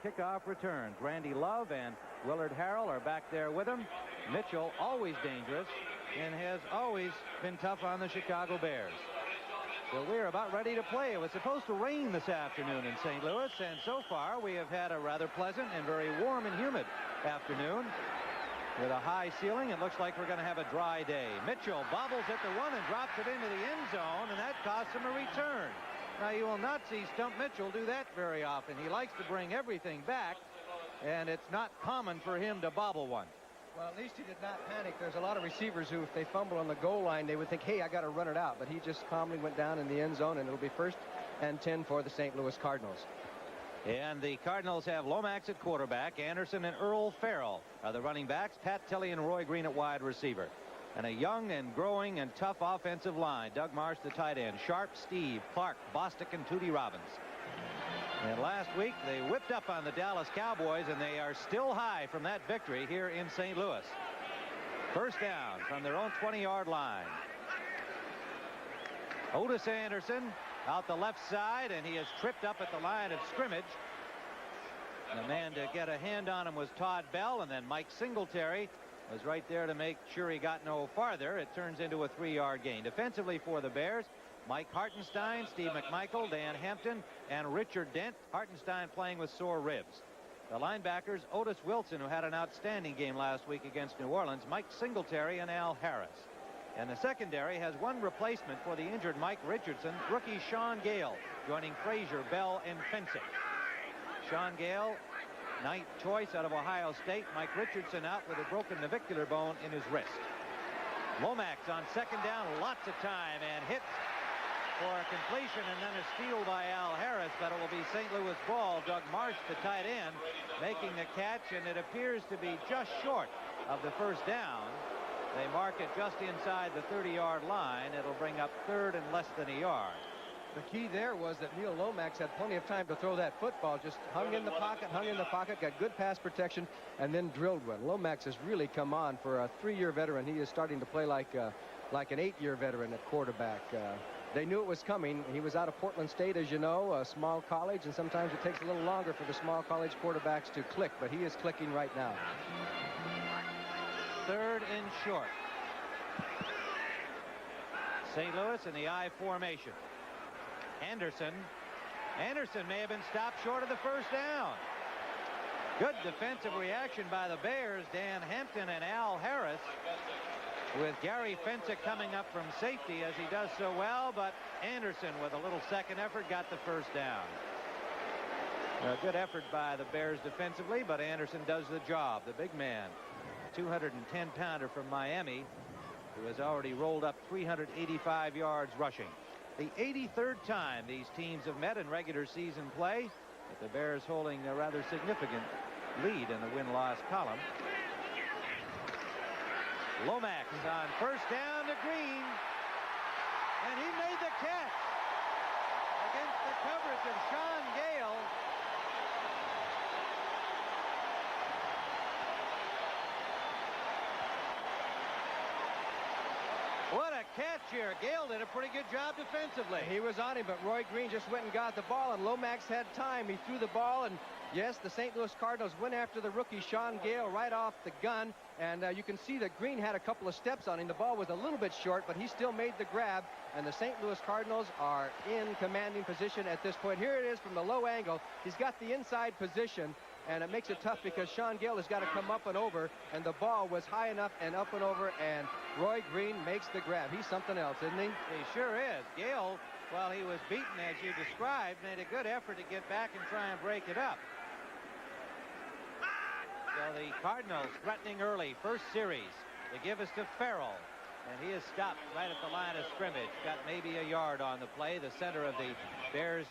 kickoff returns. Randy Love and Willard Harrell are back there with him. Mitchell, always dangerous, and has always been tough on the Chicago Bears. So we're about ready to play. It was supposed to rain this afternoon in St. Louis, and so far we have had a rather pleasant and very warm and humid afternoon. With a high ceiling, it looks like we're going to have a dry day. Mitchell bobbles at the 1 and drops it into the end zone, and that costs him a return. Now, you will not see Stump Mitchell do that very often. He likes to bring everything back, and it's not common for him to bobble one. Well, at least he did not panic. There's a lot of receivers who, if they fumble on the goal line, they would think, hey, I got to run it out. But he just calmly went down in the end zone, and it'll be 1st and 10 for the St. Louis Cardinals. And the Cardinals have Lomax at quarterback. Anderson and Earl Farrell are the running backs. Pat Tilley and Roy Green at wide receiver. And a young and growing and tough offensive line. Doug Marsh, the tight end. Sharp, Steve, Clark, Bostic, and Tootie Robbins. And last week, they whipped up on the Dallas Cowboys, and they are still high from that victory here in St. Louis. 1st down from their own 20-yard line. Otis Anderson out the left side, and he is tripped up at the line of scrimmage. The man to get a hand on him was Todd Bell, and then Mike Singletary was right there to make sure he got no farther. It turns into a 3-yard gain. Defensively for the Bears, Mike Hartenstein, Steve McMichael, Dan Hampton, and Richard Dent. Hartenstein playing with sore ribs. The linebackers, Otis Wilson, who had an outstanding game last week against New Orleans, Mike Singletary, and Al Harris. And the secondary has one replacement for the injured Mike Richardson, rookie Sean Gale, joining Frazier, Bell, and Fensick. Sean Gale, 9th choice out of Ohio State. Mike Richardson out with a broken navicular bone in his wrist. Lomax on 2nd down, lots of time, and hits for a completion, and then a steal by Al Harris, but it will be St. Louis ball. Doug Marsh, the tight end, making the catch, and it appears to be just short of the 1st down. They mark it just inside the 30-yard line. It'll bring up 3rd and less than a yard. The key there was that Neil Lomax had plenty of time to throw that football. Just hung in the pocket, got good pass protection, and then drilled one. Lomax has really come on for a 3-year veteran. He is starting to play like an 8-year veteran at quarterback. They knew it was coming. He was out of Portland State, as you know, a small college, and sometimes it takes a little longer for the small college quarterbacks to click, but he is clicking right now. 3rd and short. St. Louis in the I formation. Anderson may have been stopped short of the 1st down. Good defensive reaction by the Bears. Dan Hampton and Al Harris, with Gary Fensick coming up from safety as he does so well, but Anderson with a little second effort got the 1st down. A good effort by the Bears defensively, but Anderson does the job. The big man, 210-pounder from Miami, who has already rolled up 385 yards rushing. The 83rd time these teams have met in regular season play, with the Bears holding a rather significant lead in the win-loss column. Lomax on 1st down to Green, and he made the catch against the coverage of Sean Gale. What a catch here. Gale did a pretty good job defensively. He was on him, but Roy Green just went and got the ball, and Lomax had time. He threw the ball, and yes, the St. Louis Cardinals went after the rookie Sean Gale right off the gun, and you can see that Green had a couple of steps on him. The ball was a little bit short, but he still made the grab, and the St. Louis Cardinals are in commanding position at this point. Here it is from the low angle. He's got the inside position, and it makes it tough because Sean Gale has got to come up and over, and the ball was high enough and up and over, and Roy Green makes the grab. He's something else, isn't he? He sure is. Gale, while he was beaten, as you described, made a good effort to get back and try and break it up. So the Cardinals threatening early, 1st series. They give us to Farrell, and he is stopped right at the line of scrimmage. Got maybe a yard on the play, the center of the Bears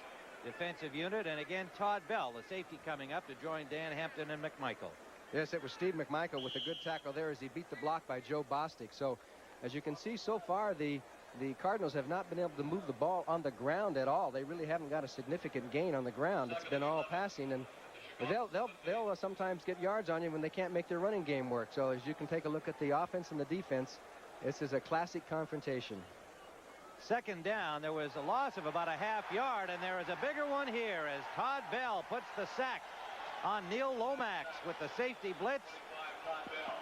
defensive unit, and again Todd Bell, the safety, coming up to join Dan Hampton and McMichael. Yes, it was Steve McMichael with a good tackle there as he beat the block by Joe Bostic. So as you can see, so far the Cardinals have not been able to move the ball on the ground at all. They really haven't got a significant gain on the ground. It's been all passing, and they'll sometimes get yards on you when they can't make their running game work. So as you can take a look at the offense and the defense, this is a classic confrontation. 2nd down, there was a loss of about a half yard, and there is a bigger one here as Todd Bell puts the sack on Neil Lomax with the safety blitz.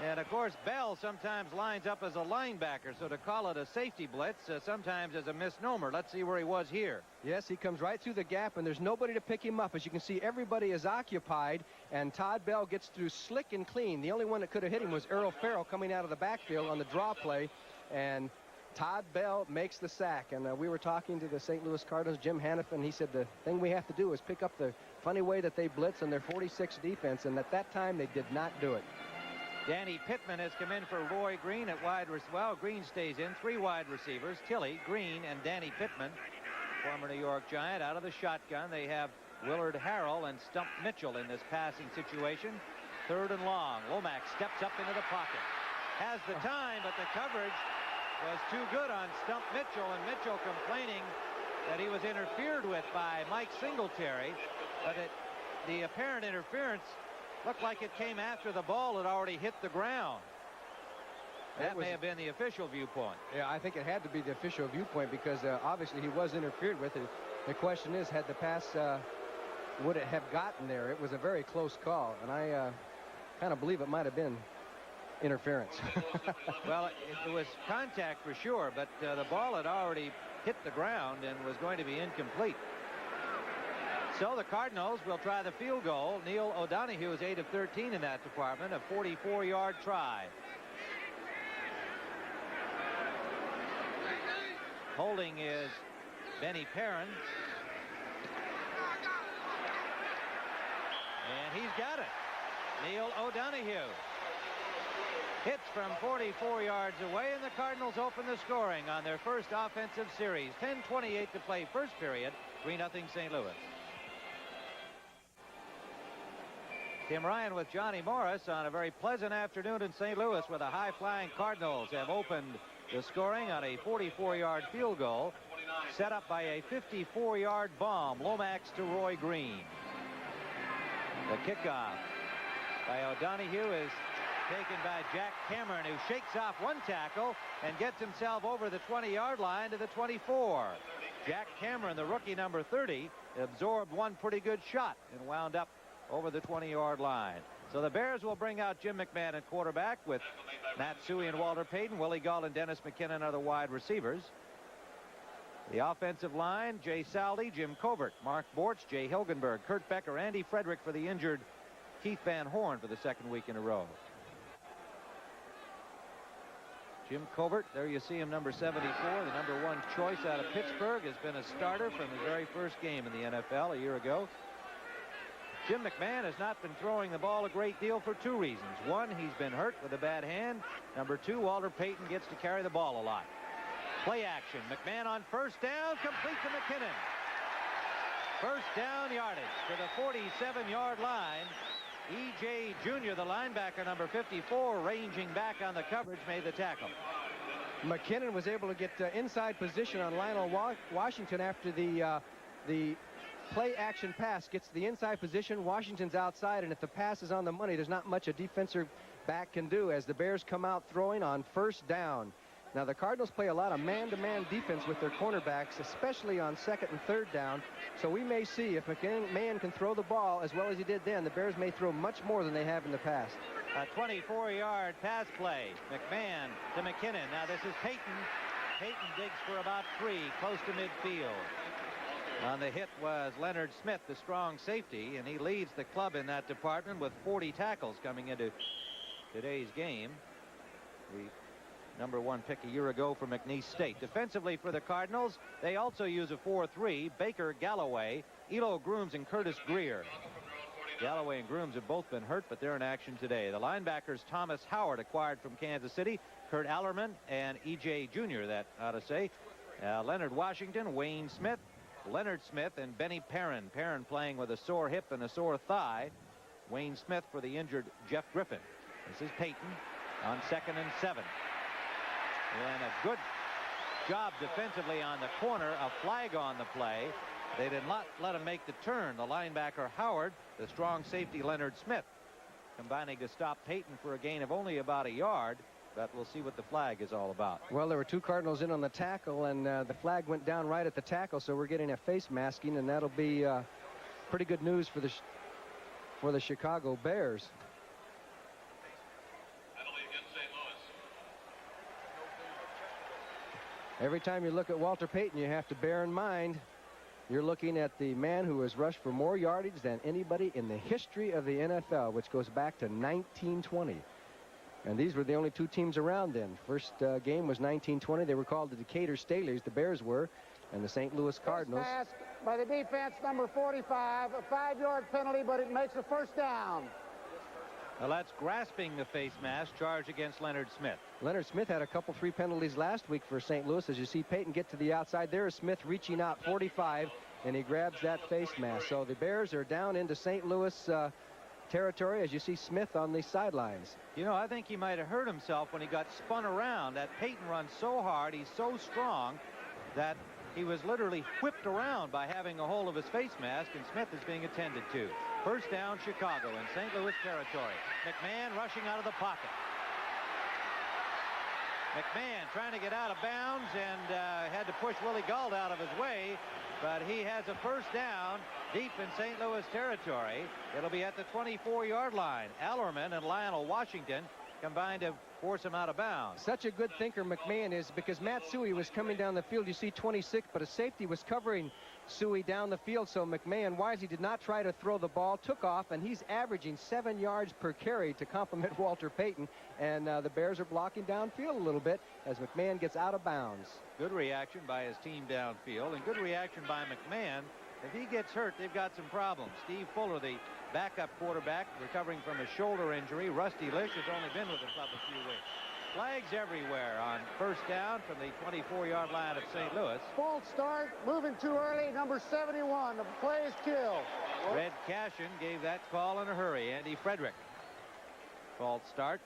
And of course, Bell sometimes lines up as a linebacker, so to call it a safety blitz sometimes is a misnomer. Let's see where he was here. Yes, he comes right through the gap, and there's nobody to pick him up. As you can see, everybody is occupied, and Todd Bell gets through slick and clean. The only one that could have hit him was Earl Farrell coming out of the backfield on the draw play, and Todd Bell makes the sack. And we were talking to the St. Louis Cardinals, Jim Hannafin. He said the thing we have to do is pick up the funny way that they blitz on their 46 defense, and at that time they did not do it. Danny Pittman has come in for Roy Green at wide receiver. Well, Green stays in. 3 wide receivers, Tilley, Green, and Danny Pittman, former New York Giant. Out of the shotgun, they have Willard Harrell and Stump Mitchell in this passing situation. 3rd and long. Lomax steps up into the pocket. Has the time, but the coverage was too good on Stump Mitchell, and Mitchell complaining that he was interfered with by Mike Singletary, but the apparent interference looked like it came after the ball had already hit the ground. That may have been the official viewpoint. Yeah, I think it had to be the official viewpoint because obviously he was interfered with. The question is, had the pass, would it have gotten there? It was a very close call, and I kind of believe it might have been interference. Well, it was contact for sure, but the ball had already hit the ground and was going to be incomplete. So the Cardinals will try the field goal. Neil O'Donohue is 8 of 13 in that department, a 44-yard try. Holding is Benny Perrin. And he's got it. Neil O'Donohue hits from 44 yards away, and the Cardinals open the scoring on their first offensive series. 10:28 to play, first period. 3-0 St. Louis. Tim Ryan with Johnny Morris on a very pleasant afternoon in St. Louis, where the high-flying Cardinals have opened the scoring on a 44-yard field goal set up by a 54-yard bomb. Lomax to Roy Green. The kickoff by O'Donohue is taken by Jack Cameron, who shakes off one tackle and gets himself over the 20-yard line to the 24. Jack Cameron, the rookie number 30, absorbed one pretty good shot and wound up over the 20-yard line. So the Bears will bring out Jim McMahon at quarterback with Matt Suhey and Walter Payton. Willie Gull and Dennis McKinnon are the wide receivers. The offensive line, Jay Saldi, Jim Covert, Mark Bortz, Jay Hilgenberg, Kurt Becker, Andy Frederick for the injured Keith Van Horn for the 2nd week in a row. Jim Covert, there you see him, number 74, the number 1 choice out of Pittsburgh, has been a starter from his very first game in the NFL a year ago. Jim McMahon has not been throwing the ball a great deal for 2 reasons. 1, he's been hurt with a bad hand. Number 2, Walter Payton gets to carry the ball a lot. Play action. McMahon on first down, complete to McKinnon. First down yardage to the 47-yard line. E.J. Jr., the linebacker, number 54, ranging back on the coverage, made the tackle. McKinnon was able to get inside position on Lionel Washington after the play action pass. Gets the inside position. Washington's outside, and if the pass is on the money, there's not much a defensive back can do as the Bears come out throwing on first down. Now, the Cardinals play a lot of man-to-man defense with their cornerbacks, especially on 2nd and 3rd down. So we may see if McMahon can throw the ball as well as he did then, the Bears may throw much more than they have in the past. A 24-yard pass play. McMahon to McKinnon. Now this is Payton. Payton digs for about 3, close to midfield. On the hit was Leonard Smith, the strong safety, and he leads the club in that department with 40 tackles coming into today's game. The number 1 pick a year ago for McNeese State. Defensively for the Cardinals, they also use a 4-3. Baker, Galloway, Elo Grooms, and Curtis Greer. Galloway and Grooms have both been hurt, but they're in action today. The linebackers, Thomas Howard, acquired from Kansas City, Kurt Allerman, and E.J. Jr., that ought to say. Leonard Washington, Wayne Smith, Leonard Smith, and Benny Perrin. Perrin playing with a sore hip and a sore thigh. Wayne Smith for the injured Jeff Griffin. This is Payton on 2nd and 7. And a good job defensively on the corner. A flag on the play. They did not let him make the turn. The linebacker Howard, the strong safety Leonard Smith, combining to stop Payton for a gain of only about a yard. But we'll see what the flag is all about. Well, there were 2 Cardinals in on the tackle, and the flag went down right at the tackle, so we're getting a face masking, and that'll be pretty good news for the for the Chicago Bears. Every time you look at Walter Payton, you have to bear in mind you're looking at the man who has rushed for more yardage than anybody in the history of the NFL, which goes back to 1920. And these were the only two teams around then. First game was 1920. They were called the Decatur Staley's, the Bears were, and the St. Louis Cardinals. Pass by the defense, number 45, a 5-yard penalty, but it makes a first down. Well, that's grasping the face mask charge against Leonard Smith. Leonard Smith had a couple 3 penalties last week for St. Louis. As you see Payton get to the outside, there is Smith reaching out 45, and he grabs that face mask. So the Bears are down into St. Louis territory as you see Smith on the sidelines. You know, I think he might have hurt himself when he got spun around. That Payton runs so hard, he's so strong that he was literally whipped around by having a hold of his face mask, and Smith is being attended to. First down, Chicago in St. Louis territory. McMahon rushing out of the pocket. McMahon trying to get out of bounds and had to push Willie Gault out of his way, but he has a first down deep in St. Louis territory. It'll be at the 24-yard line. Ellerman and Lionel Washington combined to force him out of bounds. Such a good thinker McMahon is, because Matsui was coming down the field. You see 26, but a safety was covering Suey down the field, so McMahon wisely did not try to throw the ball, took off, and he's averaging 7 yards per carry to complement Walter Payton, and the Bears are blocking downfield a little bit as McMahon gets out of bounds. Good reaction by his team downfield, and good reaction by McMahon. If he gets hurt, they've got some problems. Steve Fuller, the backup quarterback, recovering from a shoulder injury. Rusty Lish has only been with the club a few weeks. Flags everywhere on first down from the 24-yard line of St. Louis. False start, moving too early, number 71. The play is killed. Red Cashin gave that call in a hurry. Andy Frederick. False start.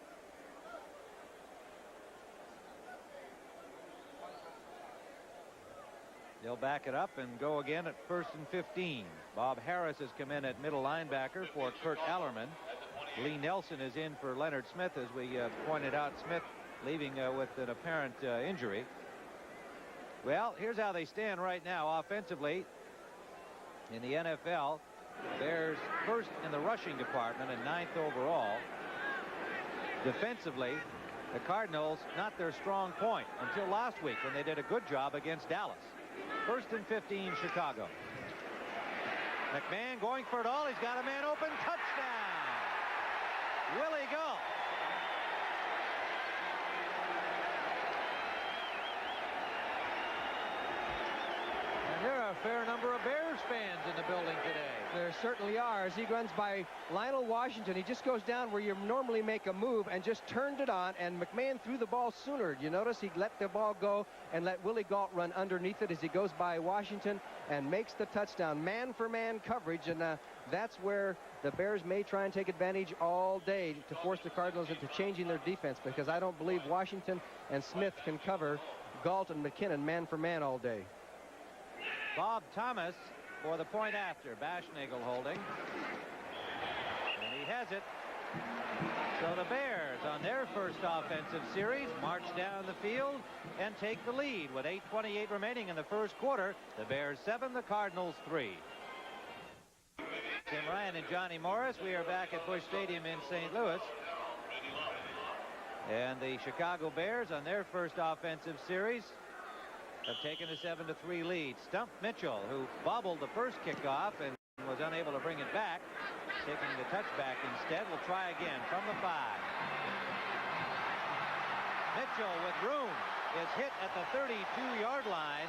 They'll back it up and go again at 1st and 15. Bob Harris has come in at middle linebacker for Kurt Ellerman. Lee Nelson is in for Leonard Smith, as we pointed out. Smith leaving with an apparent injury. Well, here's how they stand right now offensively in the NFL. Bears first in the rushing department and 9th overall. Defensively, the Cardinals not their strong point until last week when they did a good job against Dallas. 1st and 15, Chicago. McMahon going for it all. He's got a man open. Touchdown! Willie Gault. And there are a fair number of Bears fans in the building today. There certainly are. As he runs by Lionel Washington, he just goes down where you normally make a move and just turned it on, and McMahon threw the ball sooner. You notice he let the ball go and let Willie Gault run underneath it as he goes by Washington and makes the touchdown. Man-for-man coverage, and that's where the Bears may try and take advantage all day to force the Cardinals into changing their defense, because I don't believe Washington and Smith can cover Gault and McKinnon man-for-man all day. Bob Thomas for the point after. Bashnagel holding. And he has it. So the Bears on their first offensive series march down the field and take the lead with 8:28 remaining in the first quarter. The Bears 7, the Cardinals 3. Tim Ryan and Johnny Morris. We are back at Busch Stadium in St. Louis. And the Chicago Bears on their first offensive series have taken a 7-3 lead. Stump Mitchell, who bobbled the first kickoff and was unable to bring it back, taking the touchback instead, will try again from the 5. Mitchell with room is hit at the 32-yard line,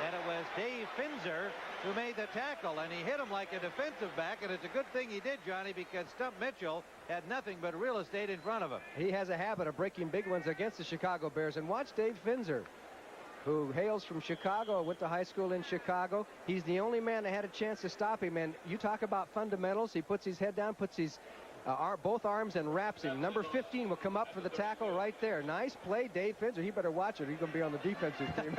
and it was Dave Finzer who made the tackle, and he hit him like a defensive back, and it's a good thing he did, Johnny, because Stump Mitchell had nothing but real estate in front of him. He has a habit of breaking big ones against the Chicago Bears, and watch Dave Finzer, who hails from Chicago, went to high school in Chicago. He's the only man that had a chance to stop him, and you talk about fundamentals. He puts his head down, puts his both arms and wraps him. Number 15 will come up for the tackle right there. Nice play, Dave Finzer. He better watch it. He's going to be on the defensive team.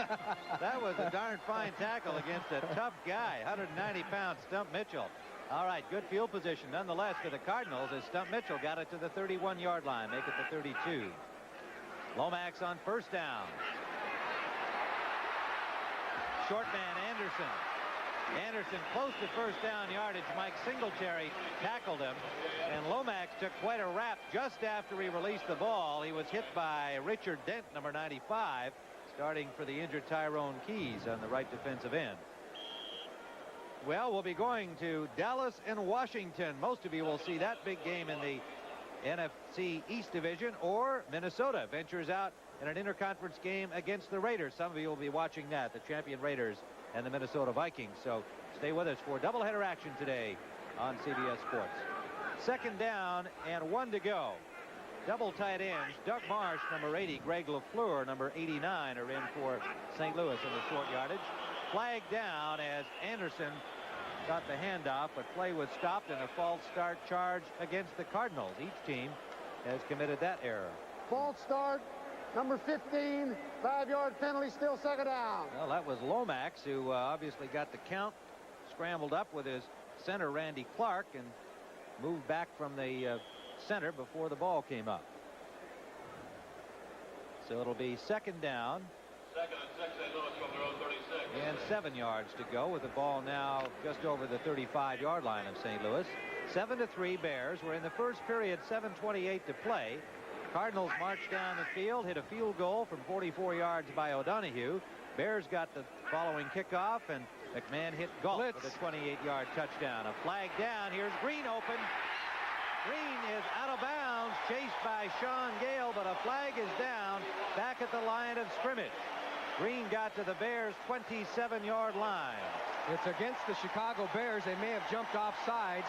That was a darn fine tackle against a tough guy, 190-pound Stump Mitchell. All right, good field position nonetheless for the Cardinals as Stump Mitchell got it to the 31-yard line, make it the 32. Lomax on first down. Short man Anderson Anderson close to first down yardage. Mike Singletary tackled him, and Lomax took quite a rap just after he released the ball. He was hit by Richard Dent, number 95, starting for the injured Tyrone Keys on the right defensive end. Well, we'll be going to Dallas and Washington. Most of you will see that big game in the NFC East Division, or Minnesota ventures out in an interconference game against the Raiders. Some of you will be watching that, the champion Raiders and the Minnesota Vikings. So stay with us for doubleheader action today on CBS Sports. Second down and 1 to go. Double tight ends. Doug Marsh, number 80, Greg LaFleur, number 89, are in for St. Louis in the short yardage. Flag down as Anderson got the handoff, but play was stopped and a false start charge against the Cardinals. Each team has committed that error. False start, number 15, 5-yard penalty, still second down. Well, that was Lomax, who obviously got the count, scrambled up with his center, Randy Clark, and moved back from the center before the ball came up. So it'll be second down. Second and 6, St. Louis from their own 36. And 7 yards to go, with the ball now just over the 35-yard line of St. Louis. 7-3 Bears. We're in the first period, 7:28 to play. Cardinals marched down the field, hit a field goal from 44 yards by O'Donohue. Bears got the following kickoff, and McMahon hit Galt for the 28-yard touchdown. A flag down. Here's Green open. Green is out of bounds, chased by Sean Gale, but a flag is down back at the line of scrimmage. Green got to the Bears' 27-yard line. It's against the Chicago Bears. They may have jumped off sides.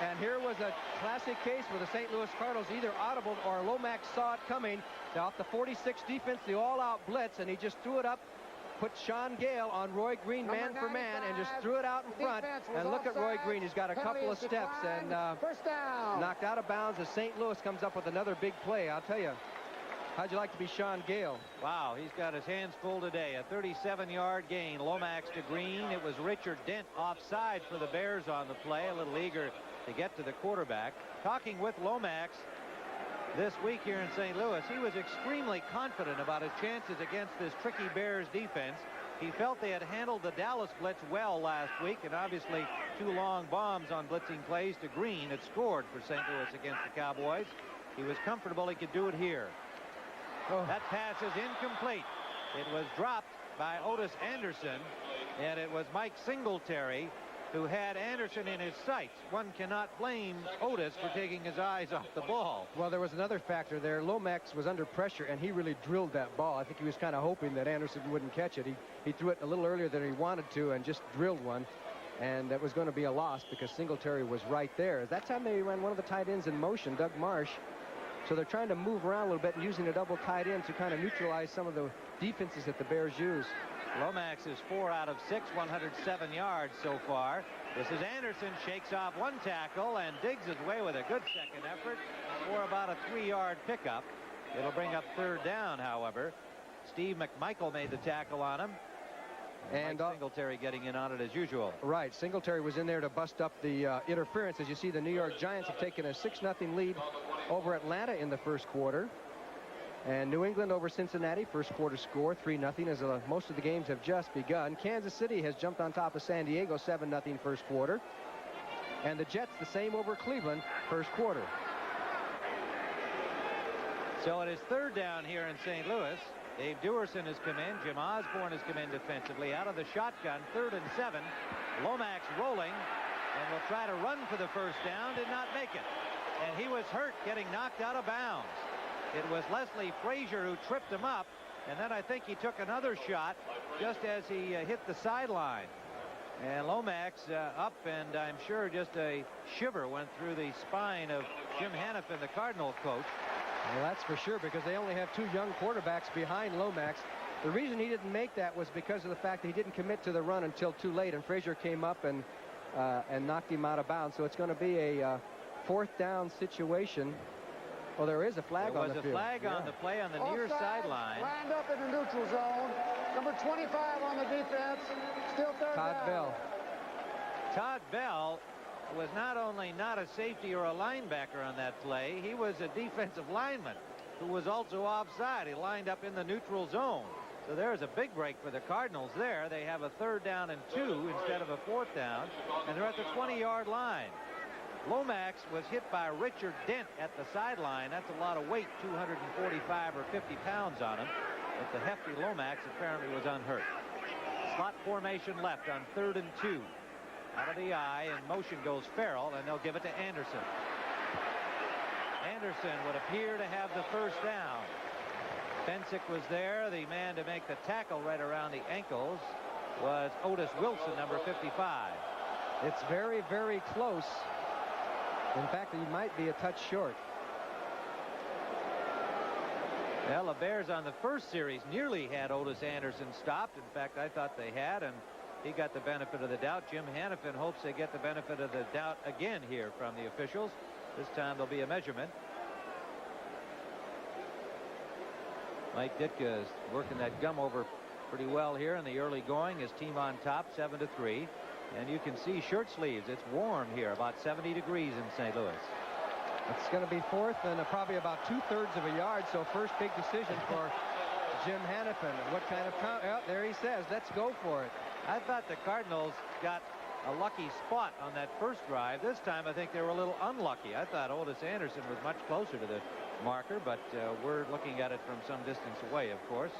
And here was a classic case where the St. Louis Cardinals either audibled or Lomax saw it coming. Off the 46 defense, the all-out blitz, and he just threw it up, put Sean Gale on Roy Green man for man, and just threw it out in front. And look at Roy Green. He's got a couple of steps and first down. Knocked out of bounds as St. Louis comes up with another big play. I'll tell you, how'd you like to be Sean Gale? Wow, he's got his hands full today. A 37-yard gain. Lomax to Green. It was Richard Dent offside for the Bears on the play, a little eager to get to the quarterback. Talking with Lomax this week here in St. Louis, he was extremely confident about his chances against this tricky Bears defense. He felt they had handled the Dallas blitz well last week, and obviously 2 long bombs on blitzing plays to Green had scored for St. Louis against the Cowboys. He was comfortable he could do it here. That pass is incomplete. It was dropped by Otis Anderson, and it was Mike Singletary who had Anderson in his sights. One cannot blame Otis for taking his eyes off the ball. Well, there was another factor there. Lomax was under pressure, and he really drilled that ball. I think he was kind of hoping that Anderson wouldn't catch it. He threw it a little earlier than he wanted to and just drilled one, and that was going to be a loss because Singletary was right there. At that time, they ran one of the tight ends in motion, Doug Marsh. So they're trying to move around a little bit and using a double tight end to kind of neutralize some of the defenses that the Bears use. Lomax is 4 out of 6, 107 yards so far. This is Anderson, shakes off one tackle and digs his way with a good second effort for about a 3-yard pickup. It'll bring up third down, however. Steve McMichael made the tackle on him. And Mike Singletary getting in on it as usual. Right. Singletary was in there to bust up the interference. As you see, the New York Giants have taken a 6-0 lead over Atlanta in the first quarter. And New England over Cincinnati, first quarter score 3-0, as most of the games have just begun. Kansas City has jumped on top of San Diego 7-0 first quarter. And the Jets the same over Cleveland first quarter. So it is third down here in St. Louis. Dave Duerson has come in. Jim Osborne has come in defensively. Out of the shotgun, 3rd and 7. Lomax rolling and will try to run for the first down. Did not make it. And he was hurt, getting knocked out of bounds. It was Leslie Frazier who tripped him up, and then I think he took another shot just as he hit the sideline. And Lomax up, and I'm sure just a shiver went through the spine of Jim Hannafin, the Cardinal coach. Well, that's for sure, because they only have 2 young quarterbacks behind Lomax. The reason he didn't make that was because of the fact that he didn't commit to the run until too late, and Frazier came up and knocked him out of bounds. So it's going to be a 4th down situation. Well, there is a flag on the field. There was a flag on the play on the near sideline. Lined up in the neutral zone. Number 25 on the defense. Still third down. Todd Bell. Todd Bell was not only not a safety or a linebacker on that play, he was a defensive lineman who was also offside. He lined up in the neutral zone. So there's a big break for the Cardinals there. They have a 3rd down and 2 instead of a 4th down, and they're at the 20-yard line. Lomax was hit by Richard Dent at the sideline. That's a lot of weight, 245 or 50 pounds on him. But the hefty Lomax apparently was unhurt. Slot formation left on 3rd and 2. Out of the eye, and motion goes Farrell, and they'll give it to Anderson. Anderson would appear to have the 1st down. Fensick was there. The man to make the tackle right around the ankles was Otis Wilson, number 55. It's very, very close. In fact, he might be a touch short. Well, the Bears on the first series nearly had Otis Anderson stopped. In fact, I thought they had, and he got the benefit of the doubt. Jim Hannafin hopes they get the benefit of the doubt again here from the officials. This time there'll be a measurement. Mike Ditka is working that gum over pretty well here in the early going. His team on top, 7-3. And you can see shirt sleeves. It's warm here, about 70 degrees in St. Louis. It's going to be 4th and probably about 2/3 of a yard. So first big decision for Jim Hannafin. What kind of count? Oh, there he says, let's go for it. I thought the Cardinals got a lucky spot on that first drive. This time I think they were a little unlucky. I thought Otis Anderson was much closer to the marker, but we're looking at it from some distance away, of course,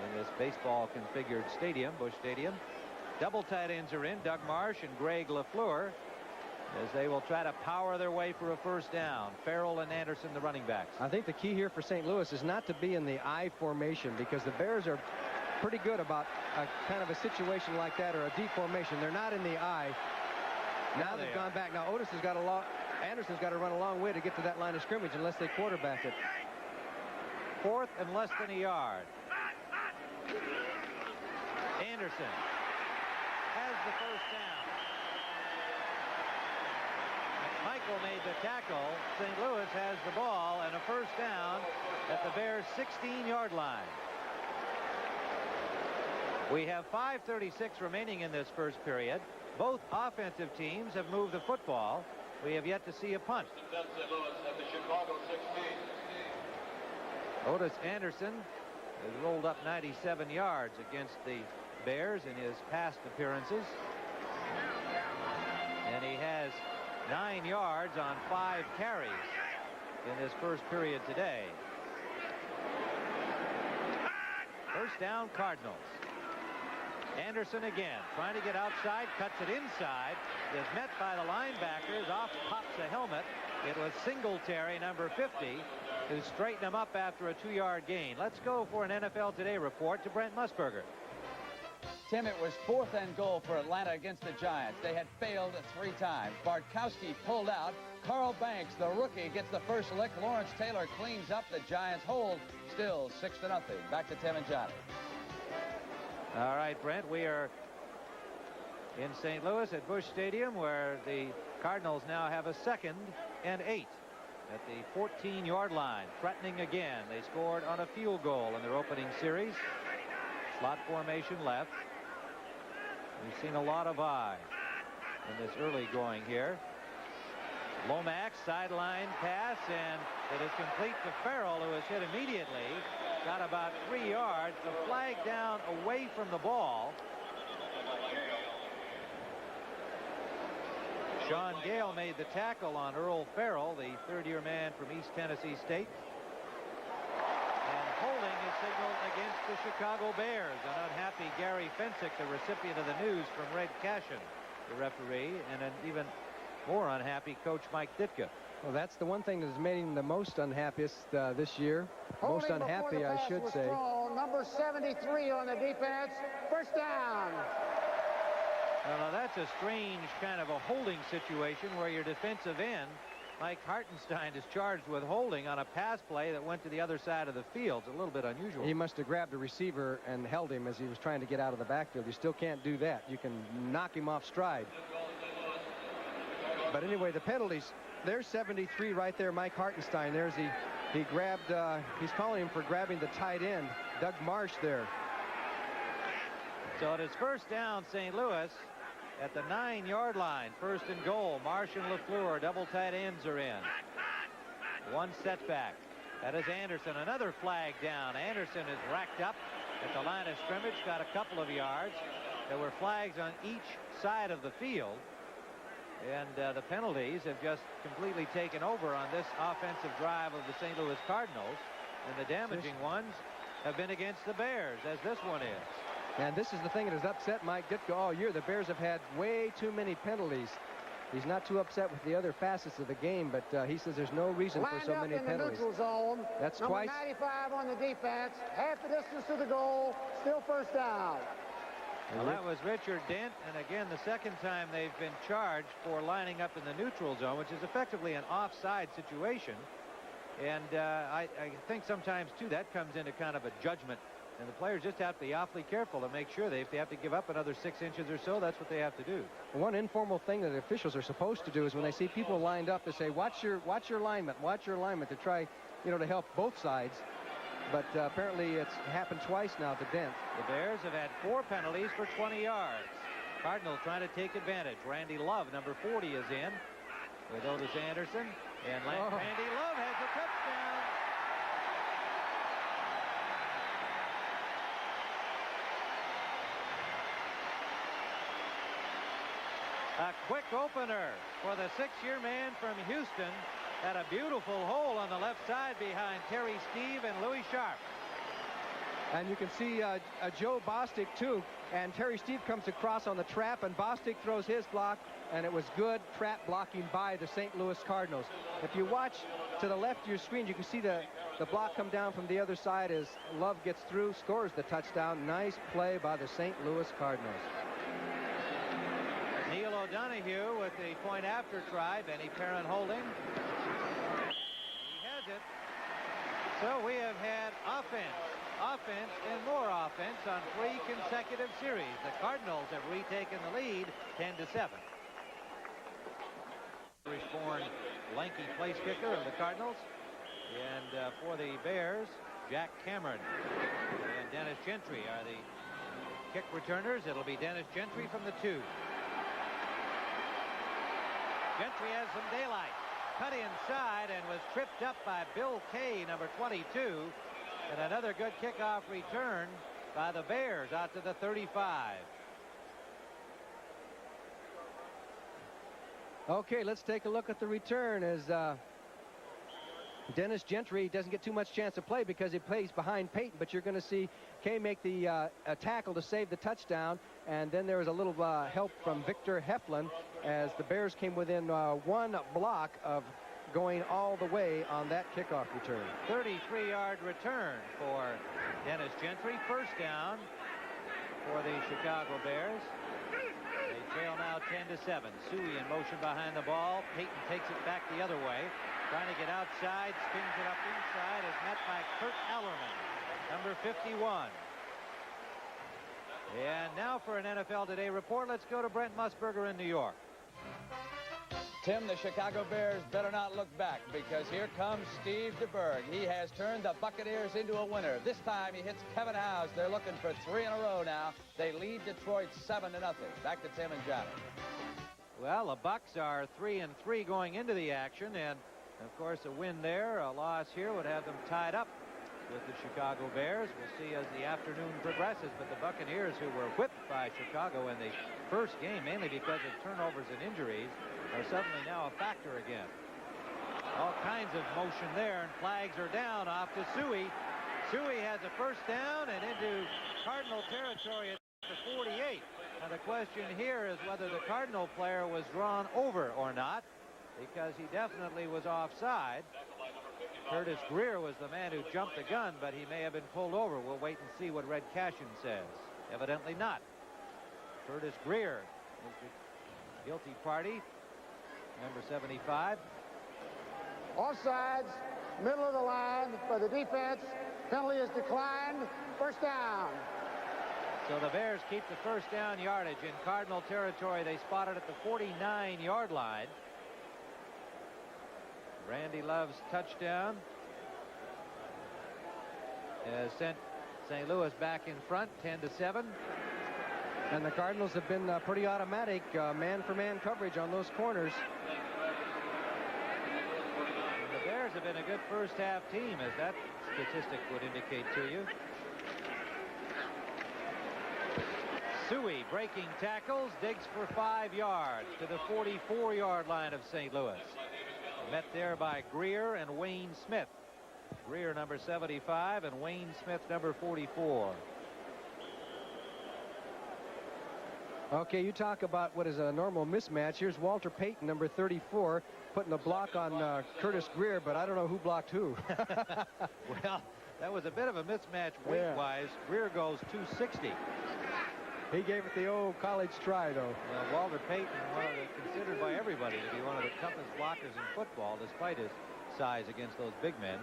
in this baseball configured stadium, Busch Stadium. Double tight ends are in, Doug Marsh and Greg LaFleur, as they will try to power their way for a 1st down. Farrell and Anderson, the running backs. I think the key here for St. Louis is not to be in the I formation, because the Bears are pretty good about a kind of a situation like that, or a deep formation. They're not in the I. Now they've gone back. Now Otis has got Anderson's got to run a long way to get to that line of scrimmage unless they quarterback it. 4th and less than a yard. Anderson has the 1st down. Michael made the tackle. St. Louis has the ball and a 1st down at the Bears' 16-yard line. We have 5:36 remaining in this first period. Both offensive teams have moved the football. We have yet to see a punt. Otis Anderson has rolled up 97 yards against the Bears in his past appearances. And he has 9 yards on 5 carries in this first period today. 1st down, Cardinals. Anderson again trying to get outside, cuts it inside, is met by the linebackers. Off pops the helmet. It was Singletary, number 50, who straightened him up after a 2-yard gain. Let's go for an NFL Today report to Brent Musburger. Tim, it was 4th and goal for Atlanta against the Giants. They had failed 3 times. Bartkowski pulled out. Carl Banks, the rookie, gets the first lick. Lawrence Taylor cleans up. The Giants hold. Still 6-0. Back to Tim and Johnny. All right, Brent, we are in St. Louis at Busch Stadium, where the Cardinals now have a 2nd and 8 at the 14-yard line. Threatening again. They scored on a field goal in their opening series. Slot formation left. We've seen a lot of I in this early going here. Lomax, sideline pass, and it is complete to Farrell, who is hit immediately. Got about 3 yards. The flag down away from the ball. Sean Gale made the tackle on Earl Farrell, the 3rd-year man from East Tennessee State. And holding is signaled against the Chicago Bears. An unhappy Gary Fensick, the recipient of the news from Red Cashin, the referee, and an even more unhappy coach Mike Ditka. Well, that's the one thing that has made him the most unhappiest this year. Most unhappy, I should say. Number 73 on the defense. 1st down. Well, now that's a strange kind of a holding situation where your defensive end, Mike Hartenstein, is charged with holding on a pass play that went to the other side of the field. It's a little bit unusual. He must have grabbed the receiver and held him as he was trying to get out of the backfield. You still can't do that. You can knock him off stride. But anyway, the penalties. There's 73 right there, Mike Hartenstein. There's he grabbed, he's calling him for grabbing the tight end, Doug Marsh there. So it is 1st down, St. Louis at the 9-yard line. 1st and goal. Marsh and LaFleur, double tight ends are in. 1 setback. That is Anderson. Another flag down. Anderson is racked up. at the line of scrimmage, got a couple of yards. There were flags on each side of the field. And the penalties have just completely taken over on this offensive drive of the St. Louis Cardinals. And the damaging ones have been against the Bears, as this one is. And this is the thing that has upset Mike Ditka all year. The Bears have had way too many penalties. He's not too upset with the other facets of the game, but he says there's no reason for so many penalties. In the neutral zone. That's number twice. 95 on the defense. Half the distance to the goal. Still first down. Well, that was Richard Dent, and again, the second time they've been charged for lining up in the neutral zone, which is effectively an offside situation. And I think sometimes, too, that comes into kind of a judgment. And the players just have to be awfully careful to make sure if they have to give up another 6 inches or so, that's what they have to do. One informal thing that the officials are supposed to do is when they see people lined up, they say, watch your alignment, to try, to help both sides. But apparently it's happened twice now to Dent. The Bears have had 4 penalties for 20 yards. Cardinals trying to take advantage. Randy Love, number 40, is in with Otis Anderson. And Randy Love has a touchdown. A quick opener for the 6-year man from Houston. Had a beautiful hole on the left side behind Terry Steve and Louis Sharp. And you can see Joe Bostic, too. And Terry Steve comes across on the trap, and Bostic throws his block, and it was good trap blocking by the St. Louis Cardinals. If you watch to the left of your screen, you can see the block come down from the other side as Love gets through, scores the touchdown. Nice play by the St. Louis Cardinals. Neil O'Donoghue with the point after try. Benny Perrin holding. He has it. So we have had offense, and more offense on 3 consecutive series. The Cardinals have retaken the lead 10-7. Irish-born lanky place kicker of the Cardinals. And for the Bears, Jack Cameron and Dennis Gentry are the kick returners. It'll be Dennis Gentry from the 2. Gentry has some daylight. Cut inside and was tripped up by Bill Kay, number 22. And another good kickoff return by the Bears out to the 35. Okay, let's take a look at the return as Dennis Gentry doesn't get too much chance to play because he plays behind Peyton, but you're going to see Kay make the tackle to save the touchdown, and then there was a little help from Victor Heflin as the Bears came within 1 block of going all the way on that kickoff return. 33-yard return for Dennis Gentry. First down for the Chicago Bears. They trail now 10-7. Suey in motion behind the ball. Peyton takes it back the other way. Trying to get outside, spins it up inside, is met by Kurt Allerman, number 51. And now for an NFL Today report, let's go to Brent Musburger in New York. Tim, the Chicago Bears better not look back because here comes Steve DeBerg. He has turned the Buccaneers into a winner. This time he hits Kevin House. They're looking for 3 in a row now. They lead Detroit 7-0. Back to Tim and Johnny. Well, the Bucs are 3-3 going into the action, and of course a win there, a loss here would have them tied up with the Chicago Bears. We'll see as the afternoon progresses, but the Buccaneers, who were whipped by Chicago in the first game, mainly because of turnovers and injuries, are suddenly now a factor again. All kinds of motion there, and flags are down off to Suey. Suey has a first down and into Cardinal territory at the 48. Now the question here is whether the Cardinal player was drawn over or not, because he definitely was offside. Curtis Greer was the man who jumped the gun, but he may have been pulled over. We'll wait and see what Red Cashin says. Evidently not. Curtis Greer is the guilty party, number 75. Offsides, middle of the line for the defense. Penalty is declined. First down. So the Bears keep the first down yardage in Cardinal territory. They spotted at the 49-yard line. Randy Love's touchdown has sent St. Louis back in front, 10-7. And the Cardinals have been pretty automatic, man-for-man coverage on those corners. And the Bears have been a good first-half team, as that statistic would indicate to you. Suey breaking tackles, digs for 5 yards to the 44-yard line of St. Louis. Met there by Greer and Wayne Smith. Greer number 75 and Wayne Smith number 44. Okay, you talk about what is a normal mismatch. Here's Walter Payton, number 34, putting a block on Curtis Greer, but I don't know who blocked who. Well, that was a bit of a mismatch weight-wise. Greer goes 260. He gave it the old college try, though. Well, Walter Payton, considered by everybody to be one of the toughest blockers in football, despite his size against those big men.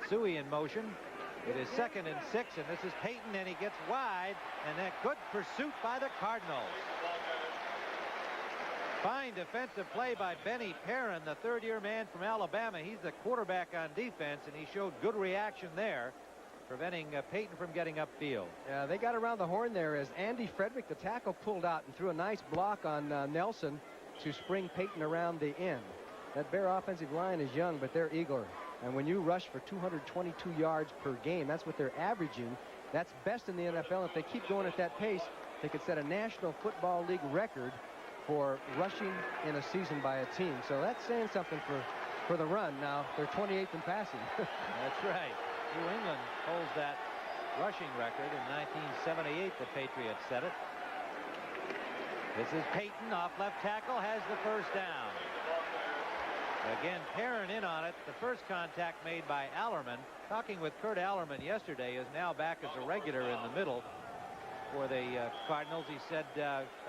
Suey in motion. It is 2nd and 6, and this is Payton, and he gets wide, and that good pursuit by the Cardinals. Fine defensive play by Benny Perrin, the third-year man from Alabama. He's the quarterback on defense, and he showed good reaction there, preventing Payton from getting upfield. Yeah, they got around the horn there as Andy Frederick, the tackle, pulled out and threw a nice block on Nelson to spring Payton around the end. That Bear offensive line is young, but they're eager. And when you rush for 222 yards per game, that's what they're averaging. That's best in the NFL. If they keep going at that pace, they could set a National Football League record for rushing in a season by a team. So that's saying something for the run. Now, they're 28th in passing. That's right. New England holds that rushing record. In 1978, the Patriots set it. This is Payton off left tackle, has the first down. Again, Perrin in on it. The first contact made by Allerman. Talking with Kurt Allerman yesterday, is now back as a regular in the middle for the Cardinals. He said,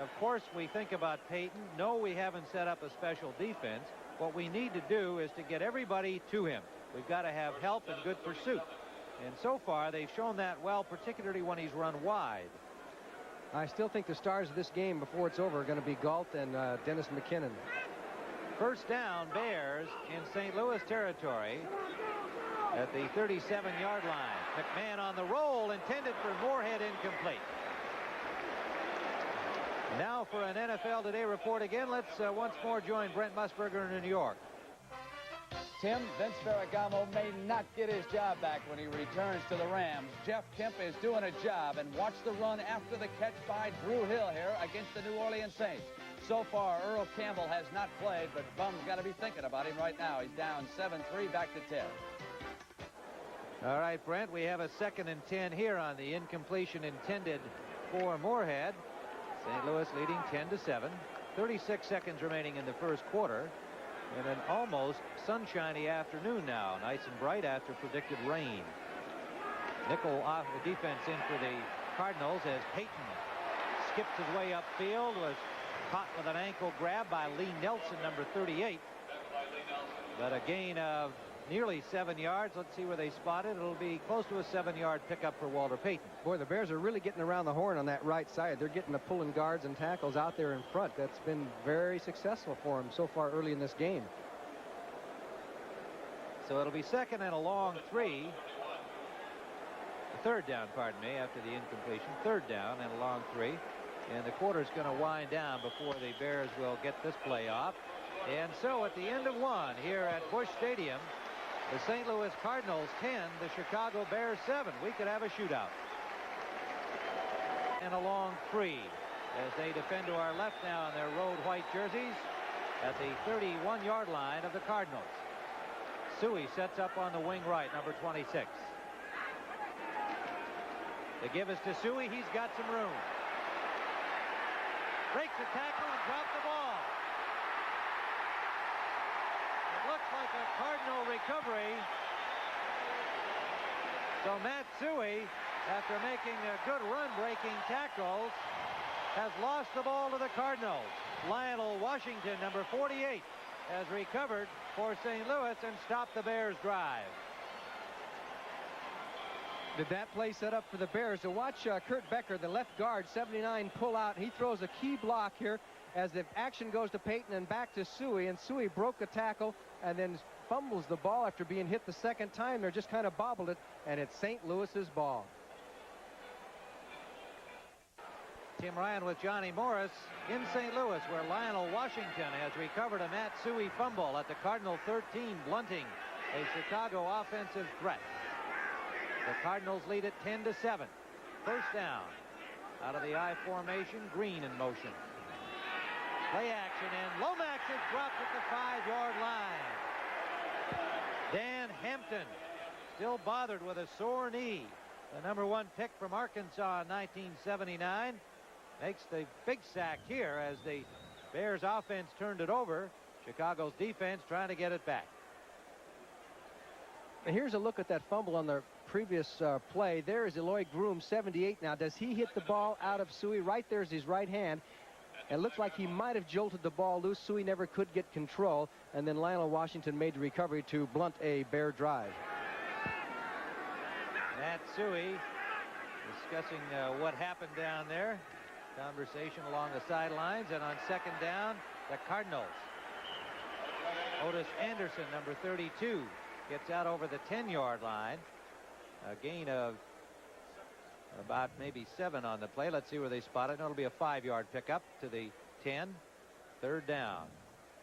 of course we think about Payton. No, we haven't set up a special defense. What we need to do is to get everybody to him. We've got to have help and good pursuit. And so far, they've shown that well, particularly when he's run wide. I still think the stars of this game before it's over are going to be Galt and Dennis McKinnon. First down, Bears in St. Louis territory at the 37-yard line. McMahon on the roll, intended for Moorhead, incomplete. Now for an NFL Today report again. Let's once more join Brent Musburger in New York. Tim, Vince Ferragamo may not get his job back when he returns to the Rams. Jeff Kemp is doing a job, and watch the run after the catch by Drew Hill here against the New Orleans Saints. So far, Earl Campbell has not played, but Bum's got to be thinking about him right now. He's down 7-3, back to 10. All right, Brent, we have a 2nd and 10 here on the incompletion intended for Moorhead. St. Louis leading 10-7. 36 seconds remaining in the first quarter. In an almost sunshiny afternoon now. Nice and bright after predicted rain. Nickel off the defense in for the Cardinals as Payton skipped his way upfield, was caught with an ankle grab by Lee Nelson, number 38. But a gain of nearly 7 yards. Let's see where they spot it. It'll be close to a 7-yard pickup for Walter Payton. Boy, the Bears are really getting around the horn on that right side. They're getting the pulling guards and tackles out there in front. That's been very successful for them so far early in this game. So it'll be 2nd and a long 3. Third down, pardon me, after the incompletion. 3rd down and a long 3. And the quarter's going to wind down before the Bears will get this play off. And so at the end of 1 here at Busch Stadium, the St. Louis Cardinals 10, the Chicago Bears 7. We could have a shootout. And a long 3 as they defend to our left now in their road white jerseys at the 31-yard line of the Cardinals. Suey sets up on the wing right, number 26. The give is to Suey. He's got some room. Breaks the tackle and drops the ball. It looks like a Cardinal recovery. So Matt Suey, after making a good run breaking tackles, has lost the ball to the Cardinals. Lionel Washington, number 48, has recovered for St. Louis and stopped the Bears' drive. Did that play set up for the Bears? So watch Kurt Becker, the left guard, 79, pull out. He throws a key block here as the action goes to Payton and back to Suey. And Suey broke a tackle and then fumbles the ball after being hit the second time. They're just kind of bobbled it, and it's St. Louis's ball. Tim Ryan with Johnny Morris in St. Louis, where Lionel Washington has recovered a Matt Suey fumble at the Cardinal 13, blunting a Chicago offensive threat. The Cardinals lead it 10-7. First down. Out of the I formation, Green in motion. Play action, and Lomax is dropped at the 5-yard line. Dan Hampton, still bothered with a sore knee. The #1 pick from Arkansas in 1979, makes the big sack here as the Bears offense turned it over. Chicago's defense trying to get it back. And here's a look at that fumble on the previous play. There is Eloy Groom, 78 now. Does he hit the ball out of Suey? Right there's his right hand. It looks like he might have jolted the ball loose. Suey never could get control, and then Lionel Washington made the recovery to blunt a Bear drive. Matt Suey discussing what happened down there. Conversation along the sidelines, and on second down, the Cardinals. Otis Anderson, number 32, gets out over the 10-yard line. A gain of about maybe 7 on the play. Let's see where they spot it. No, it'll be a 5-yard pickup to the 10. Third down.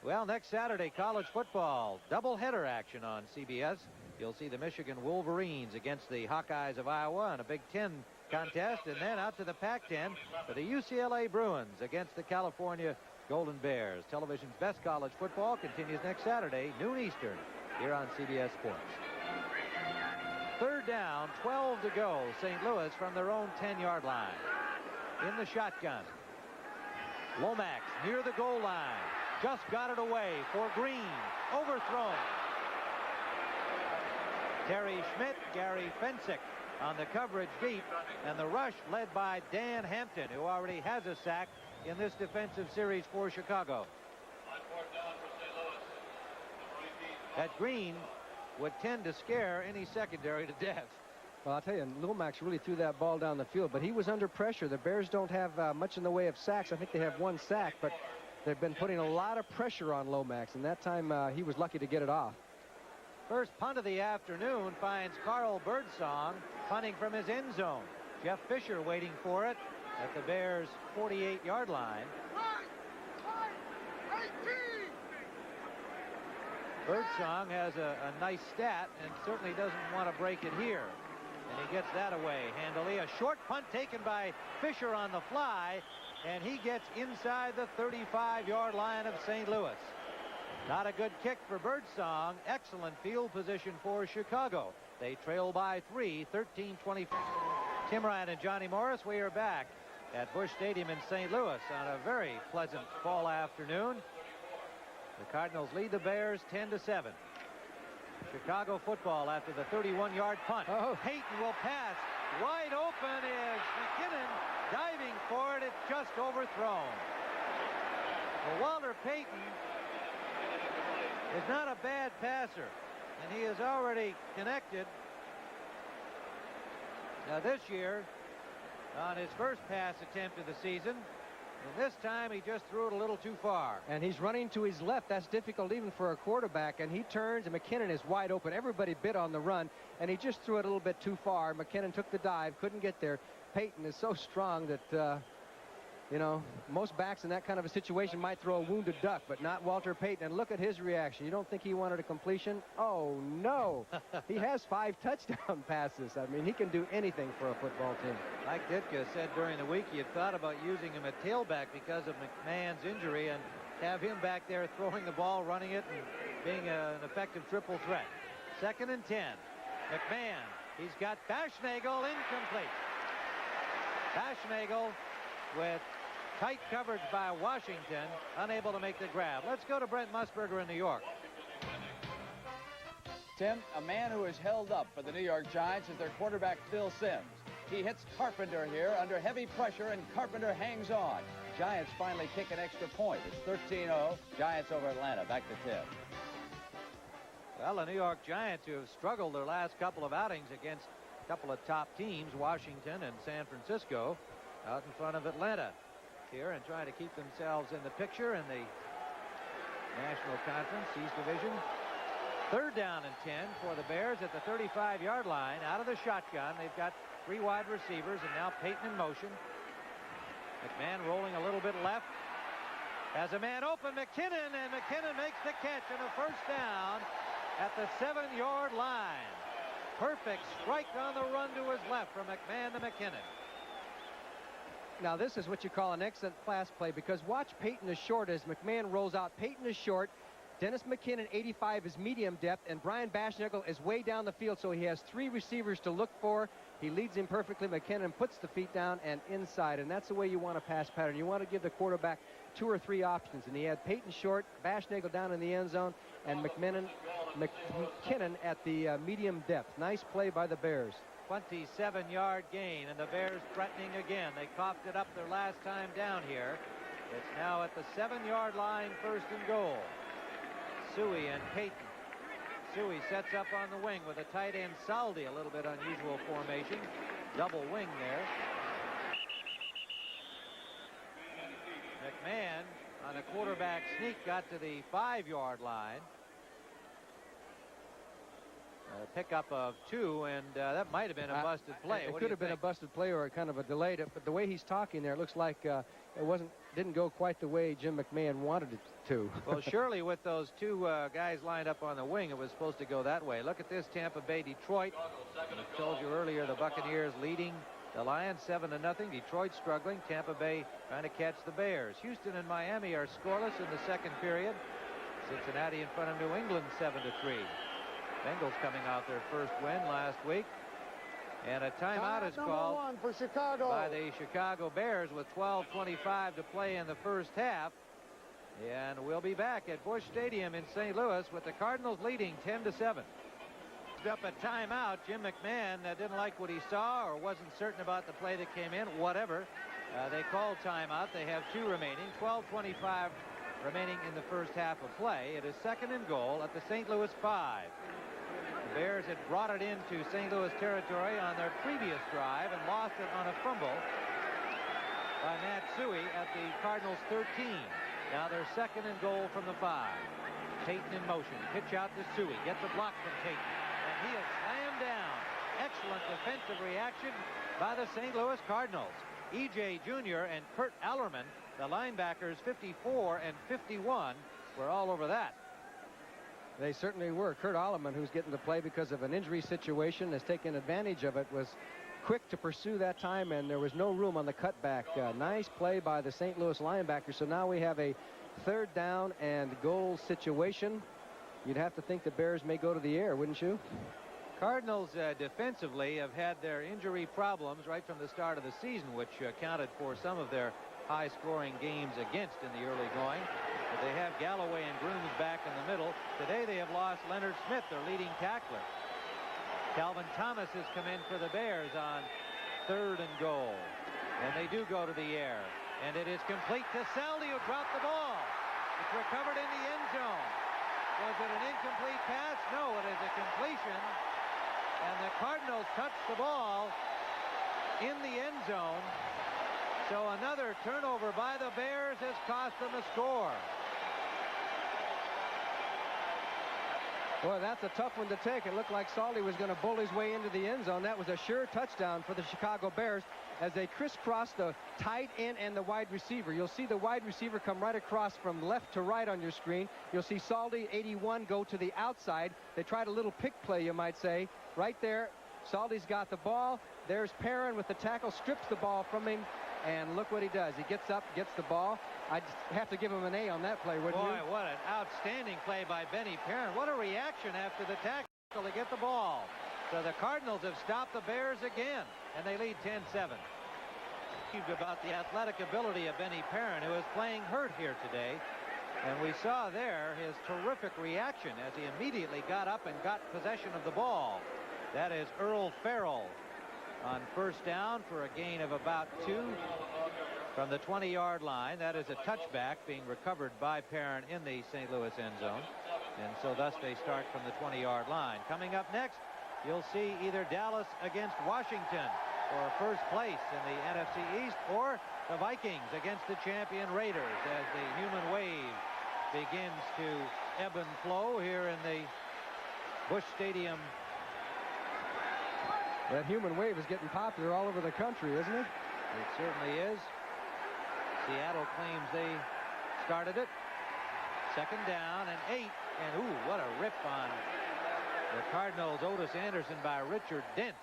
Well, next Saturday, college football doubleheader action on CBS. You'll see the Michigan Wolverines against the Hawkeyes of Iowa in a Big Ten contest, and then out to the Pac-10 for the UCLA Bruins against the California Golden Bears. Television's best college football continues next Saturday, noon Eastern, here on CBS Sports. Third down, 12 to go. St. Louis from their own 10-yard line. In the shotgun. Lomax near the goal line. Just got it away for Green. Overthrown. Terry Schmidt, Gary Fensick on the coverage deep, and the rush led by Dan Hampton, who already has a sack in this defensive series for Chicago. That Green would tend to scare any secondary to death. Well, I'll tell you, Lomax really threw that ball down the field, but he was under pressure. The Bears don't have much in the way of sacks. I think they have 1 sack, but they've been putting a lot of pressure on Lomax, and that time he was lucky to get it off. First punt of the afternoon finds Carl Birdsong punting from his end zone. Jeff Fisher waiting for it at the Bears' 48-yard line. Birdsong has a nice stat and certainly doesn't want to break it here. And he gets that away handily. A short punt taken by Fisher on the fly, and he gets inside the 35-yard line of St. Louis. Not a good kick for Birdsong. Excellent field position for Chicago. They trail by 3, 13-24. Tim Ryan and Johnny Morris, we are back at Busch Stadium in St. Louis on a very pleasant fall afternoon. The Cardinals lead the Bears 10-7. Chicago football after the 31-yard punt. Payton will pass. Wide open is McKinnon diving for it. It's just overthrown. Well, Walter Payton is not a bad passer, and he is already connected this year on his first pass attempt of the season. And this time he just threw it a little too far. And he's running to his left. That's difficult even for a quarterback. And he turns, and McKinnon is wide open. Everybody bit on the run, and he just threw it a little bit too far. McKinnon took the dive, couldn't get there. Payton is so strong that, you know, most backs in that kind of a situation might throw a wounded duck, but not Walter Payton. And look at his reaction. You don't think he wanted a completion? Oh, no. He has 5 touchdown passes. I mean, he can do anything for a football team. Mike Ditka said during the week he had thought about using him at tailback because of McMahon's injury and have him back there throwing the ball, running it, and being an effective triple threat. 2nd and 10. McMahon. He's got Baschnagel incomplete. Baschnagel with tight coverage by Washington, unable to make the grab. Let's go to Brent Musburger in New York. Tim, a man who is held up for the New York Giants is their quarterback, Phil Simms. He hits Carpenter here under heavy pressure, and Carpenter hangs on. Giants finally kick an extra point. It's 13-0. Giants over Atlanta. Back to Tim. Well, the New York Giants, who have struggled their last couple of outings against a couple of top teams, Washington and San Francisco, out in front of Atlanta here and trying to keep themselves in the picture in the National Conference East Division. 3rd down and 10 for the Bears at the 35-yard line. Out of the shotgun, they've got 3 wide receivers, and now Payton in motion. McMahon rolling a little bit left. Has a man open, McKinnon, and McKinnon makes the catch and a first down at the 7-yard line. Perfect strike on the run to his left from McMahon to McKinnon. Now, this is what you call an excellent pass play, because watch Peyton is short as McMahon rolls out. Peyton is short. Dennis McKinnon, 85, is medium depth, and Brian Bashnickel is way down the field, so he has 3 receivers to look for. He leads him perfectly. McKinnon puts the feet down and inside, and that's the way you want a pass pattern. You want to give the quarterback 2 or 3 options, and he had Peyton short, Bashnickel down in the end zone, and McKinnon at the medium depth. Nice play by the Bears. 27-yard gain, and the Bears threatening again. They coughed it up their last time down here. It's now at the 7-yard line, 1st and goal. Suey and Peyton. Suey sets up on the wing with a tight end Saldi, a little bit unusual formation. Double wing there. McMahon on a quarterback sneak got to the 5-yard line. A pickup of 2, and that might have been a busted play. It could have been a busted play or a kind of a delayed. But the way he's talking there, it looks like didn't go quite the way Jim McMahon wanted it to. Well, surely with those 2 guys lined up on the wing, it was supposed to go that way. Look at this Tampa Bay Detroit. I told you earlier, the Buccaneers leading the Lions 7-0. Detroit struggling. Tampa Bay trying to catch the Bears. Houston and Miami are scoreless in the 2nd period. Cincinnati in front of New England 7-3. Bengals coming out their first win last week. And a timeout is called for Chicago by the Chicago Bears with 12:25 to play in the first half. And we'll be back at Busch Stadium in St. Louis with the Cardinals leading 10-7. Up a timeout. Jim McMahon didn't like what he saw or wasn't certain about the play that came in. Whatever. They called timeout. They have 2 remaining. 12:25 remaining in the first half of play. It is 2nd and goal at the St. Louis 5. The Bears had brought it into St. Louis territory on their previous drive and lost it on a fumble by Matt Suey at the Cardinals 13. Now they're 2nd and goal from the 5. Peyton in motion. Pitch out to Suey. Gets a block from Peyton. And he is slammed down. Excellent defensive reaction by the St. Louis Cardinals. E.J. Jr. and Kurt Allerman, the linebackers 54 and 51, were all over that. They certainly were. Kurt Alleman, who's getting to play because of an injury situation, has taken advantage of it, was quick to pursue that time, and there was no room on the cutback. Nice play by the St. Louis linebacker. So now we have a 3rd down and goal situation. You'd have to think the Bears may go to the air, wouldn't you? Cardinals defensively have had their injury problems right from the start of the season, which accounted for some of their high-scoring games against in the early going. But they have Galloway and Grooms back in the middle. Today they have lost Leonard Smith, their leading tackler. Calvin Thomas has come in for the Bears on 3rd and goal. And they do go to the air. And it is complete to Saldi, who dropped the ball. It's recovered in the end zone. Was it an incomplete pass? No, it is a completion. And the Cardinals touched the ball in the end zone. So another turnover by the Bears has cost them a score. Boy, that's a tough one to take. It looked like Saldi was going to bull his way into the end zone. That was a sure touchdown for the Chicago Bears as they crisscross the tight end and the wide receiver. You'll see the wide receiver come right across from left to right on your screen. You'll see Saldi, 81, go to the outside. They tried a little pick play, you might say. Right there, Saldi's got the ball. There's Perrin with the tackle, strips the ball from him. And look what he does. He gets up, gets the ball. I'd have to give him an A on that play, wouldn't you? Boy, what an outstanding play by Benny Perrin. What a reaction after the tackle to get the ball. So the Cardinals have stopped the Bears again, and they lead 10-7. About the athletic ability of Benny Perrin, who is playing hurt here today. And we saw there his terrific reaction as he immediately got up and got possession of the ball. That is Earl Farrell on 1st down for a gain of about 2 from the 20-yard line. That is a touchback being recovered by Perrin in the St. Louis end zone. And so thus they start from the 20-yard line. Coming up next, you'll see either Dallas against Washington for first place in the NFC East, or the Vikings against the champion Raiders as the human wave begins to ebb and flow here in the Busch Stadium. That human wave is getting popular all over the country, isn't it? It certainly is. Seattle claims they started it. 2nd down and 8. And ooh, what a rip on the Cardinals. Otis Anderson by Richard Dent.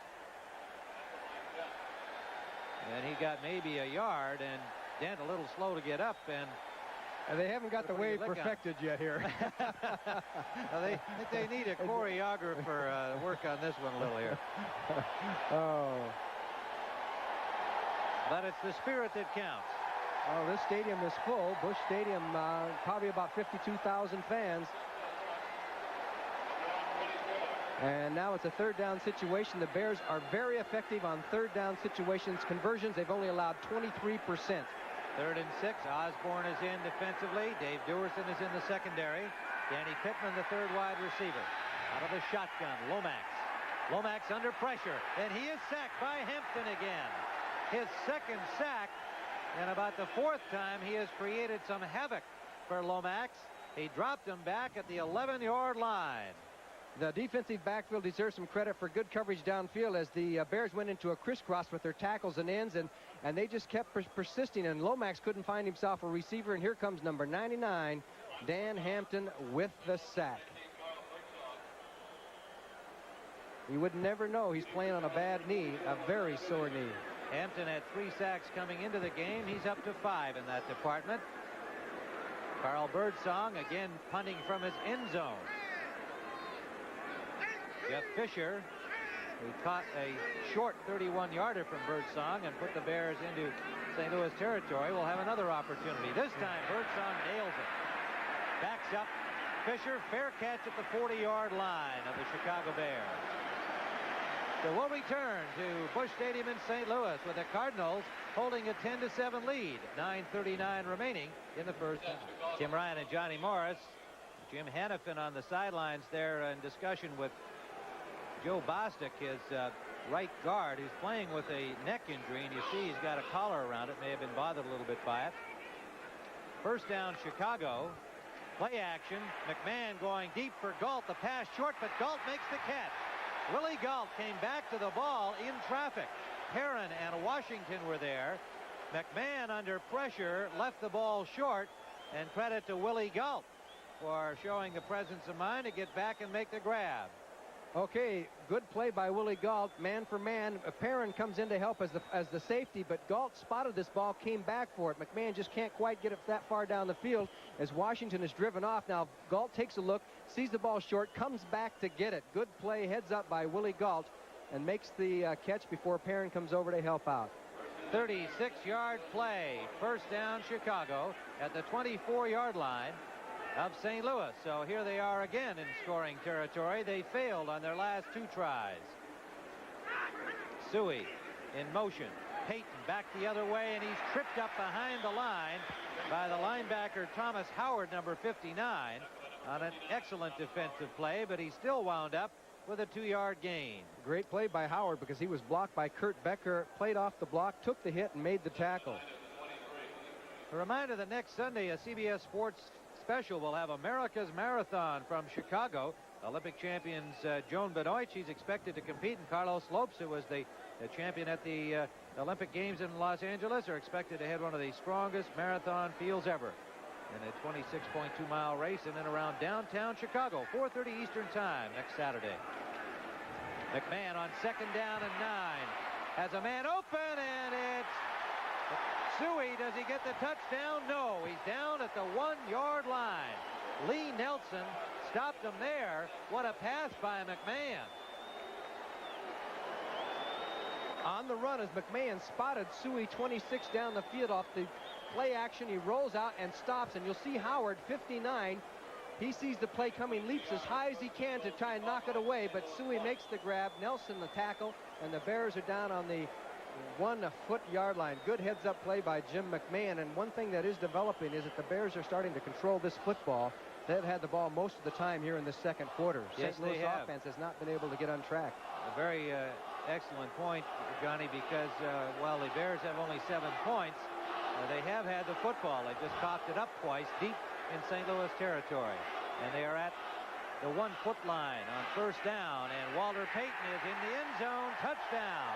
And he got maybe a yard, and Dent a little slow to get up, and they haven't got the wave perfected yet here. I think they need a choreographer work on this one a little here. Oh. But it's the spirit that counts. Oh, this stadium is full. Busch Stadium, probably about 52,000 fans. And now it's a third down situation. The Bears are very effective on third down situations. Conversions, they've only allowed 23%. 3rd and 6. Osborne is in defensively. Dave Dewerson is in the secondary. Danny Pittman, the third wide receiver. Out of the shotgun, Lomax. Lomax under pressure, and he is sacked by Hampton again. His second sack, and about the 4th time he has created some havoc for Lomax. He dropped him back at the 11-yard line. The defensive backfield deserves some credit for good coverage downfield as the Bears went into a crisscross with their tackles and ends, and they just kept persisting, and Lomax couldn't find himself a receiver, and here comes number 99, Dan Hampton, with the sack. You would never know he's playing on a bad knee, a very sore knee. Hampton had 3 sacks coming into the game. He's up to 5 in that department. Carl Birdsong again punting from his end zone. Jeff Fisher, who caught a short 31-yarder from Birdsong and put the Bears into St. Louis territory, will have another opportunity. This time Birdsong nails it. Backs up. Fisher, fair catch at the 40-yard line of the Chicago Bears. So we'll return to Busch Stadium in St. Louis with the Cardinals holding a 10-7 lead. 9:39 remaining in the first half. Tim Ryan and Johnny Morris. Jim Hannafin on the sidelines there in discussion with Joe Bostic, his right guard, who's playing with a neck injury, and you see he's got a collar around it. May have been bothered a little bit by it. First down, Chicago. Play action. McMahon going deep for Galt. The pass short, but Galt makes the catch. Willie Galt came back to the ball in traffic. Perrin and Washington were there. McMahon under pressure left the ball short, and credit to Willie Galt for showing the presence of mind to get back and make the grab. Okay, good play by Willie Galt, man for man. Perrin comes in to help as the safety, but Galt spotted this ball, came back for it. McMahon just can't quite get it that far down the field as Washington is driven off. Now Galt takes a look, sees the ball short, comes back to get it. Good play, heads up by Willie Galt, and makes the catch before Perrin comes over to help out. 36-yard play. First down, Chicago at the 24-yard line of St. Louis. So here they are again in scoring territory. They failed on their last 2 tries. Suey in motion. Payton back the other way, and he's tripped up behind the line by the linebacker Thomas Howard, number 59, on an excellent defensive play, but he still wound up with a 2-yard gain. Great play by Howard because he was blocked by Kurt Becker, played off the block, took the hit, and made the tackle. A reminder that next Sunday a CBS Sports special will have America's Marathon from Chicago. Olympic champions Joan Benoit, she's expected to compete, and Carlos Lopes, who was the champion at the Olympic Games in Los Angeles, are expected to head one of the strongest marathon fields ever in a 26.2-mile race in and around downtown Chicago. 4:30 Eastern Time next Saturday. McMahon on 2nd down and 9 has a man open, and it's Suey. Does he get the touchdown? No, he's down at the 1-yard line. Lee Nelson stopped him there. What a pass by McMahon. On the run as McMahon spotted Suey 26 down the field off the play action. He rolls out and stops, and you'll see Howard, 59. He sees the play coming, leaps as high as he can to try and knock it away, but Suey makes the grab. Nelson the tackle, and the Bears are down on the 1-foot-yard line. Good heads-up play by Jim McMahon, and one thing that is developing is that the Bears are starting to control this football. They've had the ball most of the time here in the second quarter. Yes, St. Louis offense has not been able to get on track. A very excellent point, Johnny, because while the Bears have only 7 points, they have had the football. They just coughed it up twice deep in St. Louis territory, and they are at the 1-foot line on first down, and Walter Payton is in the end zone. Touchdown.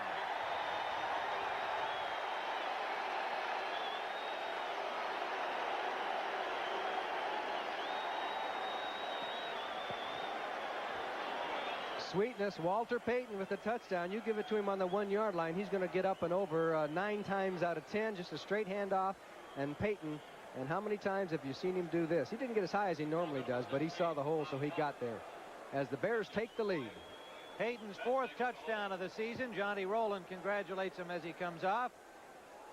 Sweetness, Walter Payton with the touchdown. You give it to him on the 1-yard line, he's going to get up and over 9 times out of 10. Just a straight handoff. And Payton, and how many times have you seen him do this? He didn't get as high as he normally does, but he saw the hole, so he got there. As the Bears take the lead. Payton's 4th touchdown of the season. Johnny Rowland congratulates him as he comes off.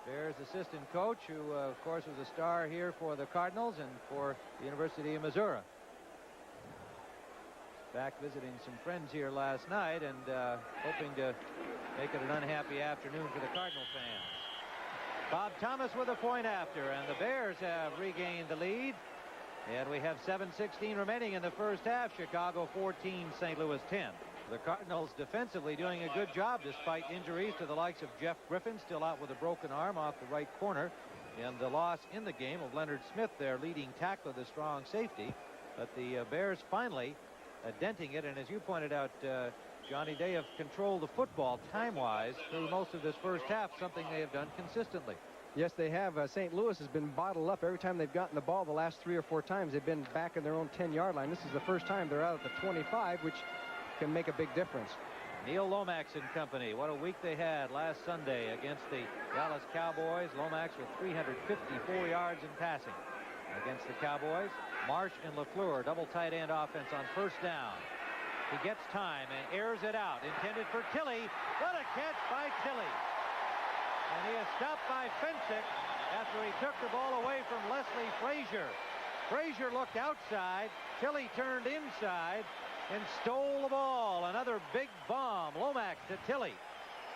Bears assistant coach, who of course was a star here for the Cardinals and for the University of Missouri. Back visiting some friends here last night and hoping to make it an unhappy afternoon for the Cardinal fans. Bob Thomas with a point after, and the Bears have regained the lead. And we have 7:16 remaining in the first half. Chicago 14, St. Louis 10. The Cardinals defensively doing a good job despite injuries to the likes of Jeff Griffin, still out with a broken arm off the right corner, and the loss in the game of Leonard Smith, their leading tackler, the strong safety. But the Bears finally denting it, and as you pointed out, Johnny, they have controlled the football time-wise through most of this first half, something they have done consistently. Yes, they have. St. Louis has been bottled up every time they've gotten the ball. The last 3 or 4 times they've been back in their own 10-yard line. This is the first time they're out at the 25, which can make a big difference. Neil Lomax and company. What a week they had last Sunday against the Dallas Cowboys. Lomax with 354 yards in passing against the Cowboys. Marsh and LaFleur, double tight end offense on first down. He gets time and airs it out. Intended for Tilley. What a catch by Tilley. And he is stopped by Fensick after he took the ball away from Leslie Frazier. Frazier looked outside. Tilley turned inside and stole the ball. Another big bomb. Lomax to Tilley.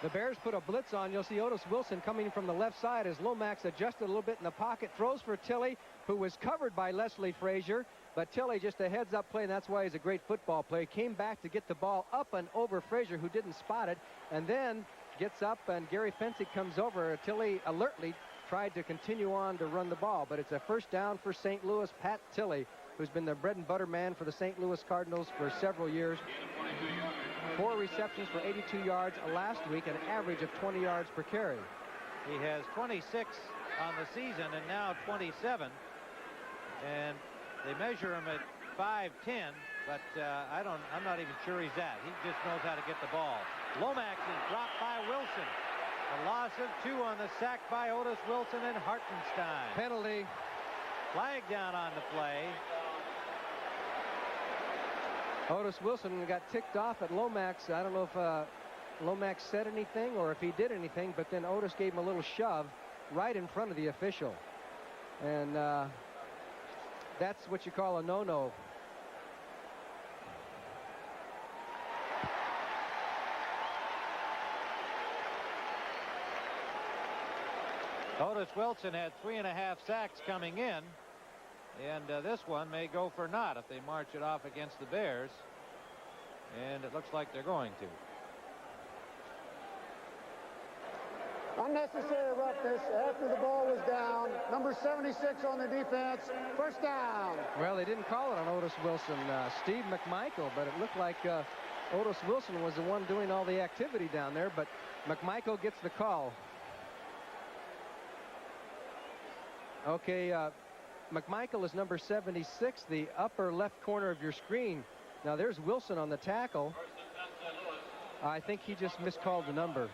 The Bears put a blitz on. You'll see Otis Wilson coming from the left side as Lomax adjusted a little bit in the pocket. Throws for Tilley, who was covered by Leslie Frazier. But Tilley just a heads-up play, and that's why he's a great football player. Came back to get the ball up and over Frazier, who didn't spot it, and then gets up, and Gary Fensick comes over. Tilley alertly tried to continue on to run the ball, but it's a first down for St. Louis. Pat Tilley, who's been the bread and butter man for the St. Louis Cardinals for several years. 4 receptions for 82 yards last week, an average of 20 yards per carry. He has 26 on the season and now 27. And they measure him at 5'10", but I'm not even sure he's that. He just knows how to get the ball. Lomax is dropped by Wilson. A loss of 2 on the sack by Otis Wilson and Hartenstein. Penalty. Flag down on the play. Otis Wilson got ticked off at Lomax. I don't know if Lomax said anything or if he did anything, but then Otis gave him a little shove right in front of the official. And that's what you call a no-no. Otis Wilson had 3.5 sacks coming in, and this one may go for naught if they march it off against the Bears, and it looks like they're going to. Unnecessary roughness after the ball was down. Number 76 on the defense. First down. Well, they didn't call it on Otis Wilson. Steve McMichael, but it looked like Otis Wilson was the one doing all the activity down there, but McMichael gets the call. Okay, McMichael is number 76, the upper left corner of your screen. Now there's Wilson on the tackle. I think he just miscalled the number.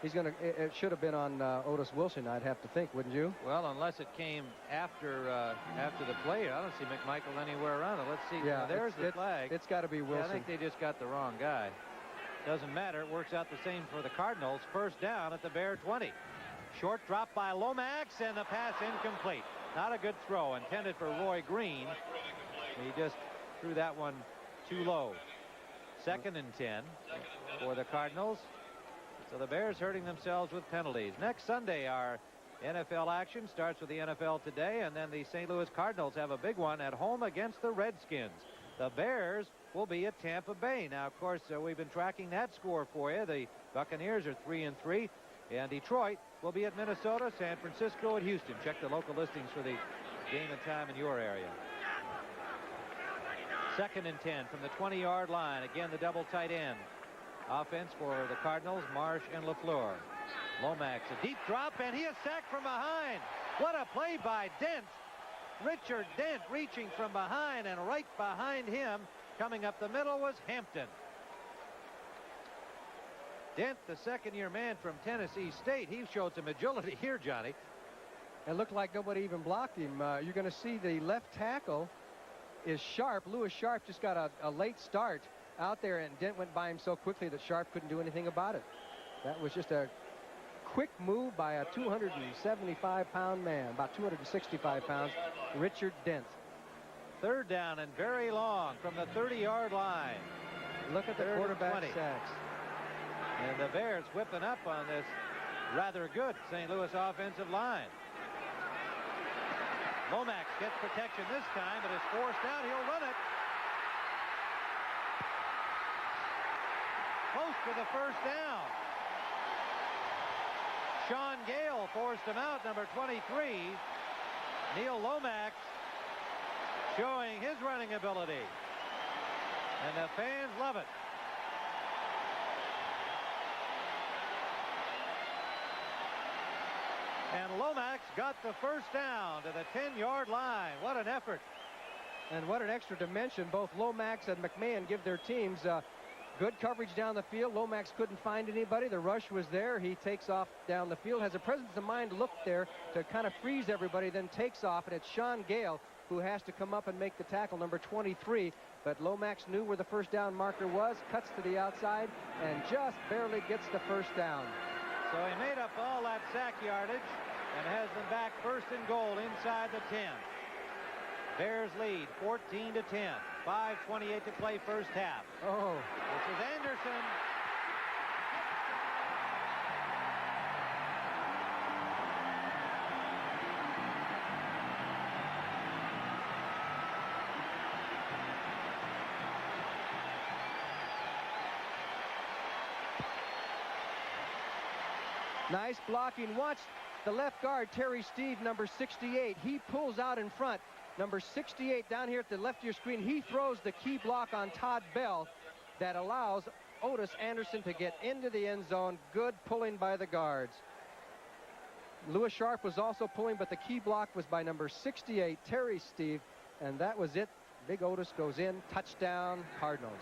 He's going to, it should have been on Otis Wilson, I'd have to think, wouldn't you? Well, unless it came after the play. I don't see McMichael anywhere around it. Let's see. Yeah, there's the flag. It's got to be Wilson. Yeah, I think they just got the wrong guy. Doesn't matter. It works out the same for the Cardinals. First down at the Bear 20. Short drop by Lomax, and the pass incomplete. Not a good throw, intended for Roy Green. He just threw that one too low. 2nd and 10 for the Cardinals. So the Bears hurting themselves with penalties. Next Sunday, our NFL action starts with the NFL Today, and then the St. Louis Cardinals have a big one at home against the Redskins. The Bears will be at Tampa Bay. Now, of course, we've been tracking that score for you. The Buccaneers are 3-3, and Detroit will be at Minnesota, San Francisco, and Houston. Check the local listings for the game and time in your area. 2nd and 10 from the 20-yard line. Again, the double tight end. Offense for the Cardinals, Marsh and LaFleur. Lomax, a deep drop, and he is sacked from behind. What a play by Dent. Richard Dent reaching from behind, and right behind him, coming up the middle, was Hampton. Dent, the second-year man from Tennessee State, he showed some agility here, Johnny. It looked like nobody even blocked him. You're going to see the left tackle is Sharp. Lewis Sharp just got a late start out there, and Dent went by him so quickly that Sharp couldn't do anything about it. That was just a quick move by a 275-pound man, about 265 pounds, Richard Dent. Third down and very long from the 30-yard line. Look at the quarterback sacks. And the Bears whipping up on this rather good St. Louis offensive line. Lomax gets protection this time, but is forced down. He'll run it. Close to the first down. Sean Gale forced him out, number 23. Neil Lomax showing his running ability. And the fans love it. And Lomax got the first down to the 10-yard line. What an effort. And what an extra dimension. Both Lomax and McMahon give their teams good coverage down the field. Lomax couldn't find anybody. The rush was there. He takes off down the field, has a presence of mind to look there to kind of freeze everybody, then takes off. And it's Sean Gale who has to come up and make the tackle, number 23. But Lomax knew where the first down marker was, cuts to the outside, and just barely gets the first down. So he made up all that sack yardage and has them back first and goal inside the 10. Bears lead 14-10. 5:28 to play first half. Oh. This is Anderson. Nice blocking. Watch the left guard, Terry Steve, number 68. He pulls out in front. Number 68 down here at the left of your screen. He throws the key block on Todd Bell that allows Otis Anderson to get into the end zone. Good pulling by the guards. Lewis Sharp was also pulling, but the key block was by number 68, Terry Steve, and that was it. Big Otis goes in. Touchdown, Cardinals.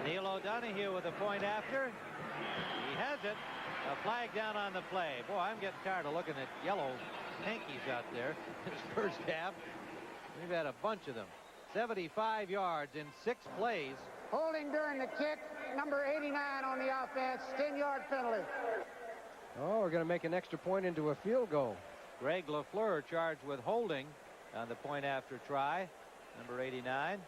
Neil O'Donohue with a point after. He has it. A flag down on the play. Boy, I'm getting tired of looking at yellow hankies out there. This first half, we've had a bunch of them. 75 yards in 6 plays. Holding during the kick, number 89 on the offense, 10-yard penalty. Oh, we're going to make an extra point into a field goal. Greg LaFleur charged with holding on the point after try, number 89.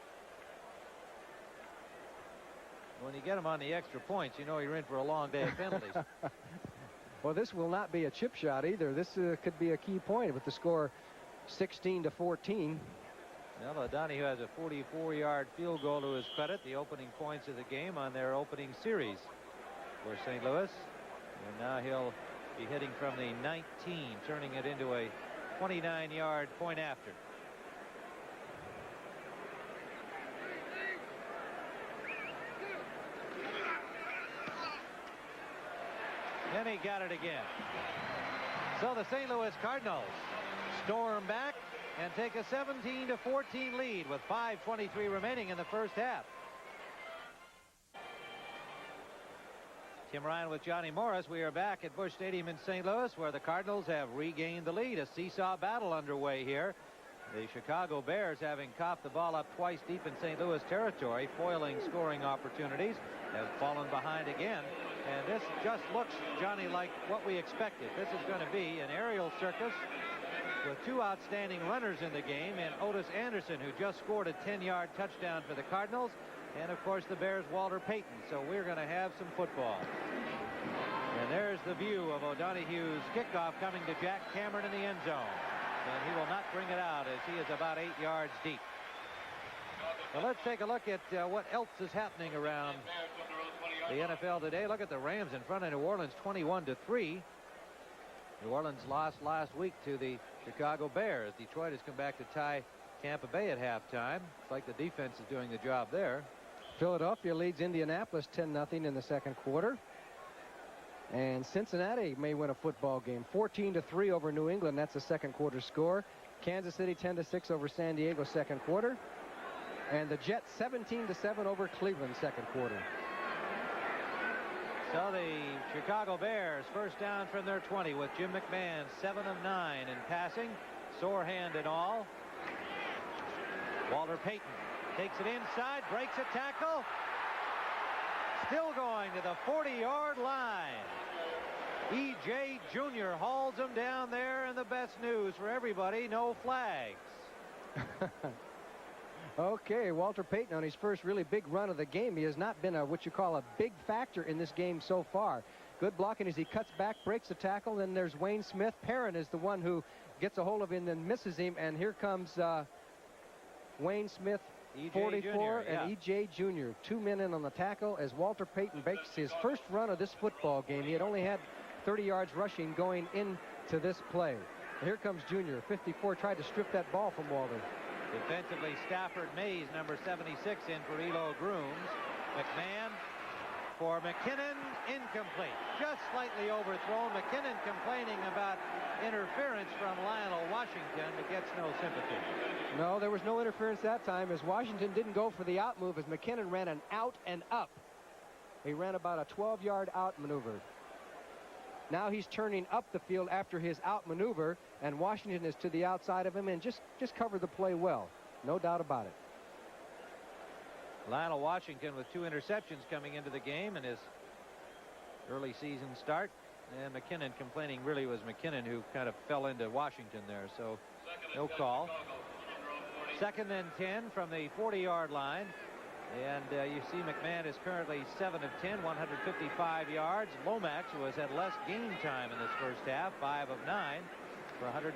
When you get him on the extra points, you know you're in for a long day of penalties. Well, this will not be a chip shot either. This could be a key point with the score 16-14. Well, O'Donohue has a 44-yard field goal to his credit, the opening points of the game on their opening series for St. Louis. And now he'll be hitting from the 19, turning it into a 29-yard point after. And he got it again. So the St. Louis Cardinals storm back and take a 17-14 lead with 5:23 remaining in the first half. Tim Ryan with Johnny Morris. We are back at Busch Stadium in St. Louis, where the Cardinals have regained the lead. A seesaw battle underway here. The Chicago Bears, having copped the ball up twice deep in St. Louis territory, foiling scoring opportunities, have fallen behind again. And this just looks, Johnny, like what we expected. This is going to be an aerial circus with 2 outstanding runners in the game, and Otis Anderson, who just scored a 10-yard touchdown for the Cardinals, and of course the Bears' Walter Payton. So we're going to have some football. And there's the view of O'Donohue's kickoff coming to Jack Cameron in the end zone. And he will not bring it out as he is about 8 yards deep. Well, let's take a look at what else is happening around the NFL today. Look at the Rams in front of New Orleans, 21-3. New Orleans lost last week to the Chicago Bears. Detroit has come back to tie Tampa Bay at halftime. It's like the defense is doing the job there. Philadelphia leads Indianapolis 10-0 in the second quarter. And Cincinnati may win a football game. 14-3 over New England. That's the second quarter score. Kansas City 10-6 over San Diego second quarter. And the Jets 17-7 over Cleveland second quarter. So the Chicago Bears first down from their 20 with Jim McMahon 7 of 9 in passing, sore hand and all. Walter Payton takes it inside, breaks a tackle, still going to the 40-yard line. E.J. Jr. hauls him down there, and the best news for everybody, no flags. Okay, Walter Payton on his first really big run of the game. He has not been what you call a big factor in this game so far. Good blocking as he cuts back, breaks the tackle. Then there's Wayne Smith. Perrin is the one who gets a hold of him and misses him. And here comes Wayne Smith, 44, and E.J. Jr. 2 men in on the tackle as Walter Payton makes his first run of this football game. He had only had 30 yards rushing going into this play. And here comes Jr. 54, tried to strip that ball from Walter. Defensively, Stafford Mays, number 76, in for Elo Grooms. McMahon for McKinnon, incomplete. Just slightly overthrown. McKinnon complaining about interference from Lionel Washington, but gets no sympathy. No, there was no interference that time as Washington didn't go for the out move as McKinnon ran an out and up. He ran about a 12-yard out maneuver. Now he's turning up the field after his out maneuver, and Washington is to the outside of him and just covered the play well. No doubt about it. Lionel Washington with 2 interceptions coming into the game in his early season start. And McKinnon complaining really was McKinnon who kind of fell into Washington there. So no call. 2nd and 10 from the 40-yard line. And you see McMahon is currently 7 of 10, 155 yards. Lomax, who has had less game time in this first half, 5 of 9 for 149.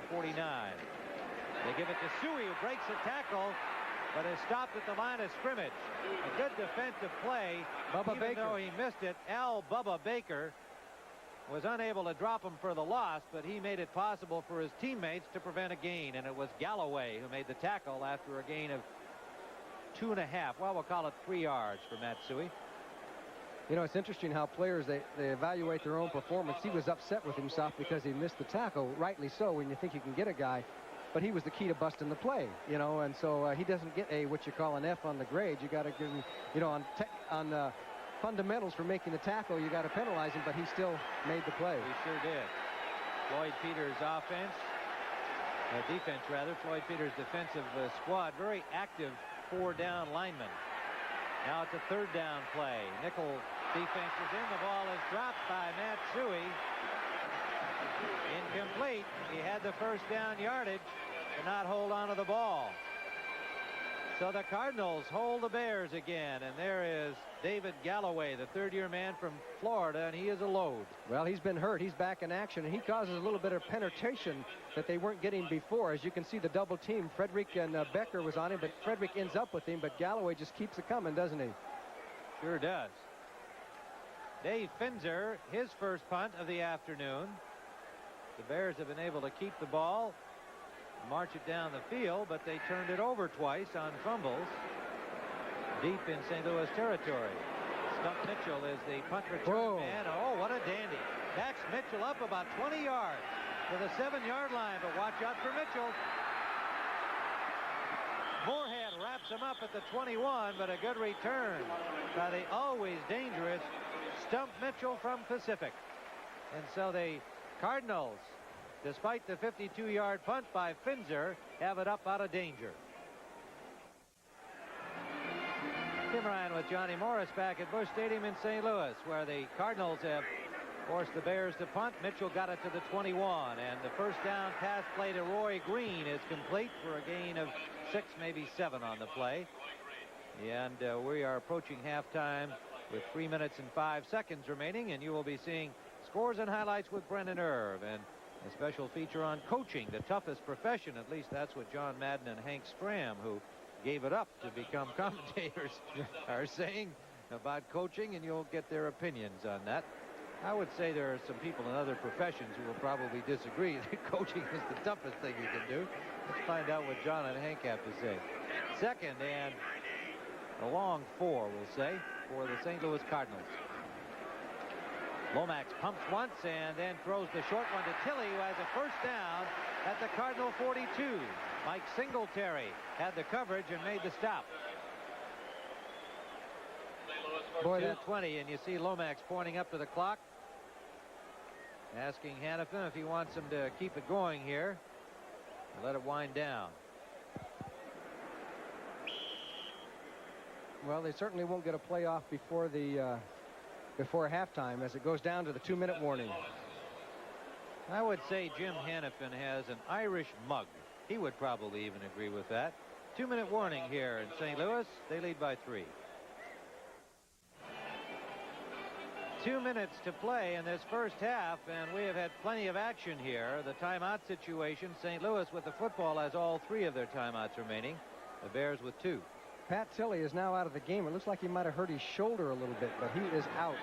They give it to Suey, who breaks a tackle, but is stopped at the line of scrimmage. A good defensive play. Even though he missed it, Al Bubba Baker was unable to drop him for the loss, but he made it possible for his teammates to prevent a gain, and it was Galloway who made the tackle after a gain of 2.5. Well, we'll call it 3 yards for Matsui. You know, it's interesting how players, they evaluate their own performance. He was upset with himself because he missed the tackle, rightly so, when you think you can get a guy. But he was the key to busting the play, you know, and so he doesn't get what you call an F on the grade. You got to give him, you know, on fundamentals for making the tackle, you got to penalize him, but he still made the play. He sure did. Floyd Peters' defense rather. Floyd Peters' defensive squad, very active 4-down linemen. Now it's a 3rd down play. Nickel defense is in. The ball is dropped by Matsui. Incomplete. He had the first down yardage to not hold on to the ball. So the Cardinals hold the Bears again, and there is David Galloway, the 3rd-year man from Florida, and he is a load. Well, he's been hurt. He's back in action, and he causes a little bit of penetration that they weren't getting before. As you can see, the double team, Frederick and Becker was on him, but Frederick ends up with him, but Galloway just keeps it coming, doesn't he? Sure does. Dave Finzer, his first punt of the afternoon. The Bears have been able to keep the ball, march it down the field, but they turned it over twice on fumbles deep in St. Louis territory. Stump Mitchell is the punt return man. Oh, what a dandy. Backs Mitchell up about 20 yards to the 7-yard line, but watch out for Mitchell. Moorhead wraps him up at the 21, but a good return by the always dangerous Stump Mitchell from Pacific. And so the Cardinals, despite the 52-yard punt by Finzer, have it up out of danger. Tim Ryan with Johnny Morris back at Busch Stadium in St. Louis, where the Cardinals have forced the Bears to punt. Mitchell got it to the 21, and the first down pass play to Roy Green is complete for a gain of 6, maybe 7 on the play. And we are approaching halftime with 3 minutes and 5 seconds remaining, and you will be seeing scores and highlights with Brendan Irv, and a special feature on coaching, the toughest profession. At least that's what John Madden and Hank Stram, who gave it up to become commentators, are saying about coaching, and you'll get their opinions on that. I would say there are some people in other professions who will probably disagree that coaching is the toughest thing you can do. Let's find out what John and Hank have to say. 2nd and a long 4, we'll say, for the St. Louis Cardinals. Lomax pumps once and then throws the short one to Tilley, who has a first down at the Cardinal 42. Mike Singletary had the coverage and made the stop. St. Louis Boy, that 2:20, and you see Lomax pointing up to the clock, asking Hannafin if he wants him to keep it going here, and let it wind down. Well, they certainly won't get a playoff before halftime, as it goes down to the 2-minute warning. I would say Jim Hannafin has an Irish mug. He would probably even agree with that. 2-minute warning here in St. Louis. They lead by 3. 2 minutes to play in this first half, and we have had plenty of action here. The timeout situation, St. Louis with the football has all 3 of their timeouts remaining. The Bears with 2. Pat Tilley is now out of the game. It looks like he might have hurt his shoulder a little bit, but he is out.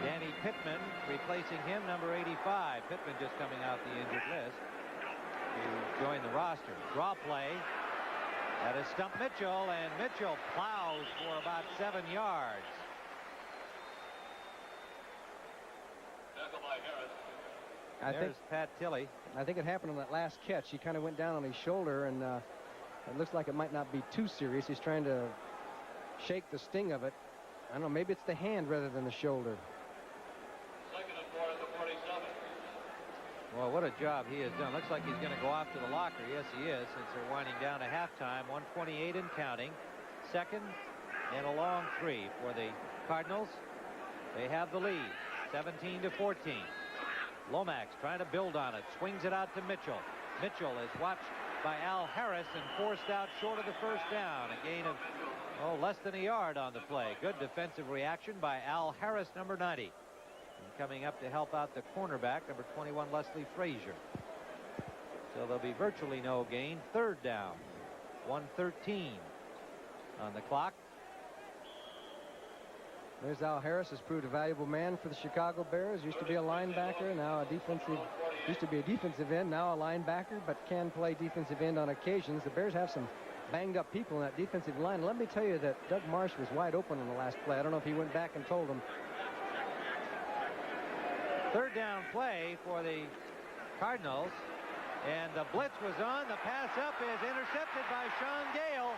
Danny Pittman replacing him, number 85. Pittman just coming out the injured list to join the roster. Draw play. That is Stump Mitchell, and Mitchell plows for about 7 yards. There's Pat Tilley. I think it happened on that last catch. He kind of went down on his shoulder, and it looks like it might not be too serious. He's trying to shake the sting of it. I don't know, maybe it's the hand rather than the shoulder. Second and 4 at the 47. Well, what a job he has done. Looks like he's going to go off to the locker. Yes, he is, since they're winding down to halftime. 1:28 and counting. Second and a long 3 for the Cardinals. They have the lead, 17-14. Lomax trying to build on it. Swings it out to Mitchell. Mitchell is watched by Al Harris and forced out short of the first down. A gain of less than a yard on the play. Good defensive reaction by Al Harris, number 90. And coming up to help out the cornerback, number 21, Leslie Frazier. So there'll be virtually no gain. Third down. 1:13 on the clock. There's Al Harris, has proved a valuable man for the Chicago Bears. Used to be a linebacker, now used to be a defensive end, now a linebacker, but can play defensive end on occasions. The Bears have some banged up people in that defensive line. Let me tell you that Doug Marsh was wide open on the last play. I don't know if he went back and told him. Third down play for the Cardinals, and the blitz was on. The pass up is intercepted by Sean Gale,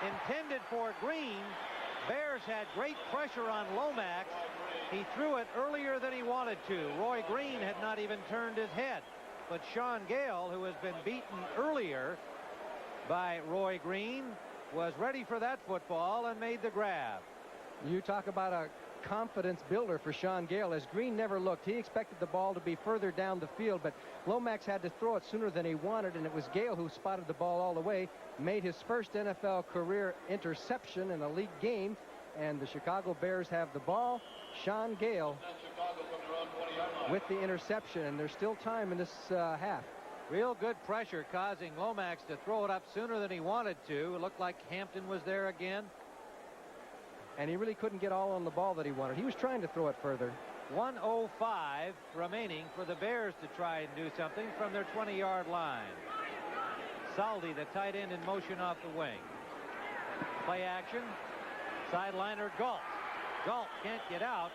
intended for Green. Bears had great pressure on Lomax. He threw it earlier than he wanted to. Roy Green had not even turned his head. But Sean Gale, who has been beaten earlier by Roy Green, was ready for that football and made the grab. You talk about a confidence builder for Sean Gale. As Green never looked, he expected the ball to be further down the field, but Lomax had to throw it sooner than he wanted, and it was Gale who spotted the ball all the way, made his first NFL career interception in a league game, and the Chicago Bears have the ball. Sean Gale with the interception, and there's still time in this half. Real good pressure causing Lomax to throw it up sooner than he wanted to. It looked like Hampton was there again. And he really couldn't get all on the ball that he wanted. He was trying to throw it further. 1:05 remaining for the Bears to try and do something from their 20-yard line. Saldi, the tight end, in motion off the wing. Play action. Sideliner Galt. Galt can't get out.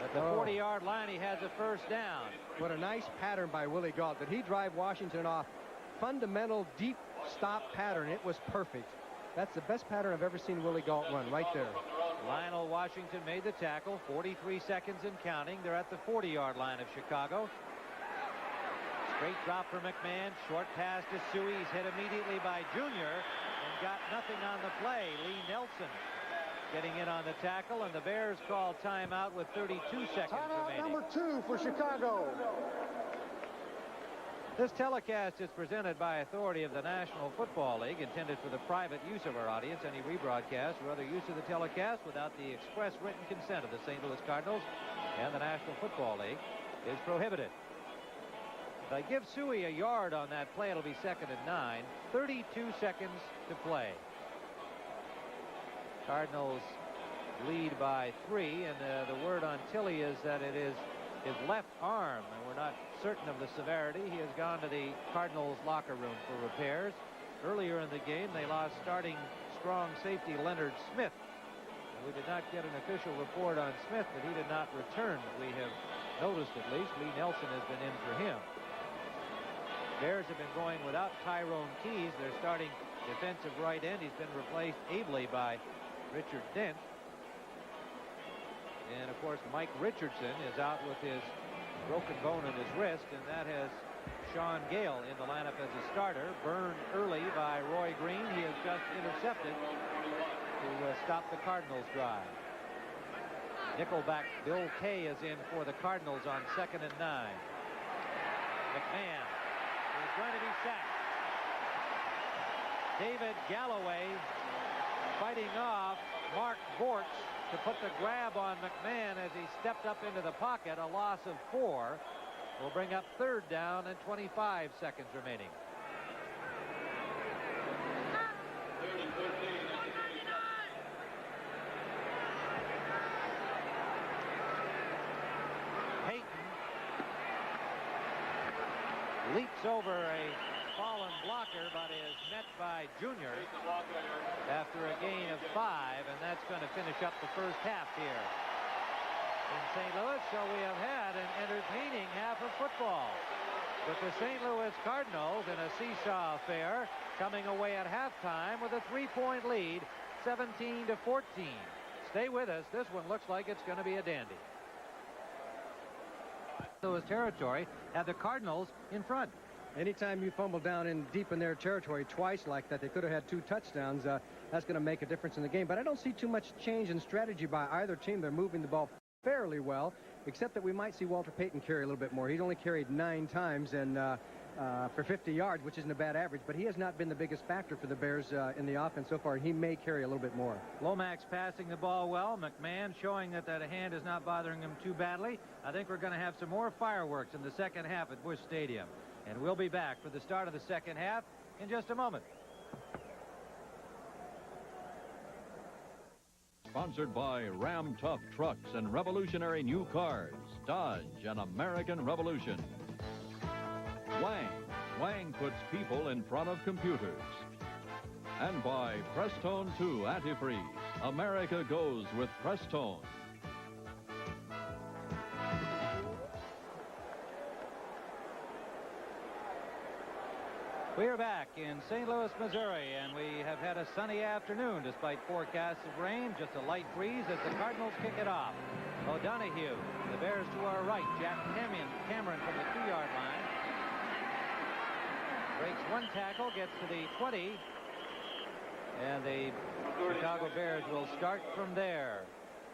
At the 40-yard line, he has a first down. What a nice pattern by Willie Galt. Did he drive Washington off? Fundamental deep stop pattern. It was perfect. That's the best pattern I've ever seen Willie Galt run, right there. Lionel Washington made the tackle. 43 seconds and counting. They're at the 40-yard line of Chicago. Straight drop for McMahon. Short pass to Suey. He's hit immediately by Junior and got nothing on the play. Lee Nelson getting in on the tackle, and the Bears call timeout with 32 seconds remaining. Number 2 for Chicago. This telecast is presented by authority of the National Football League, intended for the private use of our audience. Any rebroadcast or other use of the telecast without the express written consent of the St. Louis Cardinals and the National Football League is prohibited. If I give Suey a yard on that play, it'll be 2nd and 9. 32 seconds to play. Cardinals lead by 3, and the word on Tilley is that it is his left arm, and we're not certain of the severity. He has gone to the Cardinals locker room for repairs. Earlier in the game, they lost starting strong safety Leonard Smith. We did not get an official report on Smith, but he did not return. We have noticed, at least, Lee Nelson has been in for him. Bears have been going without Tyrone Keys, their starting defensive right end. He's been replaced ably by Richard Dent. And, of course, Mike Richardson is out with his broken bone in his wrist, and that has Sean Gale in the lineup as a starter. Burned early by Roy Green. He has just intercepted to stop the Cardinals' drive. Nickelback Bill Kay is in for the Cardinals on 2nd and 9. McMahon is going to be sacked. David Galloway fighting off Mark Bortz to put the grab on McMahon as he stepped up into the pocket. A loss of 4 will bring up 3rd down and 25 seconds remaining. Payton leaps over a fallen blocker, but is met by Junior after a gain of 5, and that's going to finish up the first half here in St. Louis. So we have had an entertaining half of football with the St. Louis Cardinals in a seesaw affair, coming away at halftime with a 3-point lead, 17-14. Stay with us. This one looks like it's going to be a dandy. St. Louis territory had the Cardinals in front. Anytime you fumble down in deep in their territory twice like that, they could have had 2 touchdowns. That's going to make a difference in the game. But I don't see too much change in strategy by either team. They're moving the ball fairly well, except that we might see Walter Payton carry a little bit more. He's only carried 9 times and for 50 yards, which isn't a bad average, but he has not been the biggest factor for the Bears in the offense so far. He may carry a little bit more. Lomax passing the ball well. McMahon showing that hand is not bothering him too badly. I think we're going to have some more fireworks in the second half at Busch Stadium. And we'll be back for the start of the second half in just a moment. Sponsored by Ram Tough Trucks and revolutionary new cars. Dodge, an American revolution. Wang puts people in front of computers. And by Prestone 2 Antifreeze. America goes with Prestone. We are back in St. Louis, Missouri, and we have had a sunny afternoon despite forecasts of rain. Just a light breeze as the Cardinals kick it off. O'Donohue, the Bears to our right. Jack Cameron from the 2-yard line. Breaks 1 tackle, gets to the 20. And the Chicago Bears will start from there.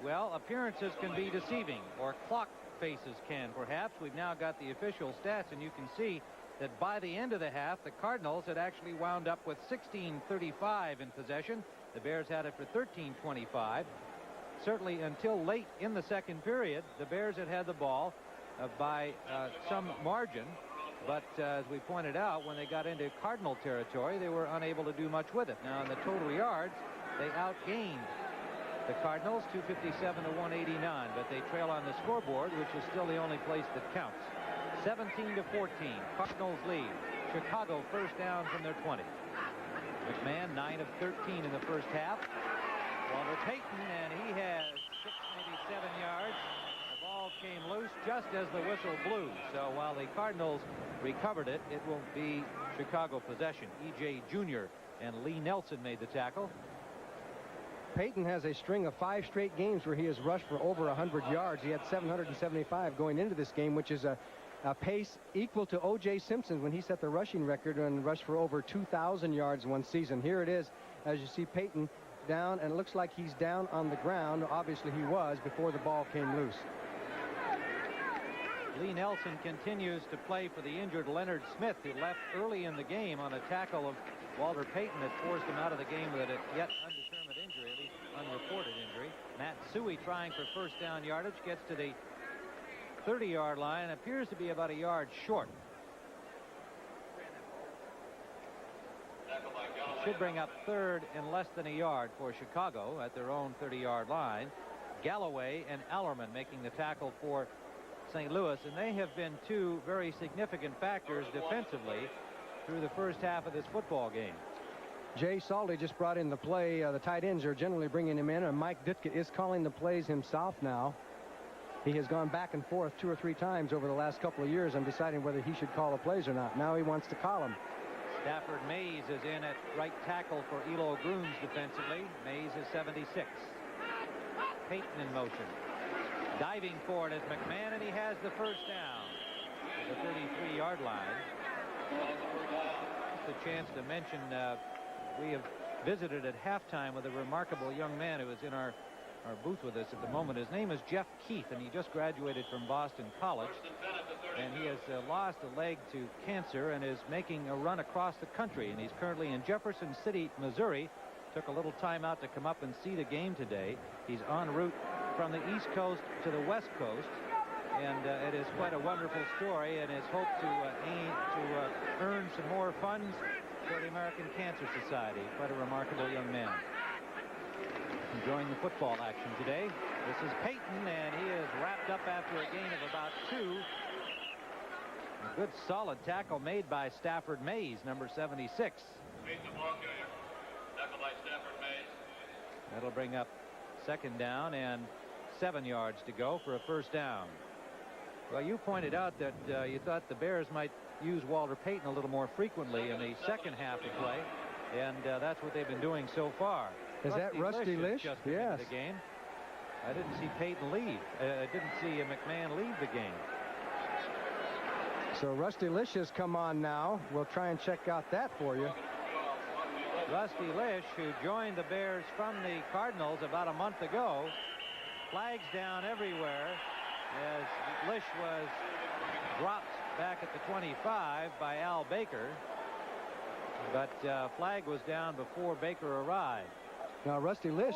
Well, appearances can be deceiving, or clock faces can, perhaps. We've now got the official stats, and you can see that by the end of the half, the Cardinals had actually wound up with 16:35 in possession. The Bears had it for 13:25. Certainly until late in the second period, the Bears had the ball by some margin. But as we pointed out, when they got into Cardinal territory, they were unable to do much with it. Now, in the total yards, they outgained the Cardinals 257 to 189, but they trail on the scoreboard, which is still the only place that counts. 17-14. Cardinals lead. Chicago first down from their 20. McMahon 9 of 13 in the first half. Walter Payton, and he has 6, maybe 7 yards. The ball came loose just as the whistle blew. So while the Cardinals recovered it, it will be Chicago possession. E.J. Junior and Lee Nelson made the tackle. Payton has a string of 5 straight games where he has rushed for over 100 yards. He had 775 going into this game, which is a pace equal to O.J. Simpson when he set the rushing record and rushed for over 2,000 yards one season. Here it is, as you see Payton down, and it looks like he's down on the ground. Obviously he was before the ball came loose. Lee Nelson continues to play for the injured Leonard Smith, who left early in the game on a tackle of Walter Payton that forced him out of the game with a yet undetermined injury, at least unreported injury. Matt Suey trying for first down yardage, gets to the 30-yard line, appears to be about a yard short. Should bring up 3rd and less than a yard for Chicago at their own 30-yard line. Galloway and Allerman making the tackle for St. Louis, and they have been 2 very significant factors defensively through the first half of this football game. Jay Salty just brought in the play. The tight ends are generally bringing him in, and Mike Ditka is calling the plays himself now. He has gone back and forth 2 or 3 times over the last couple of years on deciding whether he should call the plays or not. Now he wants to call them. Stafford Mays is in at right tackle for Elo Grooms defensively. Mays is 76. Payton in motion. Diving for it is McMahon, and he has the first down. The 33-yard line. Just a chance to mention we have visited at halftime with a remarkable young man who is in our booth with us at the moment. His name is Jeff Keith, and he just graduated from Boston College. And he has lost a leg to cancer and is making a run across the country. And he's currently in Jefferson City, Missouri. Took a little time out to come up and see the game today. He's en route from the East Coast to the West Coast. And it is quite a wonderful story, and his hope to earn some more funds for the American Cancer Society. Quite a remarkable young man. Enjoying the football action today. This is Payton, and he is wrapped up after a gain of about 2. A good solid tackle made by Stafford Mays, number 76. That'll bring up second down and 7 yards to go for a first down. Well, you pointed out that you thought the Bears might use Walter Payton a little more frequently in the second half of play, and that's what they've been doing so far. Is that Rusty Lish? Just yes. The game. I didn't see Payton leave. I didn't see McMahon leave the game. So Rusty Lish has come on now. We'll try and check out that for you. Rusty Lish, who joined the Bears from the Cardinals about a month ago. Flags down everywhere as Lish was dropped back at the 25 by Al Baker. But flag was down before Baker arrived. Now Rusty Lish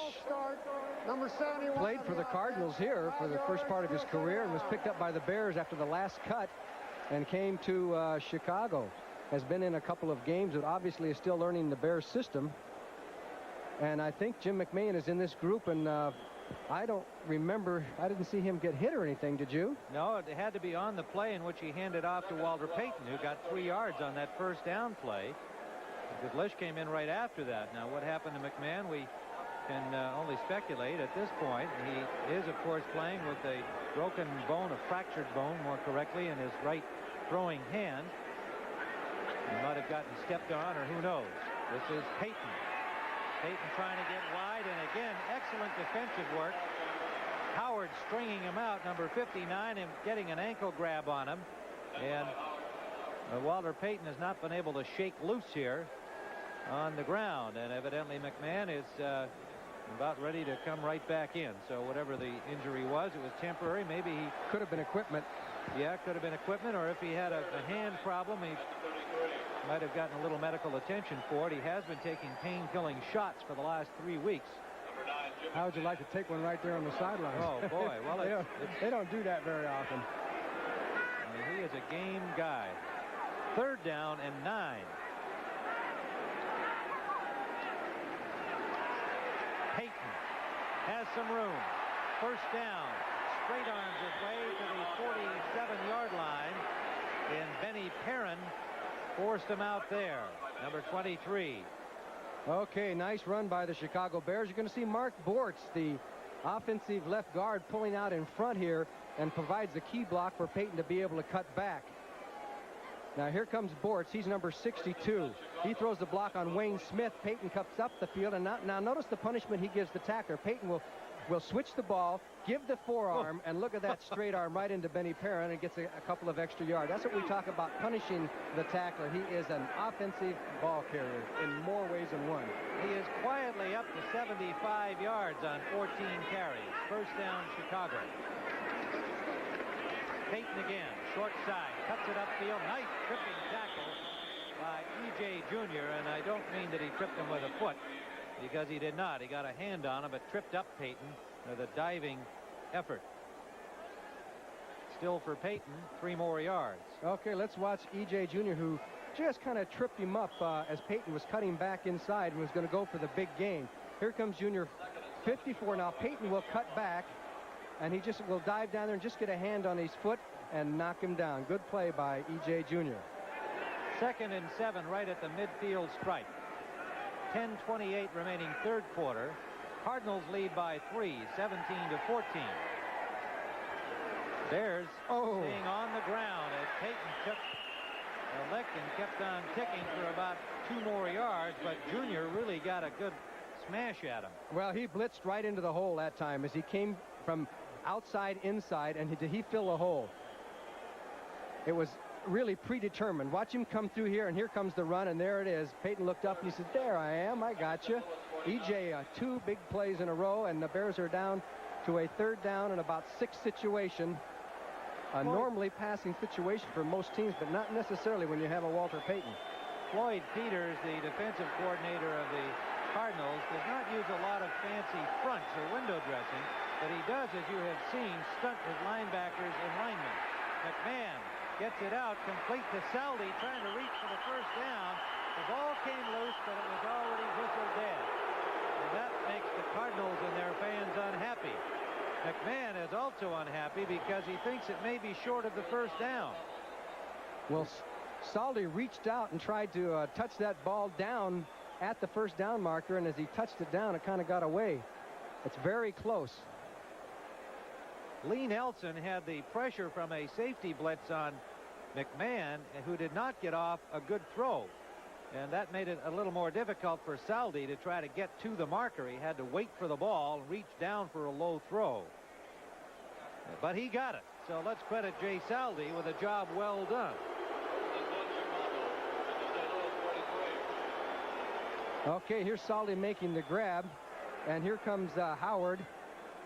Number 71 played for the Cardinals here for the first part of his career and was picked up by the Bears after the last cut and came to Chicago. Has been in a couple of games, but obviously is still learning the Bears system. And I think Jim McMahon is in this group, and I don't remember, I didn't see him get hit or anything, did you? No, it had to be on the play in which he handed off to Walter Payton, who got 3 yards on that first down play. Because Lish came in right after that. Now, what happened to McMahon, we can only speculate at this point. He is, of course, playing with a broken bone, a fractured bone, more correctly, in his right throwing hand. He might have gotten stepped on, or who knows. This is Payton. Payton trying to get wide, and again, excellent defensive work. Howard stringing him out, number 59, and getting an ankle grab on him. And Walter Payton has not been able to shake loose here on the ground, and evidently McMahon is about ready to come right back in. So whatever the injury was, it was temporary. Maybe he could have been equipment. Yeah, could have been equipment, or if he had a hand problem, he might have gotten a little medical attention for it. He has been taking pain-killing shots for the last 3 weeks. How would you like to take one right there on the sideline? Oh, boy. Well, they don't do that very often. I mean, he is a game guy. Third down and 9. Payton has some room. First down. Straight arms his way to the 47-yard line. And Benny Perrin forced him out there. Number 23. Okay, nice run by the Chicago Bears. You're going to see Mark Bortz, the offensive left guard, pulling out in front here and provides the key block for Payton to be able to cut back. Now here comes Bortz. He's number 62. He throws the block on Wayne Smith. Payton cuts up the field, and now notice the punishment he gives the tackler. Payton will switch the ball, give the forearm, and look at that straight arm right into Benny Perrin, and gets a couple of extra yards. That's what we talk about, punishing the tackler. He is an offensive ball carrier in more ways than one. He is quietly up to 75 yards on 14 carries. First down, Chicago. Payton again, short side, cuts it upfield. Nice tripping tackle by E.J. Jr., and I don't mean that he tripped him with a foot, because he did not. He got a hand on him, but tripped up Payton with a diving effort. Still for Payton, 3 more yards. Okay, let's watch E.J. Jr., who just kind of tripped him up as Payton was cutting back inside and was going to go for the big gain. Here comes Jr., 54. Now Payton will cut back, and he just will dive down there and just get a hand on his foot and knock him down. Good play by E.J. Jr. 2nd and 7 right at the midfield stripe. 10:28 remaining third quarter. Cardinals lead by 3, 17-14. Bears staying on the ground as Payton took a lick and kept on ticking for about 2 more yards, but Jr. really got a good smash at him. Well, he blitzed right into the hole that time as he came from outside, inside, and did he fill a hole? It was really predetermined. Watch him come through here, and here comes the run, and there it is. Peyton looked up, and he said, there I am, I got you. E.J., 2 big plays in a row, and the Bears are down to a 3rd down and about 6 situation. A normally passing situation for most teams, but not necessarily when you have a Walter Payton. Floyd Peters, the defensive coordinator of the Cardinals, does not use a lot of fancy fronts or window dressing, but he does, as you have seen, stunt his linebackers and linemen. McMahon gets it out, complete to Saldi, trying to reach for the 1st down. The ball came loose, but it was already whistled dead. And that makes the Cardinals and their fans unhappy. McMahon is also unhappy because he thinks it may be short of the 1st down. Well, Saldi reached out and tried to touch that ball down at the 1st down marker, and as he touched it down, it kind of got away. It's very close. Lee Nelson had the pressure from a safety blitz on McMahon, who did not get off a good throw. And that made it a little more difficult for Saldi to try to get to the marker. He had to wait for the ball, reach down for a low throw. But he got it. So let's credit Jay Saldi with a job well done. Okay, here's Saldi making the grab, and here comes Howard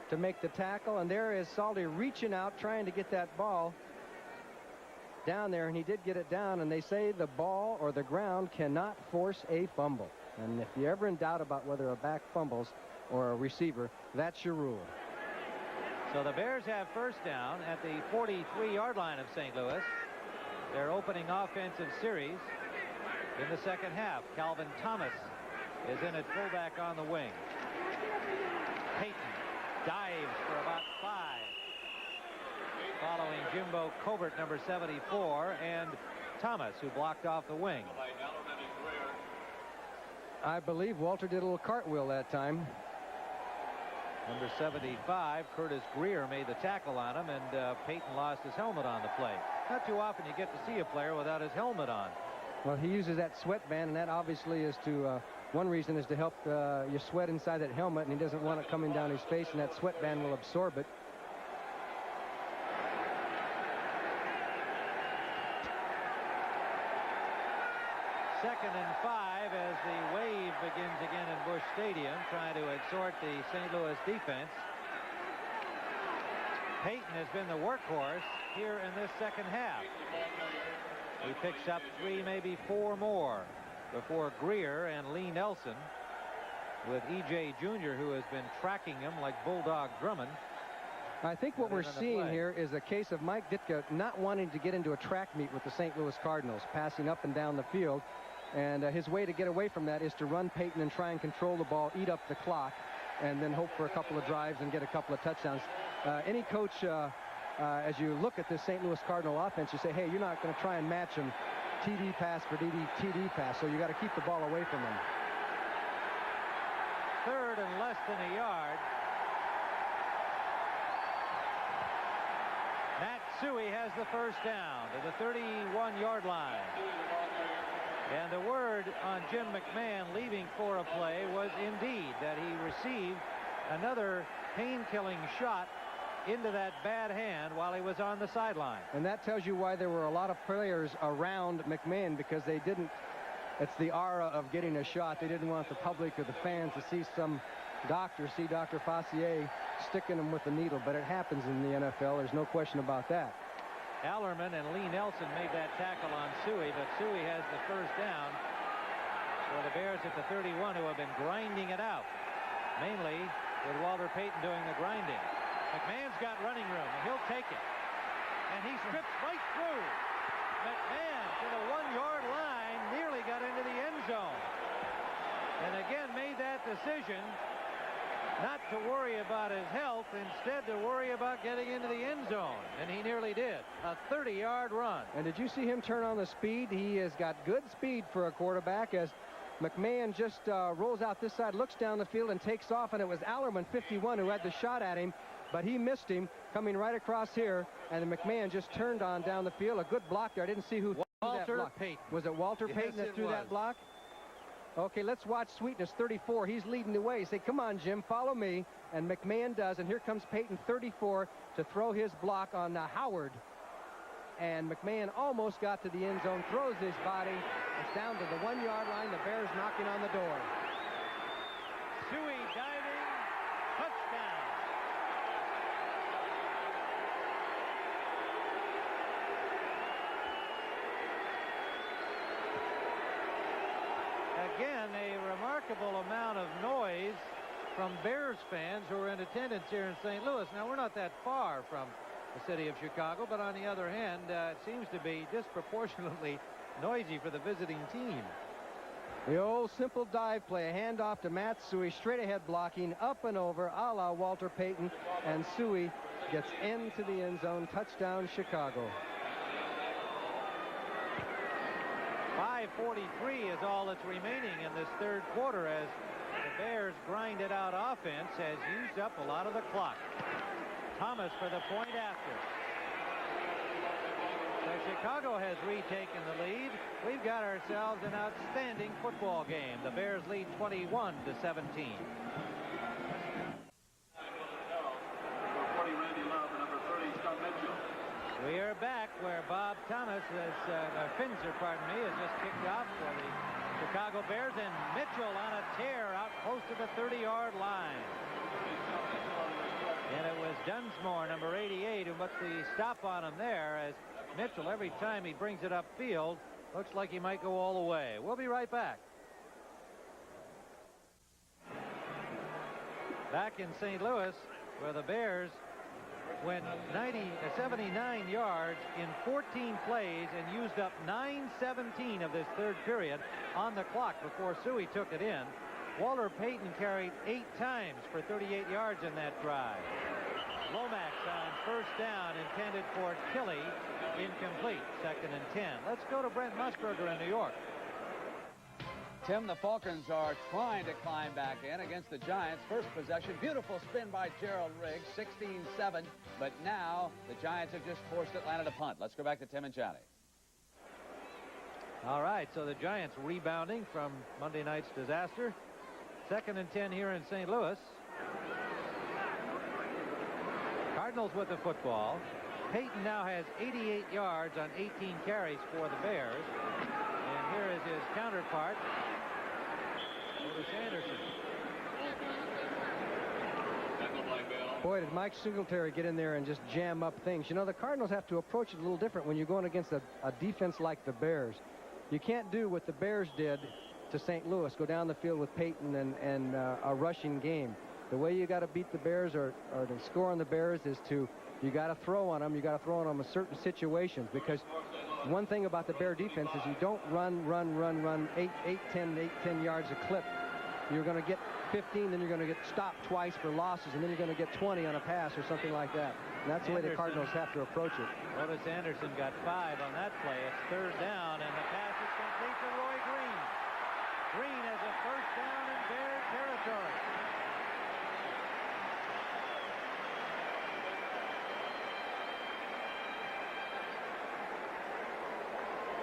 to make the tackle, and there is Saldi reaching out, trying to get that ball down there, and he did get it down, and they say the ball or the ground cannot force a fumble. And if you're ever in doubt about whether a back fumbles or a receiver, that's your rule. So the Bears have 1st down at the 43-yard line of St. Louis. Their opening offensive series in the 2nd half. Calvin Thomas is in at fullback on the wing. Payton dives for about 5. Following Jimbo Covert, number 74, and Thomas, who blocked off the wing. I believe Walter did a little cartwheel that time. Number 75, Curtis Greer, made the tackle on him, and Payton lost his helmet on the play. Not too often you get to see a player without his helmet on. Well, he uses that sweatband, and that obviously is to one reason is to help your sweat inside that helmet, and he doesn't want it coming down his face, and that sweatband will absorb it. Second and 5 as the wave begins again in Busch Stadium, trying to exhort the St. Louis defense. Payton has been the workhorse here in this 2nd half. He picks up 3, maybe 4 more before Greer and Lee Nelson, with E.J. Jr., who has been tracking him like Bulldog Drummond. I think what we're seeing here is a case of Mike Ditka not wanting to get into a track meet with the St. Louis Cardinals, passing up and down the field. And his way to get away from that is to run Payton and try and control the ball, eat up the clock, and then hope for a couple of drives and get a couple of touchdowns. Any coach, as you look at this St. Louis Cardinal offense, you say, hey, you're not going to try and match them TD pass for TD pass, so you got to keep the ball away from them. 3rd and less than a yard. Matt Suhey has the 1st down to the 31-yard line. And the word on Jim McMahon leaving for a play was indeed that he received another pain-killing shot into that bad hand while he was on the sideline. And that tells you why there were a lot of players around McMahon, because they didn't, it's the aura of getting a shot. They didn't want the public or the fans to see some doctor, see Dr. Fossier sticking him with the needle, but it happens in the NFL. There's no question about that. Allerman and Lee Nelson made that tackle on Suhey, but Suhey has the 1st down for the Bears at the 31, who have been grinding it out, mainly with Walter Payton doing the grinding. McMahon's got running room, and he'll take it. And he strips right through. McMahon to the 1-yard line, nearly got into the end zone. And again made that decision not to worry about his health, instead to worry about getting into the end zone. And he nearly did. A 30-yard run. And did you see him turn on the speed? He has got good speed for a quarterback, as McMahon just rolls out this side, looks down the field, and takes off. And it was Allerman, 51, who had the shot at him, but he missed him coming right across here. And McMahon just turned on down the field. A good block there. I didn't see who threw that block. Payton. Was it Walter Payton that threw that block? Okay, let's watch Sweetness, 34. He's leading the way. Say, come on, Jim, follow me. And McMahon does. And here comes Payton, 34, to throw his block on Howard. And McMahon almost got to the end zone, throws his body. It's down to the 1-yard line. The Bears knocking on the door. Suey diving, touchdown. Again, a remarkable amount of noise from Bears fans who are in attendance here in St. Louis. Now, we're not that far from the city of Chicago, but on the other hand, it seems to be disproportionately noisy for the visiting team. The old simple dive play, a handoff to Matt Suey, straight ahead blocking, up and over, a la Walter Payton, and Suey gets into the end zone. Touchdown, Chicago. 5:43 is all that's remaining in this third quarter as the Bears grinded out offense has used up a lot of the clock. Thomas for the point after. So Chicago has retaken the lead. We've got ourselves an outstanding football game. The Bears lead 21-17. We are back where Bob Thomas Finzer, pardon me, has just kicked off for the Chicago Bears, and Mitchell on a tear out close to the 30-yard line. And it was Dunsmore, number 88, who put the stop on him there, as Mitchell, every time he brings it upfield, looks like he might go all the way. We'll be right back. Back in St. Louis, where the Bears went 79 yards in 14 plays and used up 9:17 of this third period on the clock before Suey took it in. Walter Payton carried 8 times for 38 yards in that drive. Lomax on first down intended for Tilley, incomplete, 2nd and 10. Let's go to Brent Musburger in New York. Tim, the Falcons are trying to climb back in against the Giants. First possession, beautiful spin by Gerald Riggs, 16-7. But now the Giants have just forced Atlanta to punt. Let's go back to Tim and Johnny. All right, so the Giants rebounding from Monday night's disaster. 2nd and 10 here in St. Louis. Cardinals with the football. Payton now has 88 yards on 18 carries for the Bears. And here is his counterpart, Otis Anderson. Boy, did Mike Singletary get in there and just jam up things. You know, the Cardinals have to approach it a little different when you're going against a defense like the Bears. You can't do what the Bears did to St. Louis, go down the field with Payton and a rushing game. The way you got to beat the Bears or to score on the Bears is you got to throw on them. You got to throw on them in certain situations, because one thing about the Bear defense is you don't run 10 yards a clip. You're going to get 15, then you're going to get stopped twice for losses, and then you're going to get 20 on a pass or something like that. And that's the way the Cardinals have to approach it. Otis Anderson got 5 on that play. It's 3rd down, and the pass is complete to Roy Green. Green has a first down in Bear territory.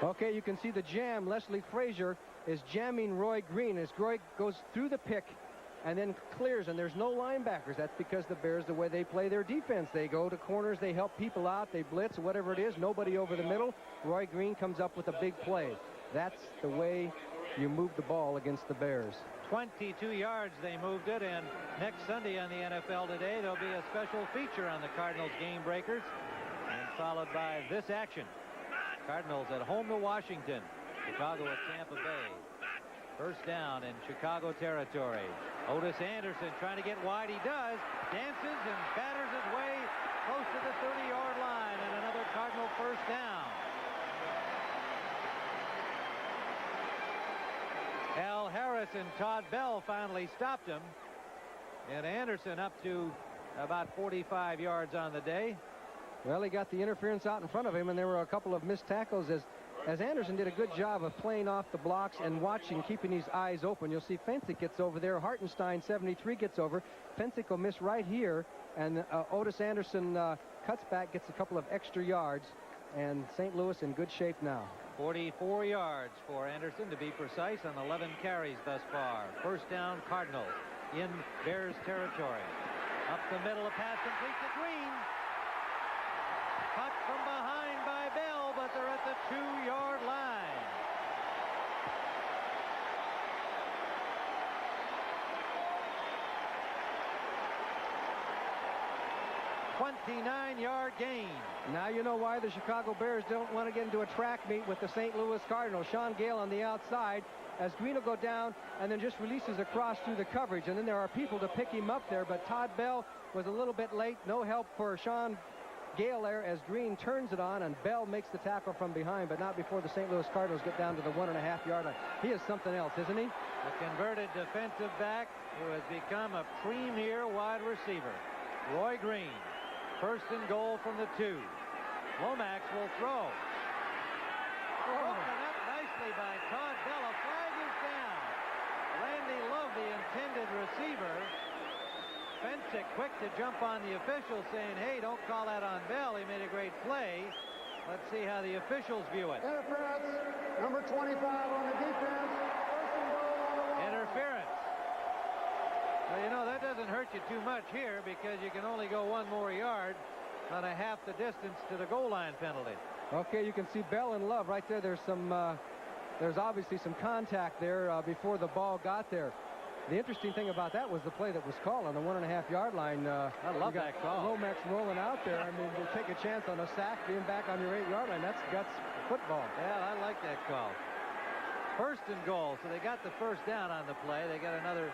Okay, you can see the jam. Leslie Frazier is jamming Roy Green as Roy goes through the pick and then clears, and there's no linebackers. That's because the Bears, the way they play their defense, they go to corners, they help people out, they blitz, whatever it is, nobody over the middle. Roy Green comes up with a big play. That's the way you move the ball against the Bears. 22 yards they moved it, and next Sunday on the NFL Today there'll be a special feature on the Cardinals Game Breakers, and followed by this action. Cardinals at home to Washington. Chicago at Tampa Bay. First down in Chicago territory. Otis Anderson trying to get wide. He does. Dances and batters his way close to the 30-yard line, and another Cardinal first down. Al Harris and Todd Bell finally stopped him, and Anderson up to about 45 yards on the day. Well, he got the interference out in front of him, and there were a couple of missed tackles as Anderson did a good job of playing off the blocks and watching, keeping his eyes open. You'll see Fensick gets over there. Hartenstein, 73, gets over. Fensick will miss right here, and Otis Anderson cuts back, gets a couple of extra yards, and St. Louis in good shape now. 44 yards for Anderson, to be precise, on 11 carries thus far. First down, Cardinals in Bears territory. Up the middle, a pass complete to Green. Caught from behind by Bell, but they're at the 2-yard line. 29-yard gain. Now you know why the Chicago Bears don't want to get into a track meet with the St. Louis Cardinals. Sean Gale on the outside, as Green will go down and then just releases across through the coverage, and then there are people to pick him up there, but Todd Bell was a little bit late. No help for Sean Gale there as Green turns it on, and Bell makes the tackle from behind, but not before the St. Louis Cardinals get down to the 1.5-yard line. He is something else, isn't he? A converted defensive back who has become a premier wide receiver. Roy Green. First and goal from the 2. Lomax will throw. Broken up nicely by Todd Bell. A flag is down. Randy Love, the intended receiver. Fensick quick to jump on the official, saying, hey, don't call that on Bell. He made a great play. Let's see how the officials view it. Interference. Number 25 on the defense. First and goal on the 1. Interference. Well, you know, that doesn't hurt you too much here because you can only go 1 more yard on a half the distance to the goal line penalty. Okay, you can see Bell and Love right there. There's obviously some contact there before the ball got there. The interesting thing about that was the play that was called on the 1.5-yard line. I love that call. Lomax rolling out there. I mean, to take a chance on a sack, being back on your 8-yard line, that's guts football. Yeah, I like that call. First and goal, so they got the first down on the play. They got another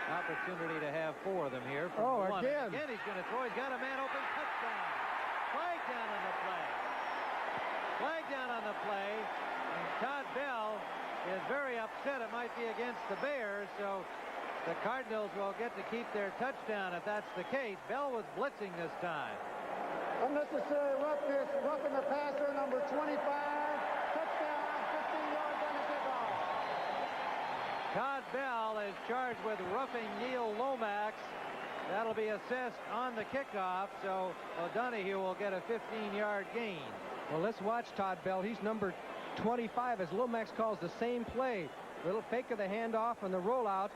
opportunity to have 4 of them here. Again. Again, he's going to throw. He's got a man open. Touchdown. Flag down on the play. Flag down on the play. And Todd Bell is very upset. It might be against the Bears, so the Cardinals will get to keep their touchdown if that's the case. Bell was blitzing this time. Unnecessary roughness, roughing the passer, number 25. Touchdown, 15 yards on the kickoff. Todd Bell is charged with roughing Neil Lomax. That'll be assessed on the kickoff, so O'Donohue will get a 15-yard gain. Well, let's watch Todd Bell. He's number 25 as Lomax calls the same play. Little fake of the handoff and the rollout,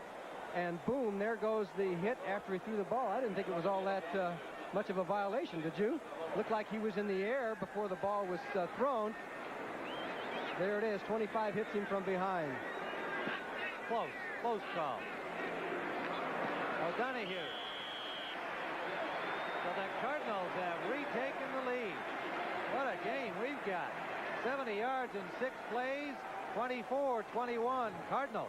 and boom, there goes the hit after he threw the ball. I didn't think it was all that much of a violation, did you? Looked like he was in the air before the ball was thrown. There it is. 25 hits him from behind. Close call. O'Donohue. So the Cardinals have retaken the lead. What a game we've got. 70 yards in 6 plays, 24-21 Cardinals.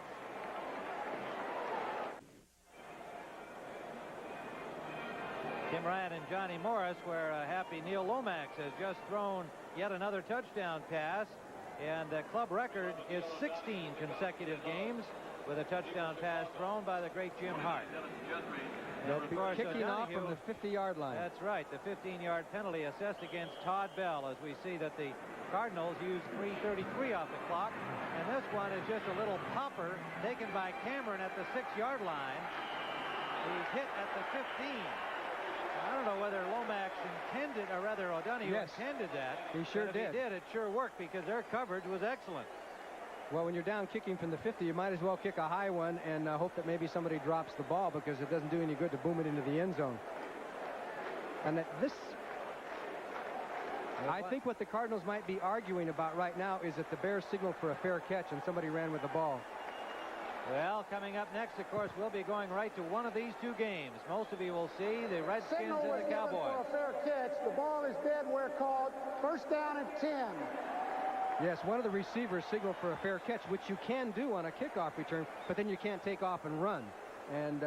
Tim Ryan and Johnny Morris, where happy Neil Lomax has just thrown yet another touchdown pass, and the club record is 16 consecutive games with a touchdown pass thrown by the great Jim Hart. They'll be kicking off from the 50-yard line. That's right, the 15-yard penalty assessed against Todd Bell, as we see that the Cardinals use 3:33 off the clock, and this one is just a little popper taken by Cameron at the 6-yard line. He's hit at the 15. I don't know whether Lomax intended, or rather O'Donohue intended that. He sure did. If he did, it sure worked because their coverage was excellent. Well, when you're down kicking from the 50, you might as well kick a high one and hope that maybe somebody drops the ball, because it doesn't do any good to boom it into the end zone. And that I think what the Cardinals might be arguing about right now is that the Bears signaled for a fair catch and somebody ran with the ball. Well, coming up next, of course, we'll be going right to one of these 2 games. Most of you will see the Redskins Signal and was the given Cowboys. for a fair catch. The ball is dead. We're called first down and 10. Yes, one of the receivers signaled for a fair catch, which you can do on a kickoff return, but then you can't take off and run. And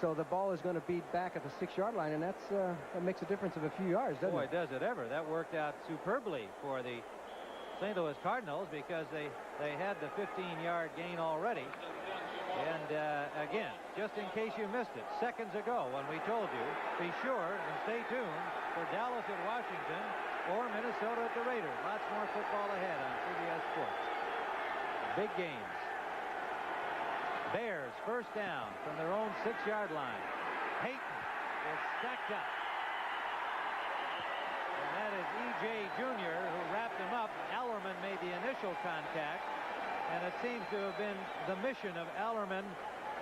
so the ball is going to be back at the 6-yard line, and that makes a difference of a few yards, doesn't it? Boy, does it ever. That worked out superbly for the St. Louis Cardinals because they had the 15-yard gain already. And again, just in case you missed it, seconds ago when we told you, be sure and stay tuned for Dallas at Washington or Minnesota at the Raiders. Lots more football ahead on CBS Sports. Big games. Bears first down from their own 6-yard line. Payton is stacked up. And That is E.J. Jr. who wrapped him up. Allerman made the initial contact, and it seems to have been the mission of Allerman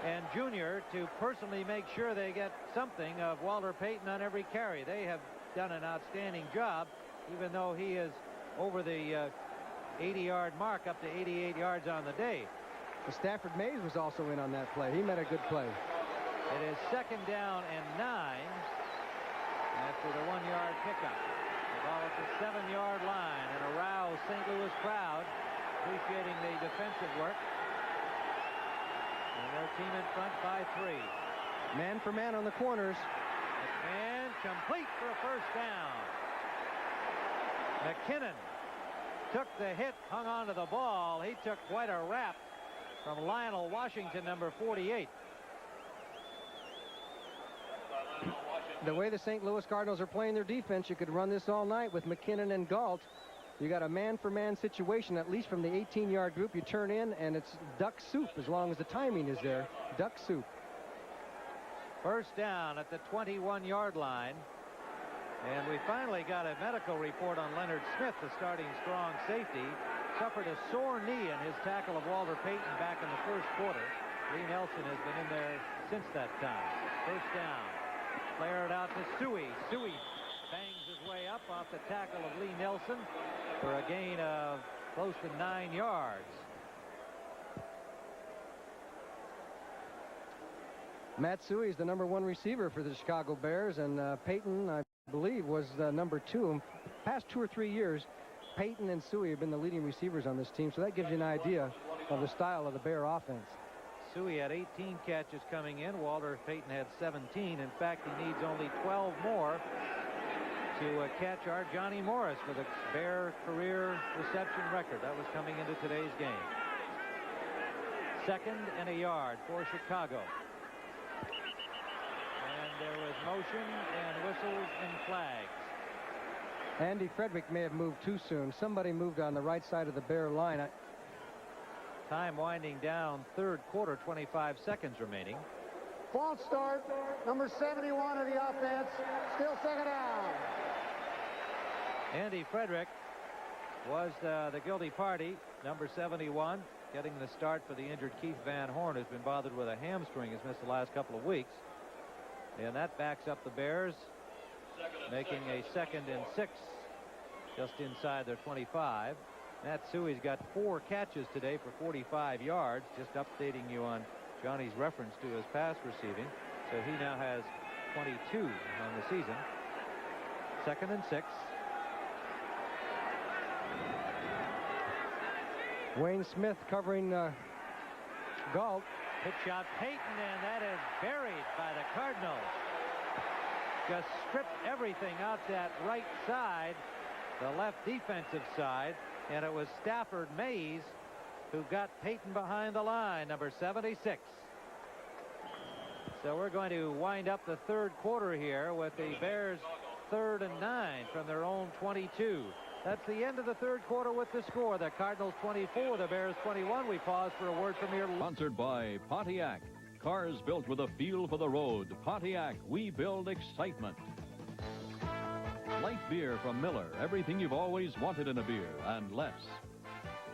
and Jr. to personally make sure they get something of Walter Payton on every carry. They have done an outstanding job, even though he is over the 80-yard mark, up to 88 yards on the day. Stafford Mays was also in on that play. He made a good play. It is 2nd down and 9 after the 1-yard pickup. The ball at the 7-yard line, and a roused St. Louis crowd appreciating the defensive work. And their team in front by 3. Man for man on the corners. And complete for a first down. McKinnon took the hit, hung on to the ball. He took quite a rap from Lionel Washington, number 48. The way the St. Louis Cardinals are playing their defense, you could run this all night with McKinnon and Galt. You got a man-for-man situation, at least from the 18-yard group. You turn in, and it's duck soup as long as the timing is there. Duck soup. First down at the 21-yard line. And we finally got a medical report on Leonard Smith, the starting strong safety. Suffered a sore knee in his tackle of Walter Payton back in the first quarter. Lee Nelson has been in there since that time. First down. Flared out to Suey. Suey bangs his way up off the tackle of Lee Nelson for a gain of close to 9 yards. Matt Suey is the #1 receiver for the Chicago Bears, and Payton, I believe, was number 2. Past 2 or 3 years, Payton and Suey have been the leading receivers on this team, so that gives you an idea of the style of the Bear offense. Suey had 18 catches coming in. Walter Payton had 17. In fact, he needs only 12 more to catch our Johnny Morris for the Bear career reception record. That was coming into today's game. 2nd and a yard for Chicago. And there was motion and whistles and flags. Andy Frederick may have moved too soon. Somebody moved on the right side of the Bear line. Time winding down, 3rd quarter, 25 seconds remaining. False start, number 71 of the offense, still 2nd down. Andy Frederick was the guilty party, number 71, getting the start for the injured Keith Van Horn, who's been bothered with a hamstring, has missed the last couple of weeks. And that backs up the Bears, making a 2nd and 6 just inside their 25. Matt Suey's got 4 catches today for 45 yards. Just updating you on Johnny's reference to his pass receiving. So he now has 22 on the season. 2nd and 6. Wayne Smith covering Galt. Pitch shot Payton, and that is buried by the Cardinals. Just stripped everything out that right side, the left defensive side, and it was Stafford Mays who got Payton behind the line, number 76. So we're going to wind up the 3rd quarter here with the Bears 3rd and 9 from their own 22. That's the end of the 3rd quarter with the score. The Cardinals 24, the Bears 21. We pause for a word from your... Sponsored by Pontiac. Cars built with a feel for the road. Pontiac, we build excitement. Light beer from Miller. Everything you've always wanted in a beer, and less.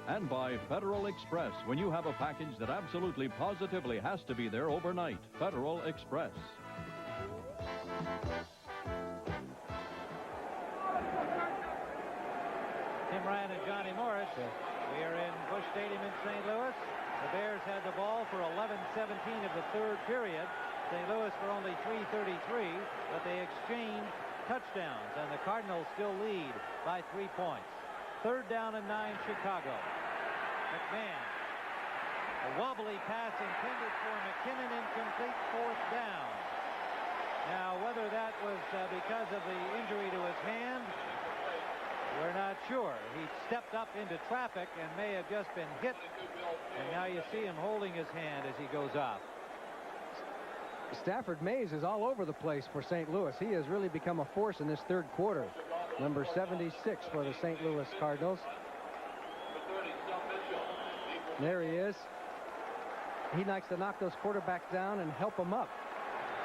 And by Federal Express. When you have a package that absolutely positively has to be there overnight. Federal Express. Tim Ryan and Johnny Morris. We are in Busch Stadium in St. Louis. The Bears had the ball for 11:17 of the 3rd period. St. Louis for only 3:33, but they exchanged touchdowns, and the Cardinals still lead by 3 points. 3rd down and 9, Chicago. McMahon. A wobbly pass intended for McKinnon, incomplete, 4th down. Now, whether that was because of the injury to his hand, we're not sure. He stepped up into traffic and may have just been hit, and now you see him holding his hand as he goes off. Stafford Mays is all over the place for St. Louis. He has really become a force in this 3rd quarter. Number 76 for the St. Louis Cardinals. There he is. He likes to knock those quarterbacks down and help them up.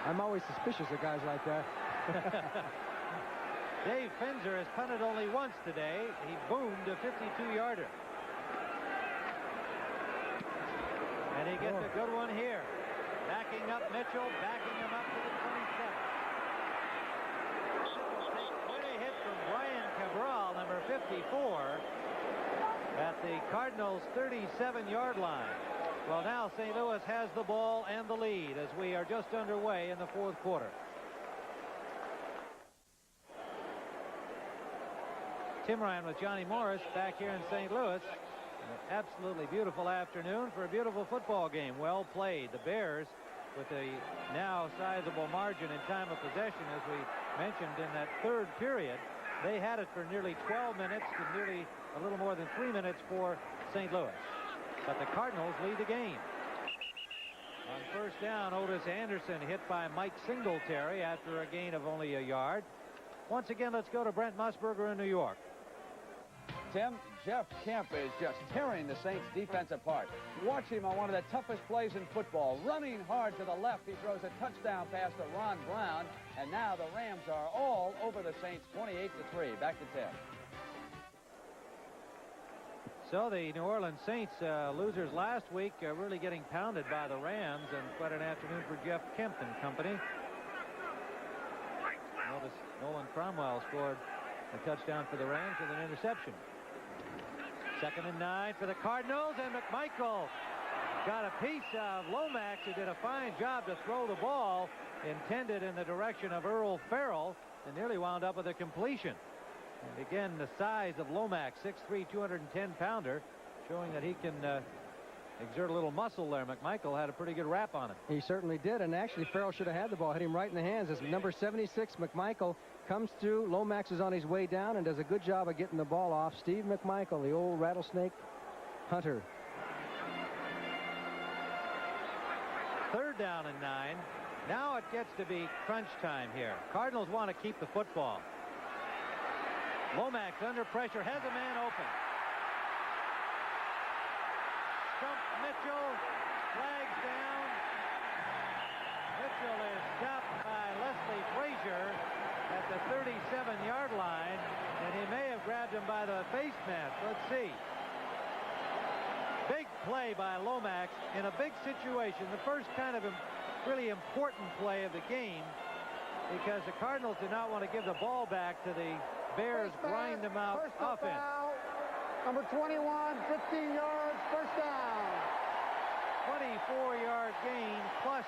I'm always suspicious of guys like that. Dave Finzer has punted only once today. He boomed a 52-yarder. And he gets a good one here. Backing up Mitchell, backing him up to the 27. Quite a hit from Brian Cabral, number 54, at the Cardinals' 37-yard line. Well, now St. Louis has the ball and the lead as we are just underway in the fourth quarter. Tim Ryan with Johnny Morris back here in St. Louis. An absolutely beautiful afternoon for a beautiful football game. Well played. The Bears, with a now sizable margin in time of possession, as we mentioned in that third period, they had it for nearly 12 minutes to nearly a little more than 3 minutes for St. Louis. But the Cardinals lead the game. On first down, Otis Anderson hit by Mike Singletary after a gain of only a yard. Once again, let's go to Brent Musburger in New York. Tim, Jeff Kemp is just tearing the Saints defense apart. Watch him on one of the toughest plays in football. Running hard to the left, he throws a touchdown pass to Ron Brown, and now the Rams are all over the Saints, 28-3. Back to Tim. So the New Orleans Saints, losers last week, really getting pounded by the Rams, and quite an afternoon for Jeff Kemp and company. Notice Nolan Cromwell scored a touchdown for the Rams with an interception. 2nd and 9 for the Cardinals, and McMichael got a piece of Lomax, who did a fine job to throw the ball intended in the direction of Earl Farrell, and nearly wound up with a completion. And again, the size of Lomax, 6'3", 210-pounder, showing that he can exert a little muscle there. McMichael had a pretty good rap on him. He certainly did, and actually Farrell should have had the ball. Hit him right in the hands. As number 76, McMichael, comes through. Lomax is on his way down and does a good job of getting the ball off. Steve McMichael, the old rattlesnake hunter. 3rd down and 9. Now it gets to be crunch time here. Cardinals want to keep the football. Lomax under pressure, has a man open. Stump Mitchell, flags down. Mitchell is stopped by Leslie Frazier at the 37-yard line, and he may have grabbed him by the face mask. Let's see. Big play by Lomax in a big situation. The first kind of really important play of the game, because the Cardinals did not want to give the ball back to the Bears grind them out offense. Number 21, 15 yards, first down. 24-yard gain plus.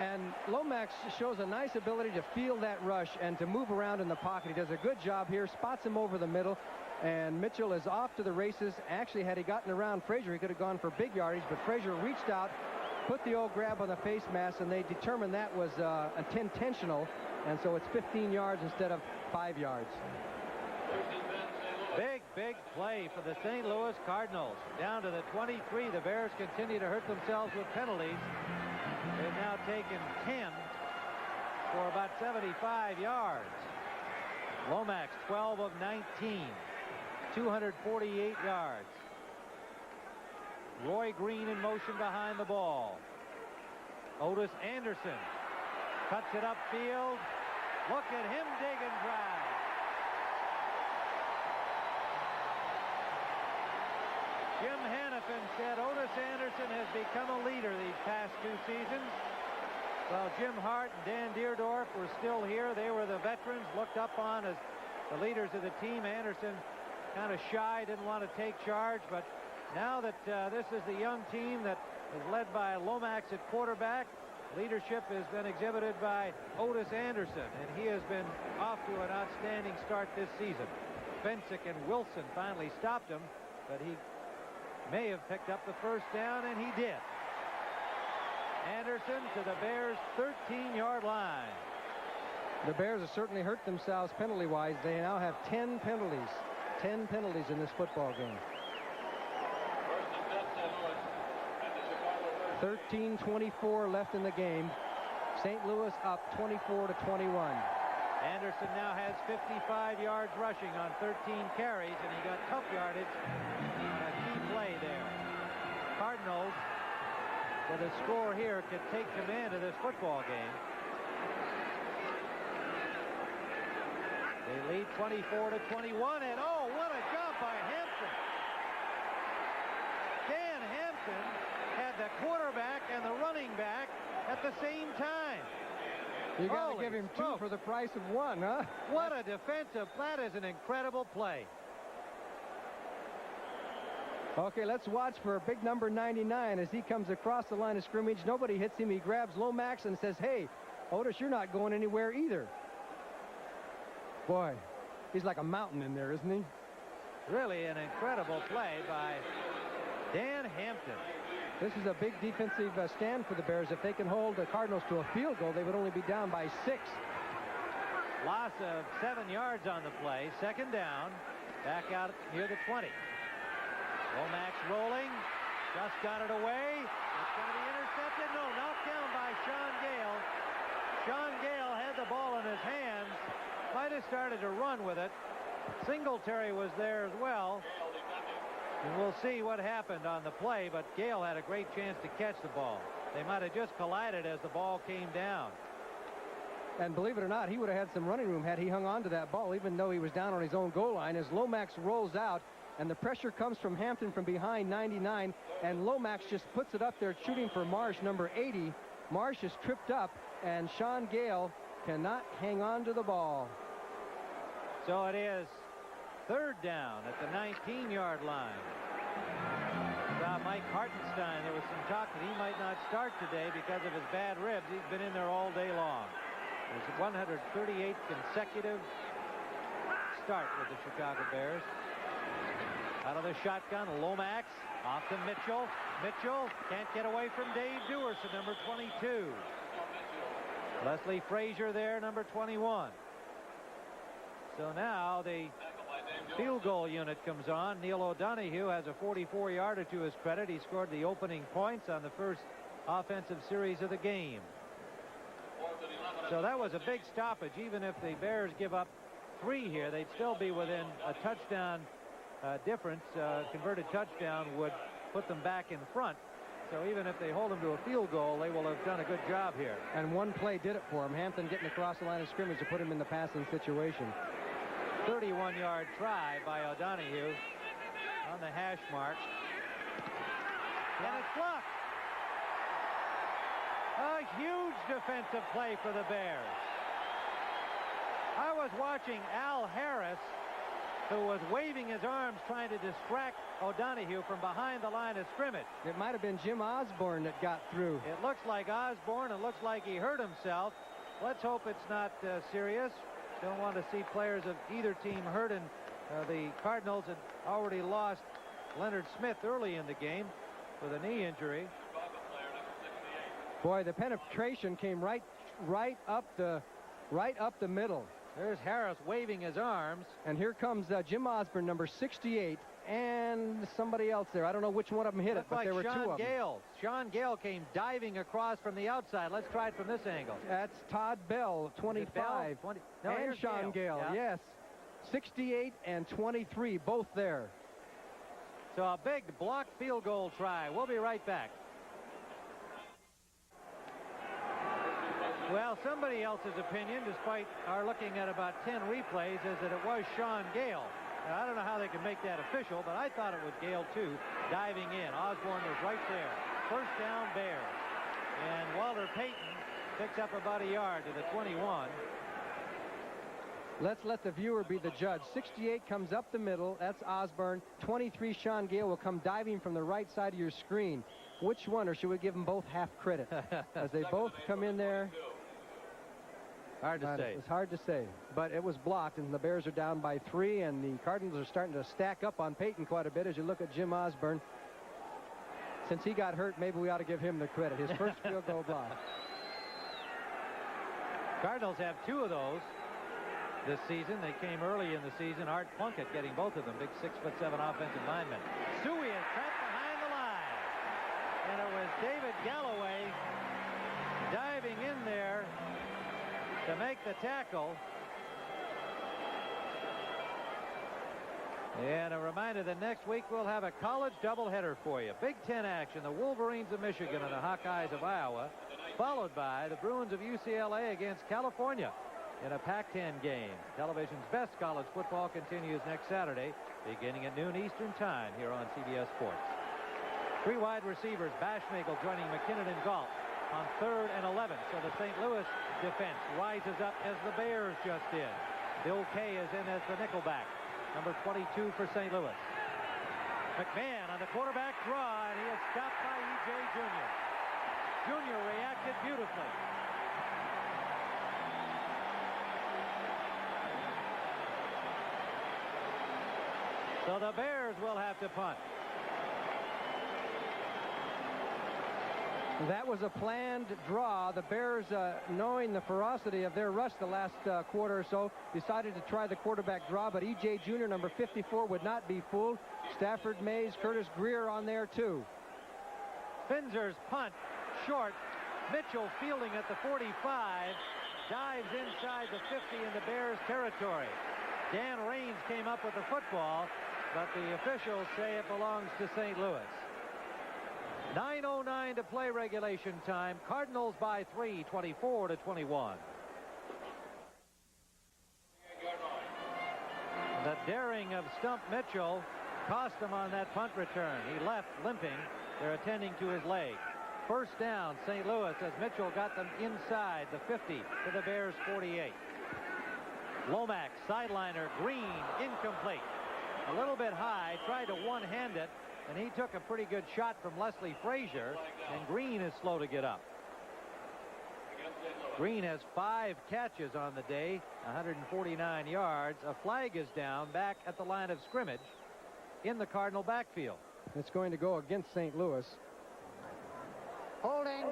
And Lomax shows a nice ability to field that rush and to move around in the pocket. He does a good job here, spots him over the middle, and Mitchell is off to the races. Actually, had he gotten around Frazier, he could have gone for big yardage, but Frazier reached out, put the old grab on the face mask, and they determined that was intentional, and so it's 15 yards instead of 5 yards. Big play for the St. Louis Cardinals. Down to the 23. The Bears continue to hurt themselves with penalties. They've now taken 10 for about 75 yards. Lomax, 12 of 19. 248 yards. Roy Green in motion behind the ball. Otis Anderson cuts it upfield. Look at him dig and drive. Jim Hannafin said Otis Anderson has become a leader these past 2 seasons. Well, Jim Hart and Dan Deerdorf were still here. They were the veterans looked up on as the leaders of the team. Anderson kind of shy, didn't want to take charge, but now that this is the young team that is led by Lomax at quarterback, leadership has been exhibited by Otis Anderson, and he has been off to an outstanding start this season. Fensick and Wilson finally stopped him, but he may have picked up the first down, and he did. Anderson to the Bears' 13-yard line. The Bears have certainly hurt themselves penalty-wise. They now have 10 penalties. 10 penalties in this football game. 13:24 left in the game. St. Louis up 24-21. Anderson now has 55 yards rushing on 13 carries, and he got tough yardage. A key play there. Cardinals, with a score here, can take command of this football game. They lead 24-21, and oh, what a job by Hampton. Dan Hampton had the quarterback and the running back at the same time. You got to Holy give him smoke. 2 for the price of 1, huh? What a defensive. That is an incredible play. Okay, let's watch for big number 99 as he comes across the line of scrimmage. Nobody hits him. He grabs Lomax and says, hey, Otis, you're not going anywhere either. Boy, he's like a mountain in there, isn't he? Really an incredible play by Dan Hampton. This is a big defensive stand for the Bears. If they can hold the Cardinals to a field goal, they would only be down by 6. Loss of 7 yards on the play. Second down. Back out near the 20. Lomax rolling. Just got it away. It's going to be intercepted. No, knocked down by Sean Gale. Sean Gale had the ball in his hands. Might have started to run with it. Singletary was there as well. And we'll see what happened on the play, but Gale had a great chance to catch the ball. They might have just collided as the ball came down. And believe it or not, he would have had some running room had he hung on to that ball, even though he was down on his own goal line. As Lomax rolls out, and the pressure comes from Hampton from behind 99, and Lomax just puts it up there shooting for Marsh, number 80. Marsh is tripped up, and Sean Gale cannot hang on to the ball. So it is third down at the 19-yard line. Mike Hartenstein, there was some talk that he might not start today because of his bad ribs. He's been in there all day long. His 138th consecutive start with the Chicago Bears. Out of the shotgun, Lomax off to Mitchell. Mitchell can't get away from Dave Dewerson, number 22. Leslie Frazier there, number 21. So now the field goal unit comes on. Neil O'Donoghue has a 44-yarder to his credit. He scored the opening points on the first offensive series of the game. So that was a big stoppage. Even if the Bears give up 3 here, they'd still be within a touchdown difference. Converted touchdown would put them back in front. So even if they hold them to a field goal, they will have done a good job here. And one play did it for him. Hampton getting across the line of scrimmage to put him in the passing situation. 31-yard try by O'Donoghue on the hash mark. And it's blocked. A huge defensive play for the Bears. I was watching Al Harris, who was waving his arms trying to distract O'Donoghue from behind the line of scrimmage. It might have been Jim Osborne that got through. It looks like Osborne. It looks like he hurt himself. Let's hope it's not serious. Don't want to see players of either team hurt, and the Cardinals had already lost Leonard Smith early in the game with a knee injury. Boy, the penetration came right up the middle. There's Harris waving his arms. And here comes Jim Osborne, number 68, and somebody else there. I don't know which one of them hit it, but there were 2 of them. Sean Gale came diving across from the outside. Let's try it from this angle. That's Todd Bell, 25. No, and Sean Gale, yes. 68 and 23, both there. So a big block field goal try. We'll be right back. Well, somebody else's opinion, despite our looking at about 10 replays, is that it was Sean Gale. Now, I don't know how they can make that official, but I thought it was Gale, too, diving in. Osborne was right there. First down, Bears. And Walter Payton picks up about a yard to the 21. Let's let the viewer be the judge. 68 comes up the middle. That's Osborne. 23, Sean Gale, will come diving from the right side of your screen. Which one, or should we give them both half credit? As they both come in there. Hard to say. It's hard to say, but it was blocked, and the Bears are down by 3, and the Cardinals are starting to stack up on Payton quite a bit as you look at Jim Osborne. Since he got hurt, maybe we ought to give him the credit. His first field goal block. Cardinals have 2 of those this season. They came early in the season. Art Plunkett getting both of them. Big 6'7" offensive lineman. Suey is trapped behind the line. And it was David Galloway diving in there to make the tackle. And a reminder that next week we'll have a college doubleheader for you. Big Ten action, the Wolverines of Michigan and the Hawkeyes of Iowa, followed by the Bruins of UCLA against California. in a Pac-10 game. Television's best college football continues next Saturday, beginning at noon Eastern Time here on CBS Sports. Three wide receivers, Bashnagle joining McKinnon and Galt on 3rd and 11. So the St. Louis defense rises up as the Bears just did. Bill Kay is in as the nickelback, number 22 for St. Louis. McMahon on the quarterback draw, and he is stopped by E.J. Jr. Jr. reacted beautifully. So the Bears will have to punt. That was a planned draw. The Bears, knowing the ferocity of their rush the last quarter or so, decided to try the quarterback draw, but E.J. Jr., number 54, would not be fooled. Stafford Mays, Curtis Greer on there, too. Finzer's punt, short. Mitchell fielding at the 45, dives inside the 50 in the Bears' territory. Dan Raines came up with the football, but the officials say it belongs to St. Louis. 9:09 to play regulation time. Cardinals by 3, 24-21. The daring of Stump Mitchell cost him on that punt return. He left limping. They're attending to his leg. First down, St. Louis, as Mitchell got them inside the 50 to the Bears' 48. Lomax, sideliner, Green, incomplete. A little bit high, tried to one-hand it, and he took a pretty good shot from Leslie Frazier, and Green is slow to get up. Green has 5 catches on the day, 149 yards. A flag is down back at the line of scrimmage in the Cardinal backfield. It's going to go against St. Louis. Holding,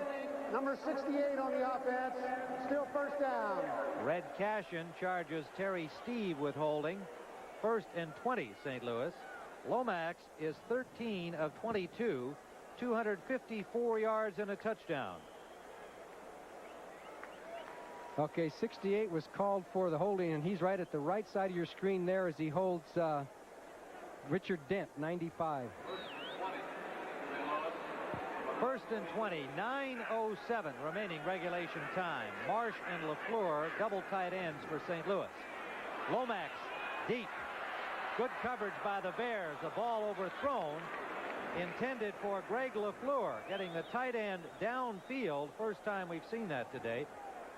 number 68 on the offense. Still first down. Red Cashin charges Terry Steve with holding. 1st and 20, St. Louis. Lomax is 13 of 22, 254 yards and a touchdown. Okay, 68 was called for the holding, and he's right at the right side of your screen there as he holds Richard Dent, 95. 1st and 20, 9:07 remaining regulation time. Marsh and LaFleur, double tight ends for St. Louis. Lomax, deep. Good coverage by the Bears. The ball overthrown, intended for Greg LaFleur, getting the tight end downfield. First time we've seen that today.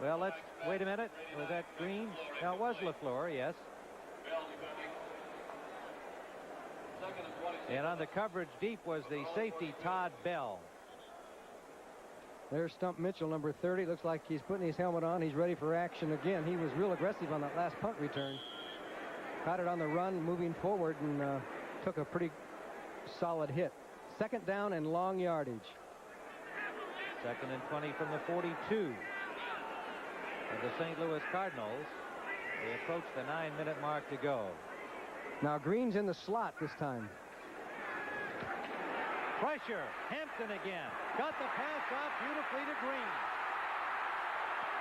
Well, let's wait a minute. Was that Green? No, it was LaFleur, yes. And on the coverage deep was the safety, Todd Bell. There's Stump Mitchell, number 30. Looks like he's putting his helmet on. He's ready for action again. He was real aggressive on that last punt return. Caught it on the run, moving forward, and took a pretty solid hit. 2nd down and long yardage. 2nd and 20 from the 42 of the St. Louis Cardinals. They approach the 9-minute mark to go. Now Green's in the slot this time. Pressure. Hampton again. Got the pass off beautifully to Green.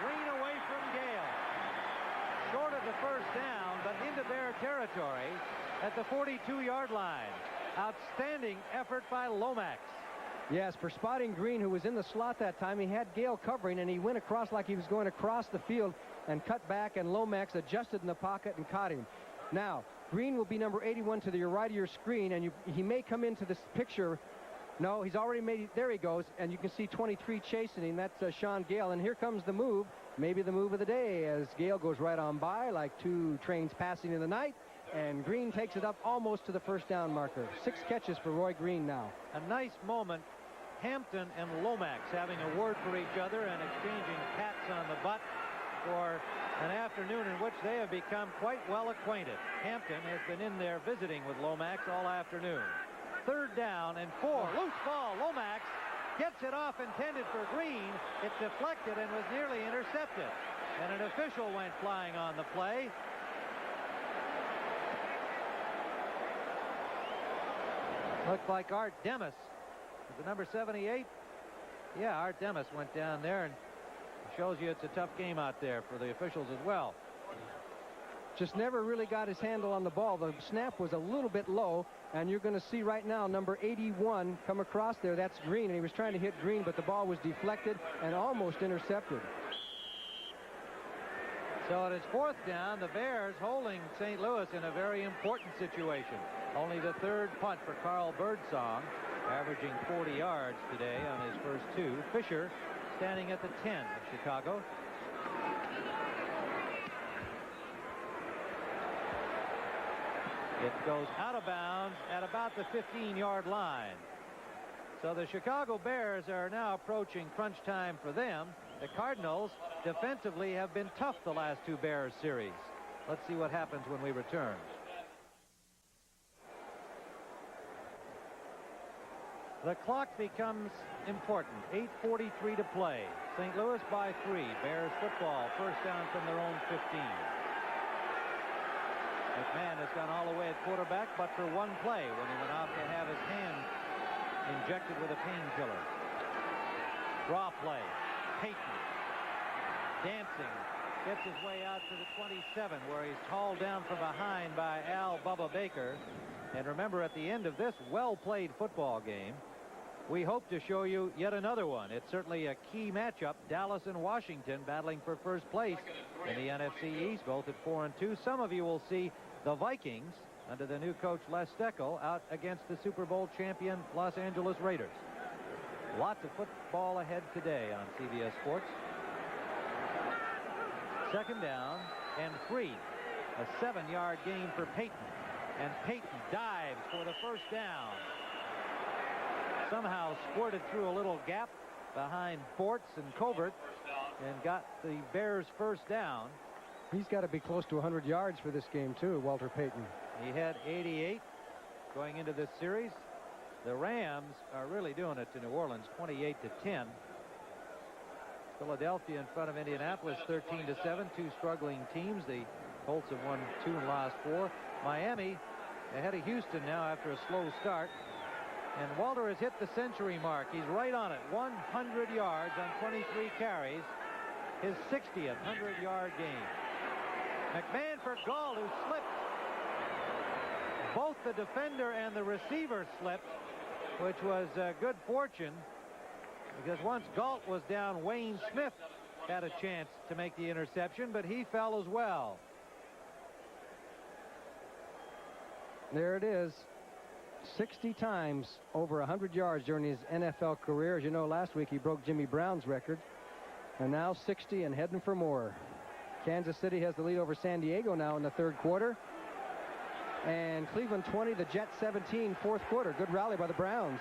Green away from Gale. Short of the first down, but into their territory at the 42-yard line. Outstanding effort by Lomax. Yes, for spotting Green, who was in the slot that time. He had Gale covering, and he went across like he was going across the field and cut back, and Lomax adjusted in the pocket and caught him. Now, Green will be number 81 to the right of your screen, and he may come into this picture. No, he's already made it. There he goes, and you can see 23 chasing him. That's Sean Gale, and here comes the move. Maybe the move of the day, as Gale goes right on by like 2 trains passing in the night, and Green takes it up almost to the first down marker. 6 catches for Roy Green now. A nice moment. Hampton and Lomax having a word for each other and exchanging pats on the butt for an afternoon in which they have become quite well acquainted. Hampton has been in there visiting with Lomax all afternoon. 3rd down and 4. Loose ball. Lomax gets it off, intended for Green. It deflected and was nearly intercepted. And an official went flying on the play. Looked like Art Demas. Is it number 78? Yeah, Art Demas went down there, and shows you it's a tough game out there for the officials as well. Just never really got his handle on the ball. The snap was a little bit low, and you're going to see right now number 81 come across there. That's Green, and he was trying to hit Green, but the ball was deflected and almost intercepted. So it is 4th down. The Bears holding St. Louis in a very important situation. Only the 3rd punt for Carl Birdsong, averaging 40 yards today on his first 2. Fisher standing at the 10 of Chicago. It goes out of bounds at about the 15-yard line. So the Chicago Bears are now approaching crunch time for them. The Cardinals defensively have been tough the last 2 Bears series. Let's see what happens when we return. The clock becomes important. 8:43 to play. St. Louis by 3. Bears football, first down from their own 15. McMahon has gone all the way at quarterback, but for one play when he went off to have his hand injected with a painkiller. Draw play. Payton dancing, gets his way out to the 27, where he's hauled down from behind by Al Bubba Baker. And remember, at the end of this well-played football game, we hope to show you yet another one. It's certainly a key matchup. Dallas and Washington battling for first place in the NFC East, both at 4-2. Some of you will see the Vikings under the new coach Les Steckel out against the Super Bowl champion Los Angeles Raiders. Lots of football ahead today on CBS Sports. 2nd down and 3. A 7-yard gain for Payton. And Payton dives for the first down. Somehow squirted through a little gap behind Forts and Covert and got the Bears first down. He's got to be close to 100 yards for this game, too, Walter Payton. He had 88 going into this series. The Rams are really doing it to New Orleans, 28-10. Philadelphia in front of Indianapolis, 13-7. 2 struggling teams. The Colts have won 2 and lost 4. Miami ahead of Houston now after a slow start. And Walter has hit the century mark. He's right on it. 100 yards on 23 carries. His 60th 100-yard game. McMahon for Gault, who slipped. Both the defender and the receiver slipped, which was good fortune, because once Gault was down, Wayne Smith had a chance to make the interception, but he fell as well. There it is. 60 times over 100 yards during his NFL career. As you know, last week he broke Jimmy Brown's record. And now 60 and heading for more. Kansas City has the lead over San Diego now in the 3rd quarter. And Cleveland 20, the Jets 17, 4th quarter. Good rally by the Browns.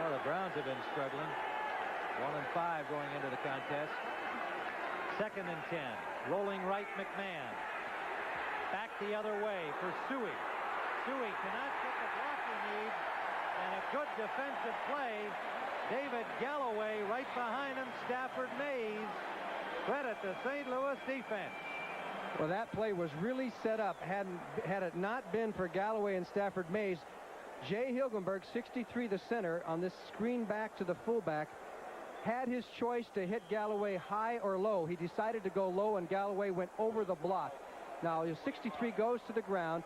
Well, the Browns have been struggling. 1-5 going into the contest. 2nd and 10. Rolling right, McMahon. Back the other way for Suey. Suey cannot get the block he needs. And a good defensive play. David Galloway right behind him. Stafford Mays. Credit the St. Louis defense. Well, that play was really set up. Had it not been for Galloway and Stafford Mays, Jay Hilgenberg, 63, the center, on this screen back to the fullback, had his choice to hit Galloway high or low. He decided to go low, and Galloway went over the block. Now, 63 goes to the ground.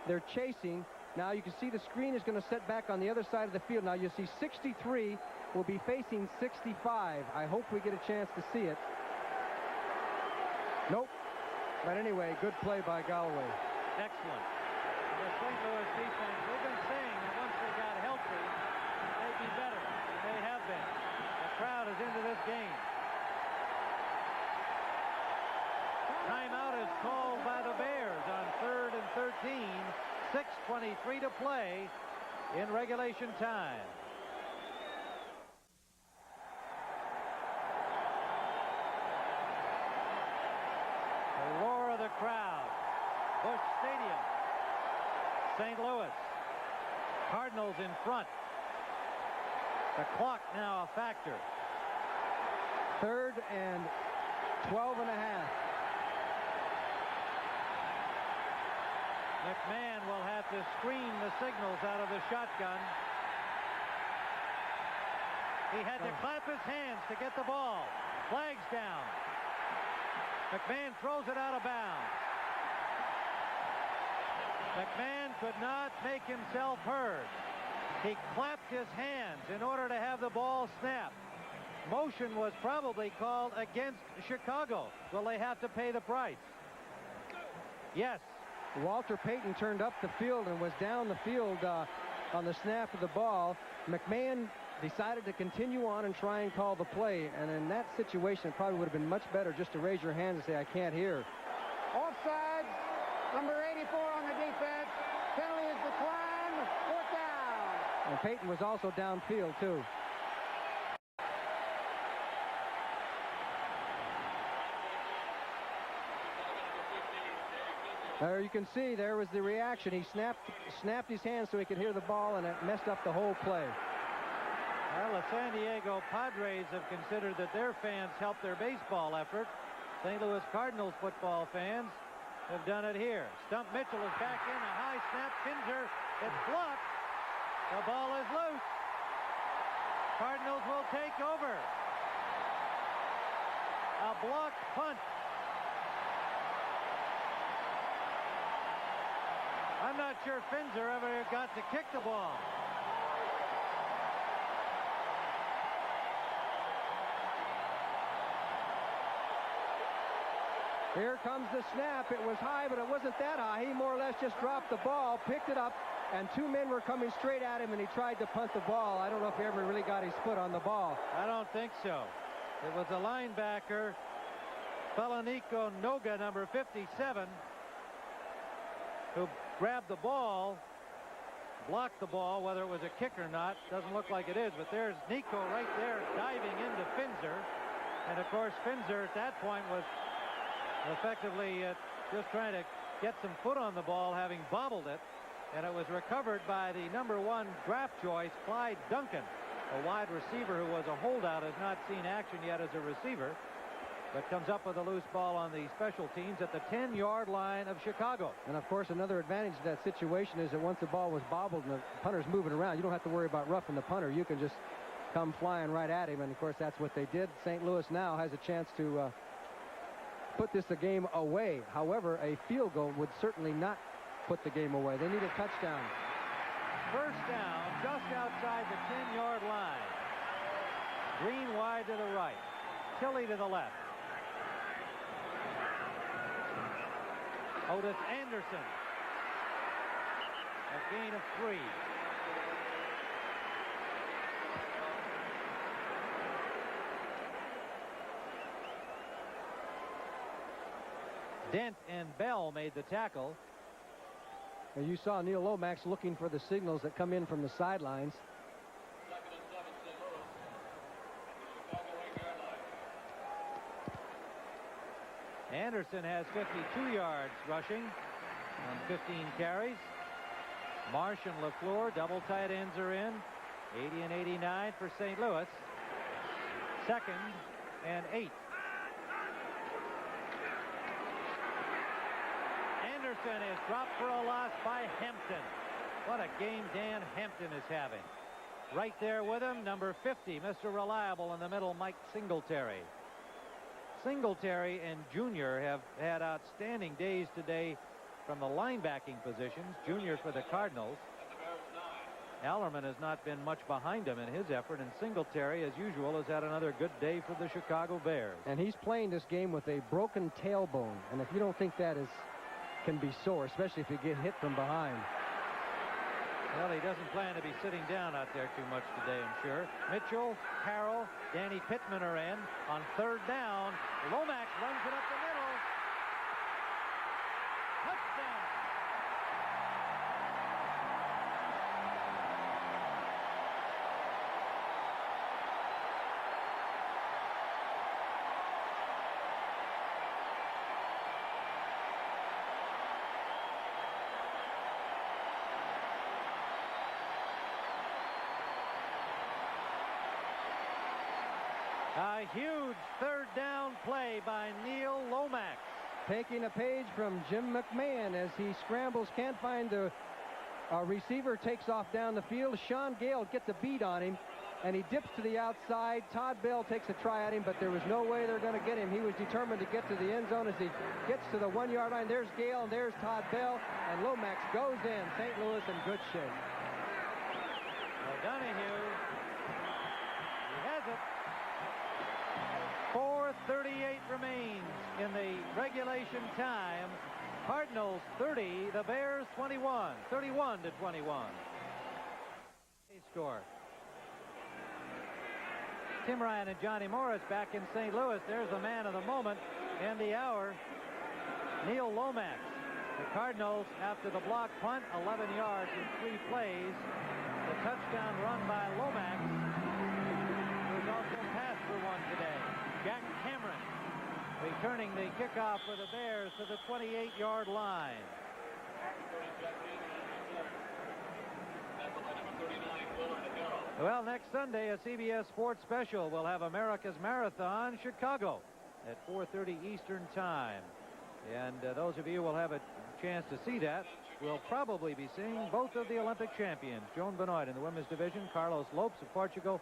They're chasing. Now, you can see the screen is going to set back on the other side of the field. Now, you see 63 will be facing 65. I hope we get a chance to see it. Nope. But anyway, good play by Galloway. Excellent. The St. Louis defense, they've been saying that once they got healthy, they'd be better. And they have been. The crowd is into this game. Timeout is called by the Bears on 3rd and 13. 6:23 to play in regulation time. The roar of the crowd. Busch Stadium. St. Louis. Cardinals in front. The clock now a factor. 3rd and 12 and a half. McMahon will have to screen the signals out of the shotgun. He had to clap his hands to get the ball. Flags down. McMahon throws it out of bounds. McMahon could not make himself heard. He clapped his hands in order to have the ball snap. Motion was probably called against Chicago. Will they have to pay the price? Yes. Walter Payton turned up the field and was down the field on the snap of the ball. McMahon decided to continue on and try and call the play. And in that situation, it probably would have been much better just to raise your hand and say, I can't hear. Offside, number 84 on the defense. Penalty is declined. 4th down. And Payton was also downfield, too. There you can see, there was the reaction. He snapped his hand so he could hear the ball, and it messed up the whole play. Well, the San Diego Padres have considered that their fans helped their baseball effort. St. Louis Cardinals football fans have done it here. Stump Mitchell is back in. A high snap. Kinzer, it's blocked. The ball is loose. Cardinals will take over. A blocked punt. I'm not sure Finzer ever got to kick the ball. Here comes the snap. It was high, but it wasn't that high. He more or less just dropped the ball, picked it up, and 2 men were coming straight at him, and he tried to punt the ball. I don't know if he ever really got his foot on the ball. I don't think so. It was a linebacker, Felonico Noga, number 57, who grabbed the ball, blocked the ball. Whether it was a kick or not, doesn't look like it is, but there's Nico right there diving into Finzer. And of course, Finzer at that point was effectively just trying to get some foot on the ball, having bobbled it, and it was recovered by the number 1 draft choice, Clyde Duncan, a wide receiver who was a holdout, has not seen action yet as a receiver, but comes up with a loose ball on the special teams at the 10-yard line of Chicago. And of course, another advantage of that situation is that once the ball was bobbled and the punter's moving around, you don't have to worry about roughing the punter. You can just come flying right at him, and of course that's what they did. St. Louis now has a chance to put this game away. However, a field goal would certainly not put the game away. They need a touchdown. First down, just outside the 10-yard line. Green wide to the right. Tilley to the left. Otis Anderson. A gain of 3. Dent and Bell made the tackle. And you saw Neil Lomax looking for the signals that come in from the sidelines. Anderson has 52 yards rushing on 15 carries. Marsh and LaFleur, double tight ends, are in. 80 and 89 for St. Louis. 2nd and 8. Anderson is dropped for a loss by Hampton. What a game Dan Hampton is having. Right there with him, number 50, Mr. Reliable in the middle, Mike Singletary. Singletary and Junior have had outstanding days today from the linebacking positions. Junior for the Cardinals. Allerman has not been much behind him in his effort, and Singletary, as usual, has had another good day for the Chicago Bears. And he's playing this game with a broken tailbone, and if you don't think that can be sore, especially if you get hit from behind. Well, he doesn't plan to be sitting down out there too much today, I'm sure. Mitchell, Carroll, Danny Pittman are in on 3rd down. Lomax runs it up the middle. Touchdown. A huge 3rd down play by Neil Lomax. Taking a page from Jim McMahon as he scrambles, can't find the receiver, takes off down the field. Sean Gale gets a beat on him, and he dips to the outside. Todd Bell takes a try at him, but there was no way they're going to get him. He was determined to get to the end zone as he gets to the 1-yard line. There's Gale, and there's Todd Bell, and Lomax goes in. St. Louis in good shape. O'Donoghue, he has it. 4:38 remains in the regulation time. Cardinals 30, the Bears 21, 31-21. Score. Tim Ryan and Johnny Morris back in St. Louis. There's the man of the moment and the hour, Neil Lomax. The Cardinals, after the block punt, 11 yards in 3 plays. The touchdown run by Lomax. There's also a pass for one today. Jack Cameron returning the kickoff for the Bears to the 28-yard line. Well, next Sunday, a CBS Sports Special will have America's Marathon, Chicago, at 4:30 Eastern Time. And those of you who will have a chance to see that will probably be seeing both of the Olympic champions, Joan Benoit in the women's division, Carlos Lopes of Portugal,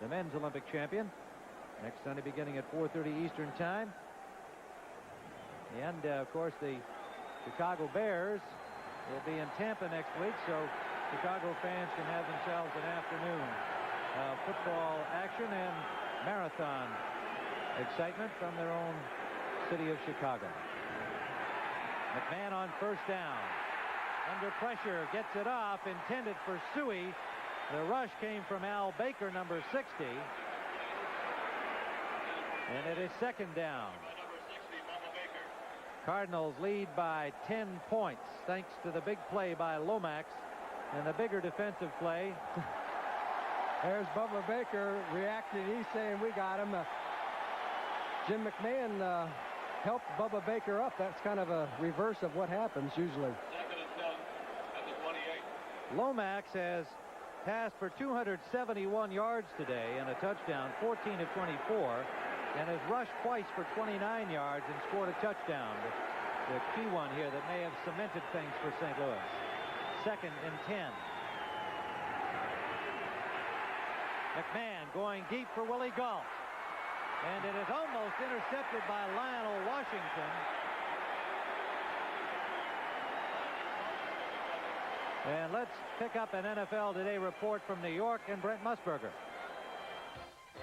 the men's Olympic champion, next Sunday beginning at 4:30 Eastern Time. And, of course, the Chicago Bears will be in Tampa next week, so Chicago fans can have themselves an afternoon of football action and marathon excitement from their own city of Chicago. McMahon on first down. Under pressure, gets it off, intended for Suey. The rush came from Al Baker, number 60. And it is second down. Cardinals lead by 10 points thanks to the big play by Lomax and the bigger defensive play. There's Bubba Baker reacted. He's saying we got him. Jim McMahon helped Bubba Baker up. That's kind of a reverse of what happens usually. Second and 10 at the 28. Lomax has passed for 271 yards today and a touchdown, 14 of 24, and has rushed twice for 29 yards and scored a touchdown. The key one here that may have cemented things for St. Louis. Second and 10. McMahon going deep for Willie Gault. And it is almost intercepted by Lionel Washington. And let's pick up an NFL Today report from New York and Brent Musburger.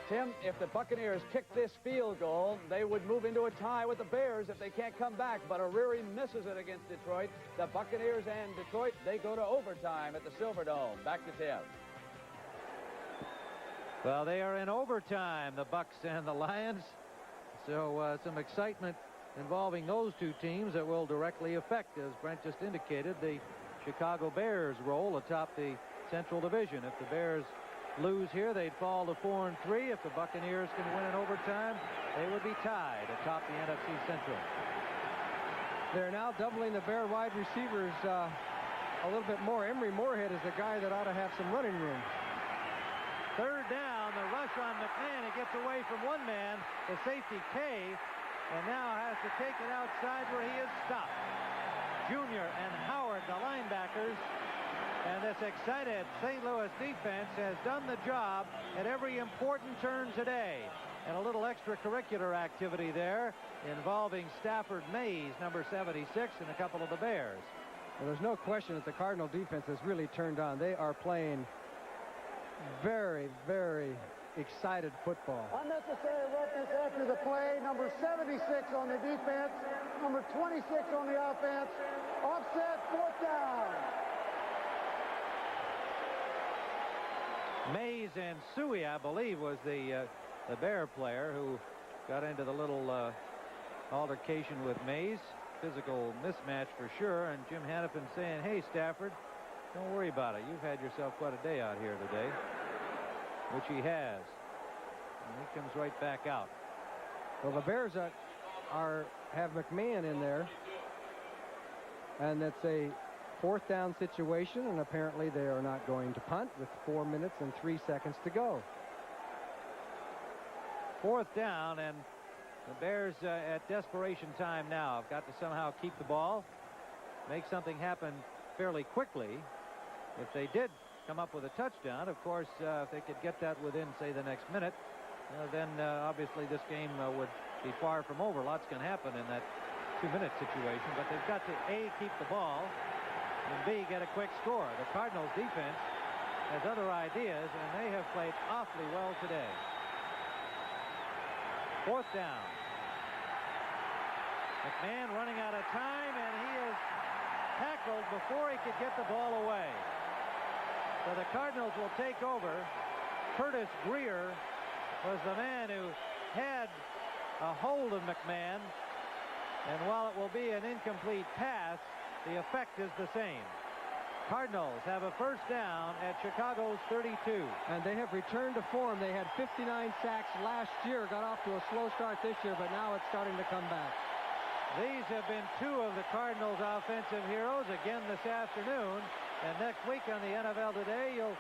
Tim, if the Buccaneers kick this field goal, they would move into a tie with the Bears if they can't come back. But O'Reilly misses it against Detroit. The Buccaneers and Detroit, they go to overtime at the Silverdome. Back to Tim. Well, they are in overtime, the Bucs and the Lions. So some excitement involving those two teams that will directly affect, as Brent just indicated, the Chicago Bears' role atop the Central Division. If the Bears lose here, they'd fall to 4-3. If the Buccaneers can win in overtime, they would be tied atop the NFC Central. They're now doubling the Bear wide receivers a little bit more. Emery Moorhead is the guy that ought to have some running room. Third down, the rush on McMahon. He gets away from one man, the safety Kay, and now has to take it outside where he is stopped. Junior and Howard, the linebackers, and this excited St. Louis defense has done the job at every important turn today. And a little extracurricular activity there involving Stafford Mays, number 76, and a couple of the Bears. Well, there's no question that the Cardinal defense has really turned on. They are playing very, very excited football. Unnecessary roughness after the play. Number 76 on the defense. Number 26 on the offense. Offset, fourth down. Mays and Suey, I believe, was the Bear player who got into the little altercation with Mays. Physical mismatch for sure. And Jim Hannafin saying, hey, Stafford, don't worry about it. You've had yourself quite a day out here today, which he has. And he comes right back out. Well, the Bears have McMahon in there, and it's a fourth down situation, and apparently they are not going to punt with 4 minutes and 3 seconds to go. Fourth down, and the Bears at desperation time now have got to somehow keep the ball, make something happen fairly quickly. If they did come up with a touchdown, of course, if they could get that within, say, the next minute, then obviously this game would be far from over. Lots can happen in that 2-minute situation, but they've got to, A, keep the ball, and B, get a quick score. The Cardinals defense has other ideas, and they have played awfully well today. Fourth down. McMahon running out of time, and he tackled before he could get the ball away. So the Cardinals will take over. Curtis Greer was the man who had a hold of McMahon. And while it will be an incomplete pass, the effect is the same. Cardinals have a first down at Chicago's 32. And they have returned to form. They had 59 sacks last year, got off to a slow start this year, but now it's starting to come back. These have been two of the Cardinals' offensive heroes again this afternoon. And next week on the NFL Today, you'll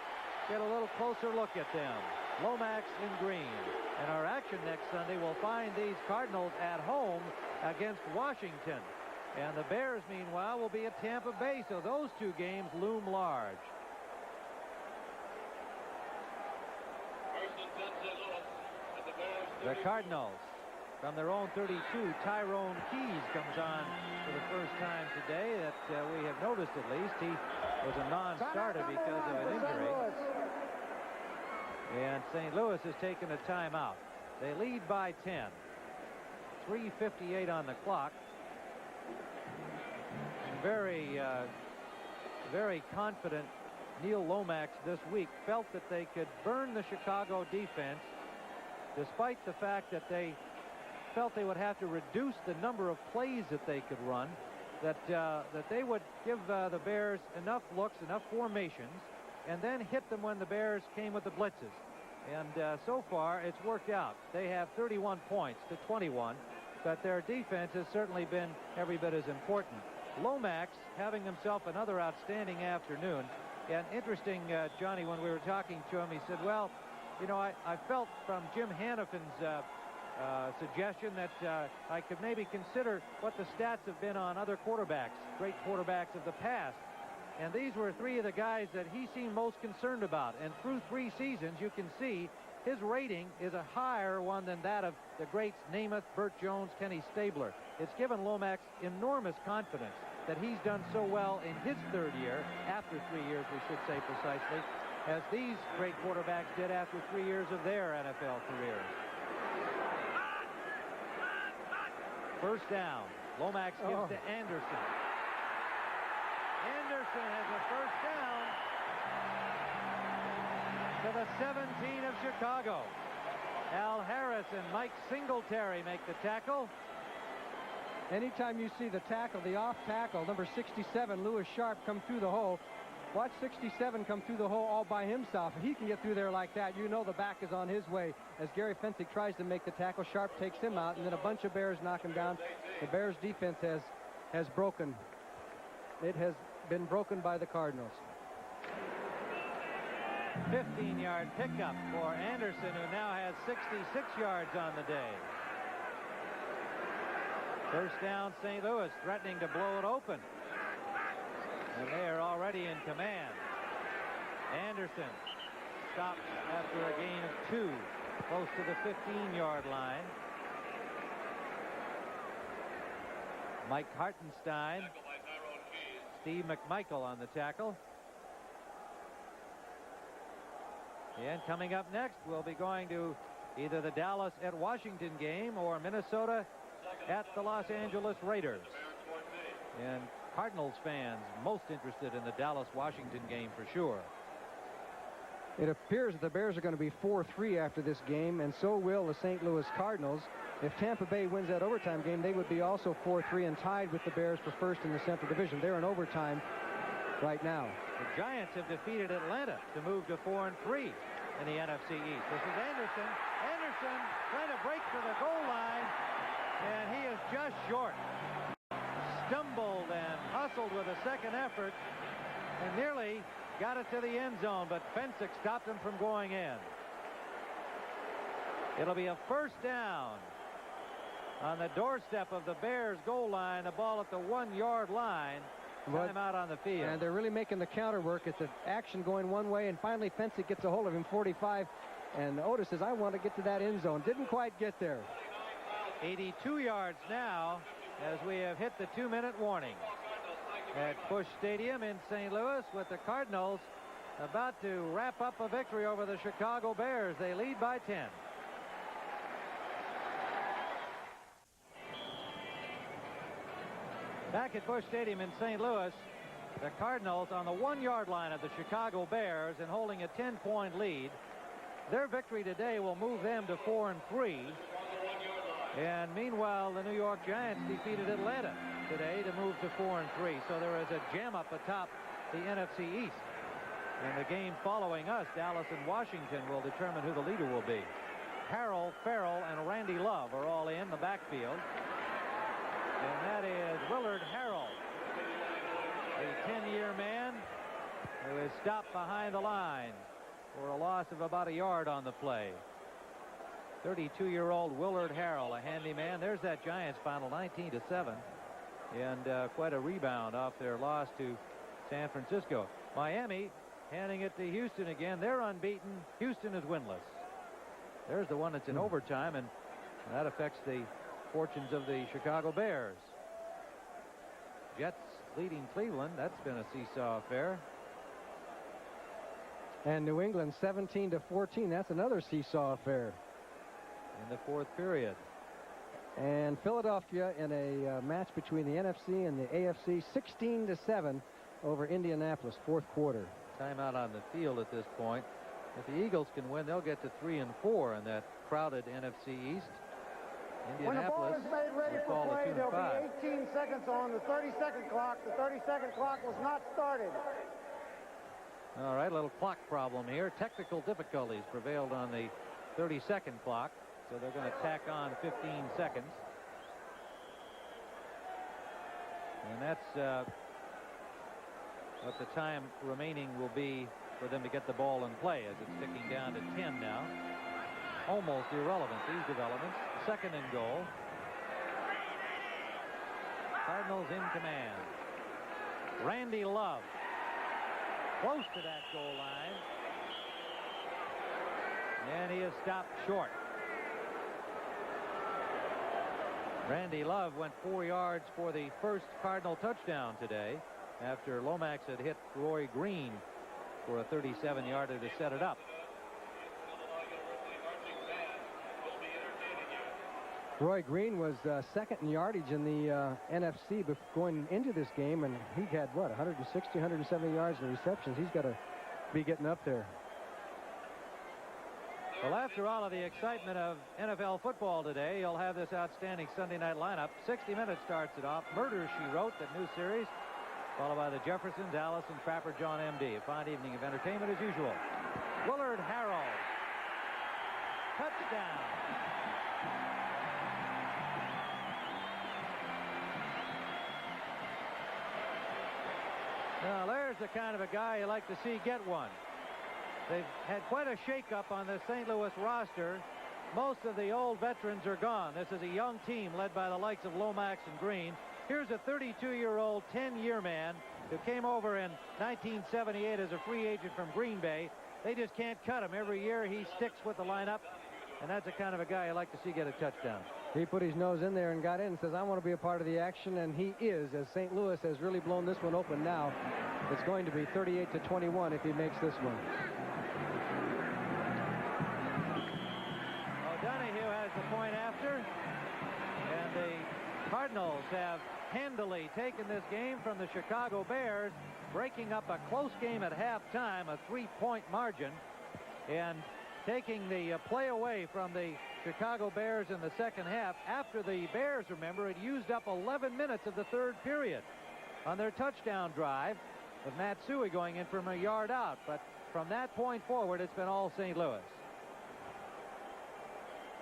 get a little closer look at them. Lomax in green. And our action next Sunday will find these Cardinals at home against Washington. And the Bears, meanwhile, will be at Tampa Bay, so those two games loom large. The Cardinals, from their own 32, Tyrone Keys comes on for the first time today that we have noticed at least. He was a non-starter because of an injury. And St. Louis has taken a timeout. They lead by 10. 3:58 on the clock. Very confident Neil Lomax this week felt that they could burn the Chicago defense, despite the fact that they felt they would have to reduce the number of plays that they could run, that they would give the Bears enough looks, enough formations, and then hit them when the Bears came with the blitzes. And so far, it's worked out. They have 31 points to 21, but their defense has certainly been every bit as important. Lomax having himself another outstanding afternoon. And interesting, Johnny, when we were talking to him, he said, well, you know, I felt from Jim Hanifin's suggestion that I could maybe consider what the stats have been on other quarterbacks, great quarterbacks of the past. And these were three of the guys that he seemed most concerned about. And through 3 seasons, you can see his rating is a higher one than that of the greats Namath, Burt Jones, Kenny Stabler. It's given Lomax enormous confidence that he's done so well in his 3rd year, after 3 years, we should say precisely, as these great quarterbacks did after 3 years of their NFL careers. First down. Lomax gives to Anderson. Anderson has a first down to the 17 of Chicago. Al Harris and Mike Singletary make the tackle. Anytime you see the tackle, the off tackle, number 67, Lewis Sharp, come through the hole, watch 67 come through the hole all by himself. If he can get through there like that, you know the back is on his way. As Gary Fensick tries to make the tackle, Sharp takes him out, and then a bunch of Bears knock him down. The Bears defense has broken. It has been broken by the Cardinals. 15-yard pickup for Anderson, who now has 66 yards on the day. First down, St. Louis, threatening to blow it open. And they are already in command. Anderson stops after a gain of 2, close to the 15-yard line. Mike Hartenstein, Steve McMichael on the tackle. And coming up next, we'll be going to either the Dallas at Washington game or Minnesota at the Los Angeles Raiders. And Cardinals fans most interested in the Dallas-Washington game for sure. It appears that the Bears are going to be 4-3 after this game, and so will the St. Louis Cardinals. If Tampa Bay wins that overtime game, they would be also 4-3 and tied with the Bears for first in the Central Division. They're in overtime right now. The Giants have defeated Atlanta to move to 4-3 in the NFC East. This is Anderson. Anderson trying to break to the goal line, and he is just short. Stumbled and hustled with a second effort and nearly got it to the end zone, but Fensick stopped him from going in. It'll be a first down on the doorstep of the Bears goal line, the ball at the 1-yard line. Send him out on the field. And they're really making the counter work. It's an action going one way, and finally Fensick gets a hold of him, 45, and Otis says, I want to get to that end zone. Didn't quite get there. 82 yards now as we have hit the 2-minute warning at Busch Stadium in St. Louis, with the Cardinals about to wrap up a victory over the Chicago Bears. They lead by 10. Back at Busch Stadium in St. Louis, the Cardinals on the 1-yard line of the Chicago Bears and holding a 10-point lead. Their victory today will move them to 4-3. And meanwhile, the New York Giants defeated Atlanta today to move to 4-3. So there is a jam up atop the NFC East. And the game following us, Dallas and Washington, will determine who the leader will be. Harrell, Farrell, and Randy Love are all in the backfield. And that is Willard Harrell, a 10-year man who is stopped behind the line for a loss of about a yard on the play. 32-year-old Willard Harrell, a handy man. There's that Giants final, 19-7. And quite a rebound off their loss to San Francisco. Miami handing it to Houston again. They're unbeaten. Houston is winless. There's the one that's in overtime, and that affects the fortunes of the Chicago Bears. Jets leading Cleveland. That's been a seesaw affair. And New England 17-14. That's another seesaw affair. In the fourth period. And Philadelphia in a match between the NFC and the AFC, 16-7 over Indianapolis, fourth quarter. Timeout on the field at this point. If the Eagles can win, they'll get to 3-4 in that crowded NFC East. When the ball Indianapolis is made ready will for fall play, to there'll 2-5. be 18 seconds on the 30-second clock. The 30-second clock was not started. All right, a little clock problem here. Technical difficulties prevailed on the 30-second clock, so they're going to tack on 15 seconds. And that's what the time remaining will be for them to get the ball in play, as it's ticking down to 10 now. Almost irrelevant, these developments. Second and goal. Cardinals in command. Randy Love close to that goal line. And he is stopped short. Randy Love went 4 yards for the first Cardinal touchdown today after Lomax had hit Roy Green for a 37-yarder to set it up. Roy Green was second in yardage in the NFC going into this game, and he had, what, 160, 170 yards in receptions. He's got to be getting up there. Well, after all of the excitement of NFL football today, you'll have this outstanding Sunday night lineup. 60 Minutes starts it off. Murder, She Wrote, that new series, followed by the Jeffersons, Alice, and Trapper John M.D. A fine evening of entertainment as usual. Willard Harrell. Touchdown. Now, there's the kind of a guy you like to see get one. They've had quite a shakeup on the St. Louis roster. Most of the old veterans are gone. This is a young team led by the likes of Lomax and Green. Here's a 32-year-old, 10-year man who came over in 1978 as a free agent from Green Bay. They just can't cut him. Every year he sticks with the lineup, and that's the kind of a guy you like to see get a touchdown. He put his nose in there and got in and says, I want to be a part of the action, and he is, as St. Louis has really blown this one open now. It's going to be 38-21 if he makes this one. O'Donoghue has the point after, and the Cardinals have handily taken this game from the Chicago Bears, breaking up a close game at halftime, a 3-point margin, and taking the play away from the Chicago Bears in the second half. After the Bears, remember, had used up 11 minutes of the third period on their touchdown drive, with Matsui going in from a yard out. But from that point forward, it's been all St. Louis.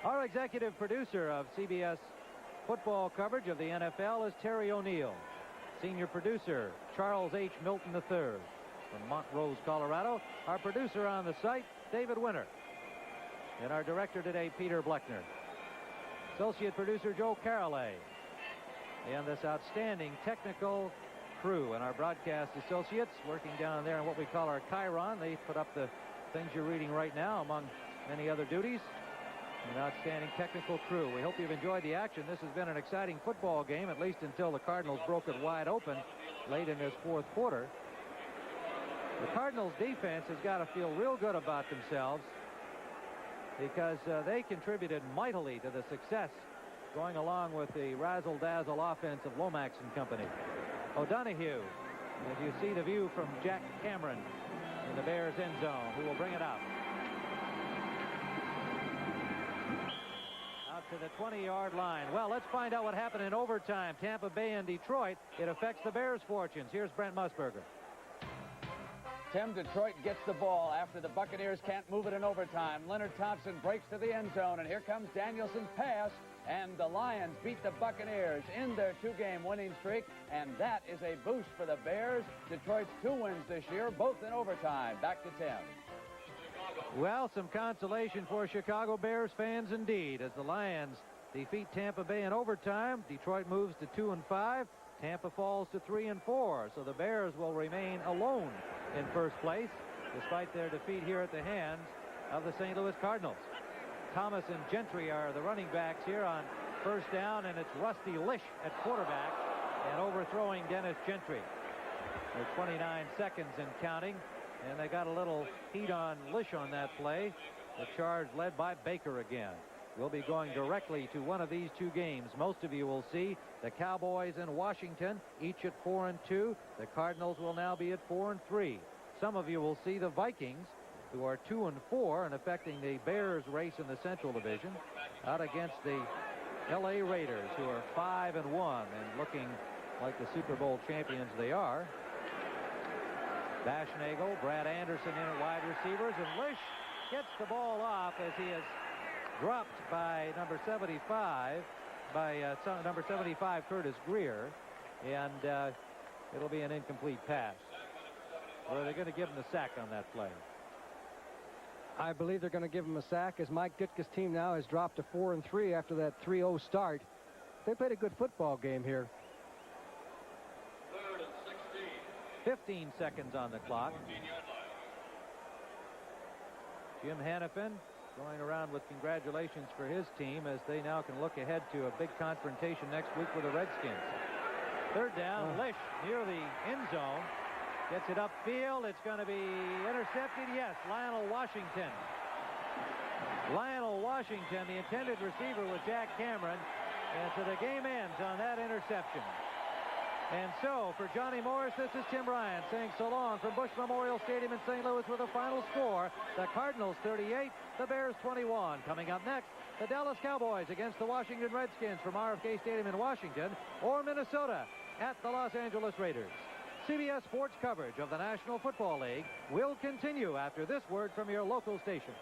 Our executive producer of CBS football coverage of the NFL is Terry O'Neill. Senior producer, Charles H. Milton III. From Montrose, Colorado, our producer on the site, David Winter. And our director today, Peter Bleckner. Associate producer, Joe Carolet. And this outstanding technical crew and our broadcast associates working down there in what we call our Chiron. They put up the things you're reading right now, among many other duties. An outstanding technical crew. We hope you've enjoyed the action. This has been an exciting football game, at least until the Cardinals broke it wide open late in this fourth quarter. The Cardinals defense has got to feel real good about themselves, because they contributed mightily to the success going along with the razzle-dazzle offense of Lomax and company. O'Donohue, as you see the view from Jack Cameron in the Bears end zone, who will bring it up. Out to the 20-yard line. Well, let's find out what happened in overtime. Tampa Bay and Detroit. It affects the Bears' fortunes. Here's Brent Musburger. Tim, Detroit gets the ball after the Buccaneers can't move it in overtime. Leonard Thompson breaks to the end zone, and here comes Danielson's pass, and the Lions beat the Buccaneers in their 2-game winning streak, and that is a boost for the Bears. Detroit's 2 wins this year, both in overtime. Back to Tim. Well, some consolation for Chicago Bears fans indeed, as the Lions defeat Tampa Bay in overtime. Detroit moves to 2-5. Tampa falls to 3-4, so the Bears will remain alone in first place, despite their defeat here at the hands of the St. Louis Cardinals. Thomas and Gentry are the running backs here on first down, and it's Rusty Lish at quarterback and overthrowing Dennis Gentry. They're 29 seconds and counting, and they got a little heat on Lish on that play. The charge led by Baker again. We'll be going directly to one of these 2 games. Most of you will see the Cowboys and Washington, each at 4-2. The Cardinals will now be at 4-3. Some of you will see the Vikings, who are 2-4 and affecting the Bears race in the Central Division, out against the L.A. Raiders, who are 5-1 and looking like the Super Bowl champions they are. Bashnagel, Brad Anderson in at wide receivers, and Lish gets the ball off as he is dropped by number 75, number 75 Curtis Greer, and it'll be an incomplete pass. Or are they going to give him the sack on that play? I believe they're going to give him a sack, as Mike Ditka's team now has dropped to 4-3 after that 3-0 start. They played a good football game here. 3rd and 16. 15 seconds on the clock. 14-yard line. Jim Hannafin going around with congratulations for his team as they now can look ahead to a big confrontation next week with the Redskins. Third down, Lish near the end zone. Gets it upfield. It's going to be intercepted. Yes, Lionel Washington. Lionel Washington, the intended receiver, was Jack Cameron. And so the game ends on that interception. And so, for Johnny Morris, this is Tim Ryan saying so long from Bush Memorial Stadium in St. Louis with a final score. The Cardinals 38, the Bears 21. Coming up next, the Dallas Cowboys against the Washington Redskins from RFK Stadium in Washington, or Minnesota at the Los Angeles Raiders. CBS Sports coverage of the National Football League will continue after this word from your local station.